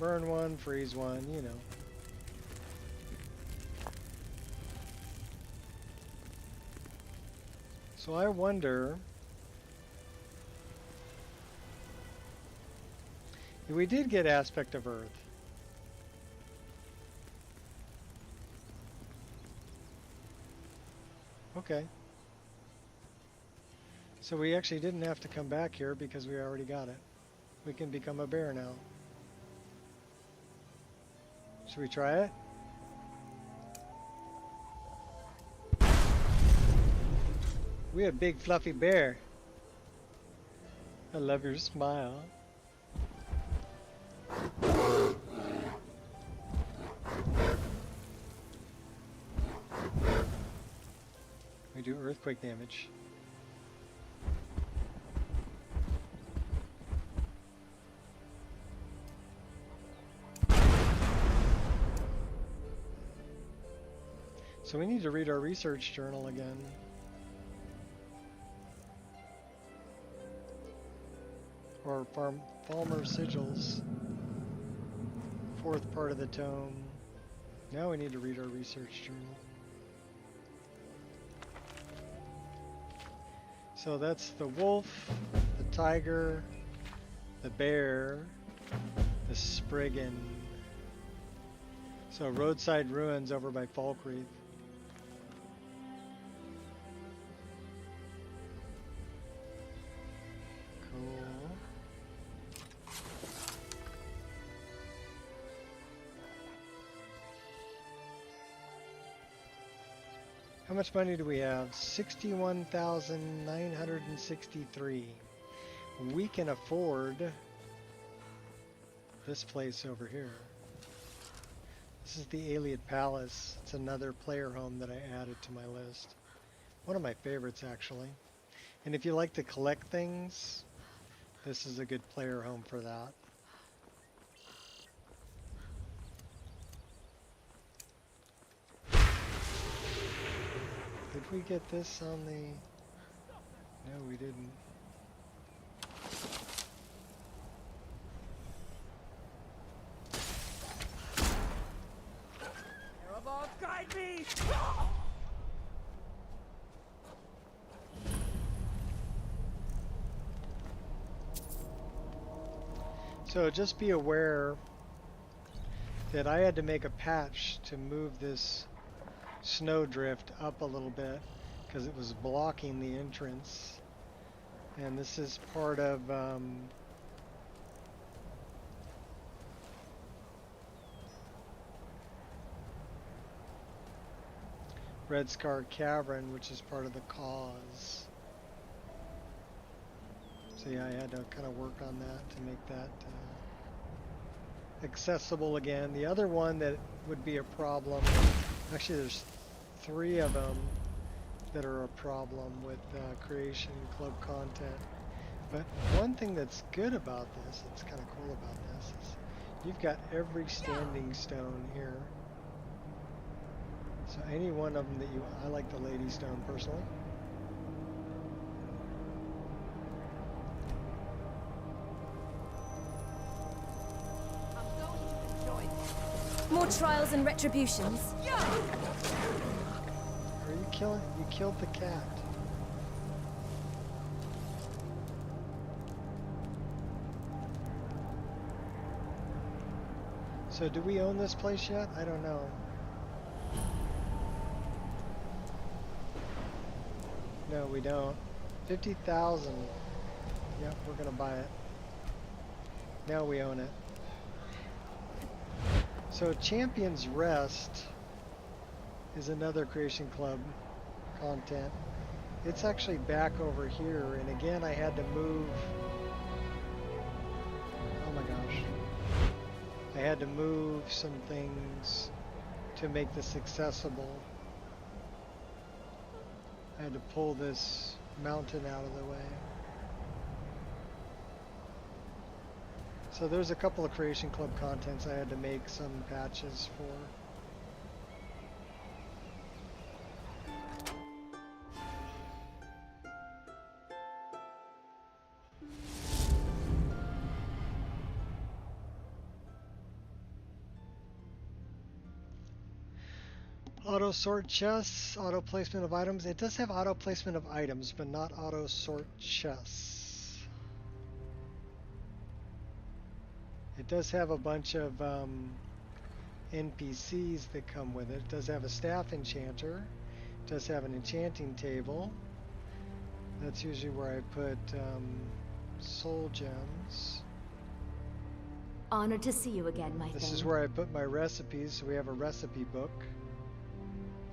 S2: Burn one, freeze one, you know. So I wonder... We did get aspect of Earth. Okay. So we actually didn't have to come back here because we already got it. We can become a bear now. Should we try it? We a big fluffy bear. I love your smile. We do earthquake damage. So we need to read our research journal again. Or Falmer Sigils. Fourth part of the tome. Now we need to read our research journal. So that's the wolf, the tiger, the bear, the spriggan. So roadside ruins over by Falkreath. How much money do we have? 61,963. We can afford this place over here. This is the Alien Palace. It's another player home that I added to my list. One of my favorites, actually. And if you like to collect things, this is a good player home for that. Did we get this on the... No, we didn't.
S5: Terrible, guide me!
S2: So just be aware that I had to make a patch to move this snowdrift up a little bit because it was blocking the entrance, and this is part of Red Scar Cavern, which is part of the cause. So yeah, I had to kind of work on that to make that accessible again. The other one that would be a problem, actually there's 3 of them that are a problem with Creation Club content. But one thing that's good about this, that's kind of cool about this, is you've got every standing stone here. So any one of them that you, I like the Lady Stone personally.
S3: More trials and retributions.
S2: Are you killing? You killed the cat. So do we own this place yet? I don't know. No, we don't. 50,000. Yep, we're gonna buy it. Now we own it. So Champion's Rest is another Creation Club content. It's actually back over here, and again I had to move. Oh my gosh. I had to move some things to make this accessible. I had to pull this mountain out of the way. So there's a couple of Creation Club contents I had to make some patches for. Auto sort chests, auto placement of items. It does have auto placement of items, but not auto sort chests. It does have a bunch of NPCs that come with it. It does have a staff enchanter. It does have an enchanting table. That's usually where I put soul gems.
S3: Honored to see you again, my
S2: This
S3: thing.
S2: is where I put my recipes. So we have a recipe book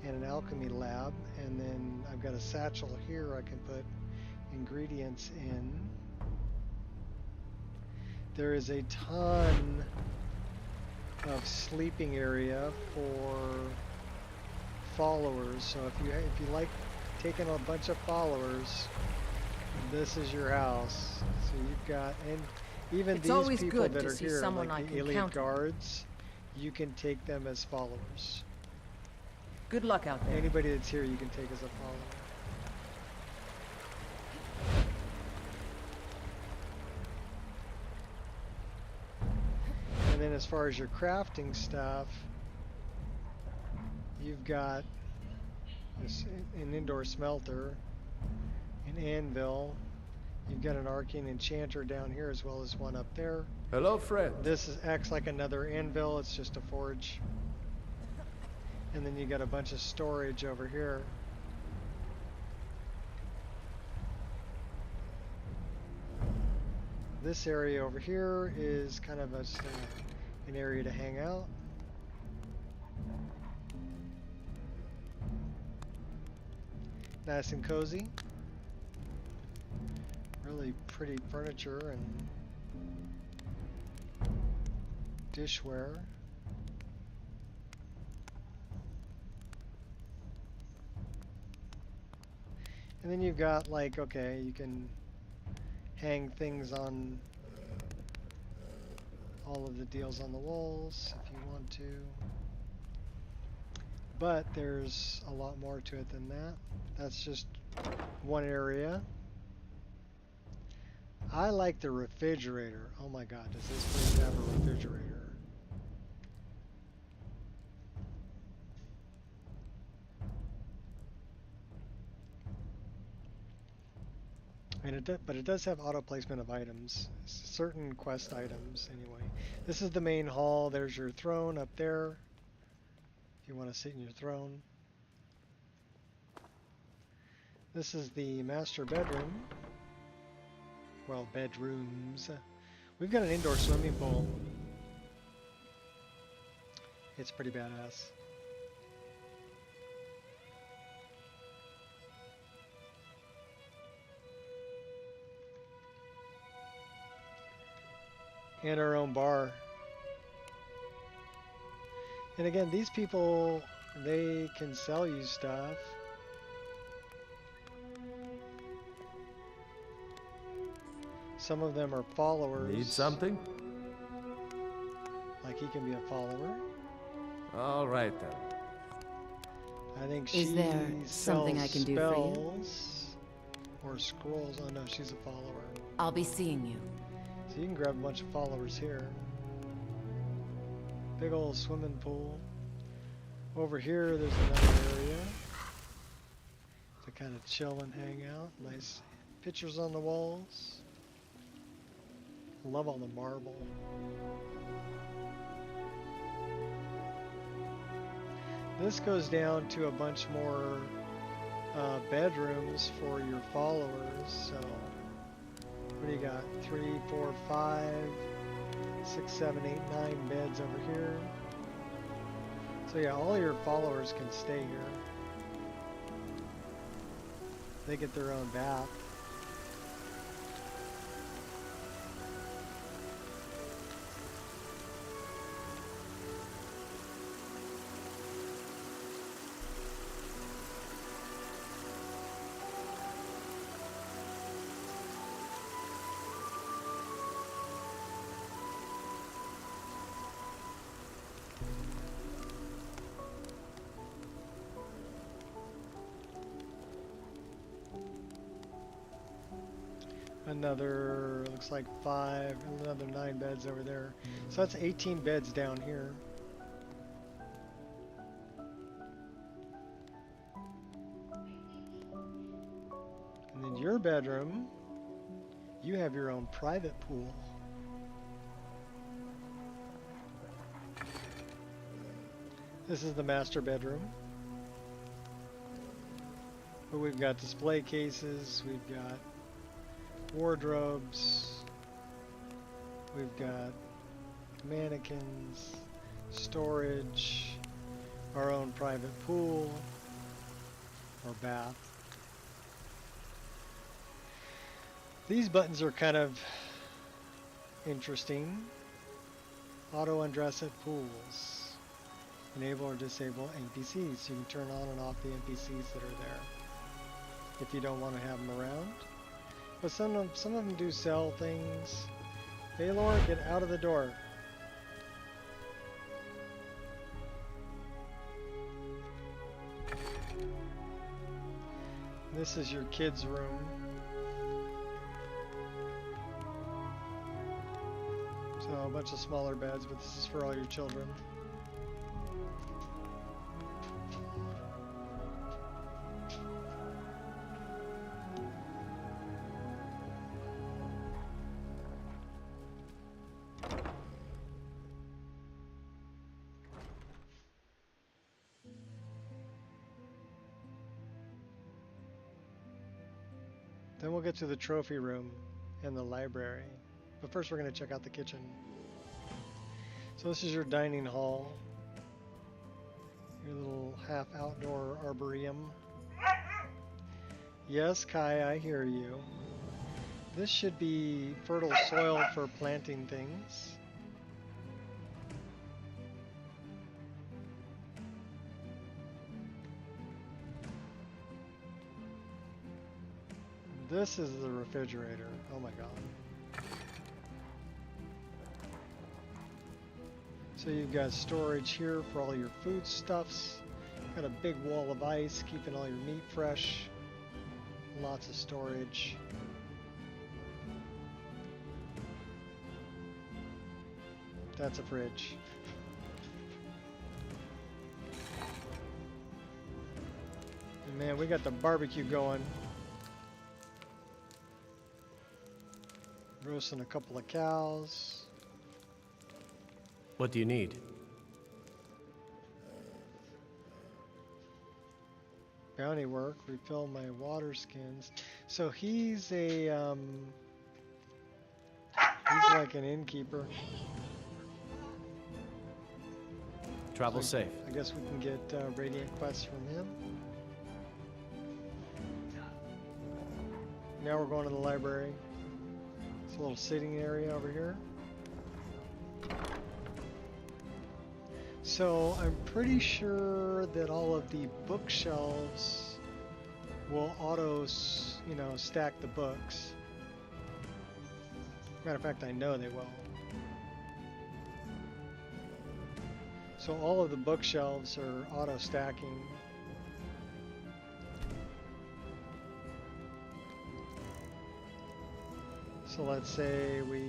S2: and an alchemy lab, and then I've got a satchel here I can put ingredients in. There is a ton of sleeping area for followers, so if you like taking a bunch of followers, this is your house. So you've got, and even
S8: It's
S2: these
S8: always
S2: people
S8: good
S2: that
S8: to
S2: are
S8: see
S2: here,
S8: someone I
S2: like the
S8: can
S2: elite
S8: count on.
S2: guards, you can take them as followers.
S8: Good luck out there.
S2: Anybody that's here you can take as a follower. And then as far as your crafting stuff, you've got an indoor smelter, an anvil, you've got an arcane enchanter down here as well as one up there.
S12: Hello, friend.
S2: This acts like another anvil, it's just a forge. And then you got a bunch of storage over here. This area over here is kind of an area to hang out. Nice and cozy. Really pretty furniture and dishware. And then you've got like, okay, you can hang things on all of the deals on the walls if you want to. But there's a lot more to it than that. That's just one area. I like the refrigerator. Oh my god, does this place have a refrigerator? And but it does have auto placement of items, certain quest items anyway. This is the main hall. There's your throne up there if you want to sit in your throne. This is the master bedroom. Well, bedrooms. We've got an indoor swimming pool. It's pretty badass. And our own bar. And again, these people, they can sell you stuff. Some of them are followers.
S12: Need something?
S2: Like he can be a follower.
S12: All right then.
S2: I think she
S8: Is there something I can do for you?
S2: spells or scrolls. Oh no, she's a follower.
S8: I'll be seeing you.
S2: So you can grab a bunch of followers here. Big old swimming pool. Over here, there's another area to kind of chill and hang out. Nice pictures on the walls. Love all the marble. This goes down to a bunch more bedrooms for your followers. So, what do you got? 3, 4, 5, 6, 7, 8, 9 beds over here. So yeah, all your followers can stay here. They get their own bath. Another, looks like 5, another 9 beds over there. So that's 18 beds down here. And then your bedroom, you have your own private pool. This is the master bedroom. But we've got display cases, we've got wardrobes, we've got mannequins, storage, our own private pool or bath. These buttons are kind of interesting. Auto undress at pools. Enable or disable NPCs. So you can turn on and off the NPCs that are there if you don't want to have them around. But some of them do sell things. Baylor, get out of the door. This is your kids' room. So a bunch of smaller beds, but this is for all your children. Then we'll get to the trophy room and the library. But first we're going to check out the kitchen. So this is your dining hall. Your little half outdoor arboretum. Yes, Kai, I hear you. This should be fertile soil for planting things. This is the refrigerator. Oh my god. So you've got storage here for all your foodstuffs. Got a big wall of ice keeping all your meat fresh. Lots of storage. That's a fridge. And man, we got the barbecue going. Roasting a couple of cows.
S13: What do you need?
S2: Bounty work, refill my water skins. So he's a he's like an innkeeper.
S13: Travel
S2: So
S13: safe.
S2: I guess we can get radiant quests from him. Now we're going to the library. It's a little sitting area over here. So I'm pretty sure that all of the bookshelves will auto, stack the books. Matter of fact, I know they will. So all of the bookshelves are auto stacking. So let's say we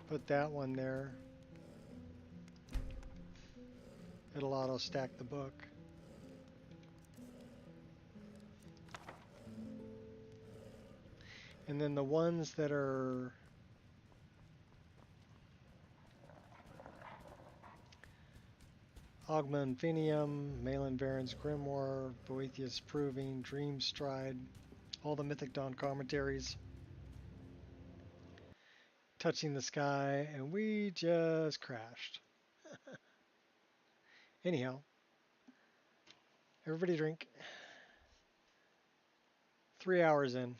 S2: put that one there. It'll auto stack the book. And then the ones that are Ogma Infinium, Malin Varen's Grimoire, Boethius Proving, Dream Stride, all the Mythic Dawn commentaries. Touching the Sky, and we just crashed. Anyhow, everybody drink. 3 hours in.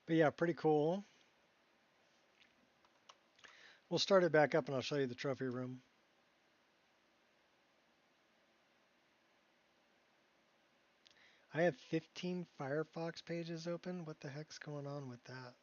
S2: But yeah, pretty cool. We'll start it back up and I'll show you the trophy room. I have 15 Firefox pages open. What the heck's going on with that?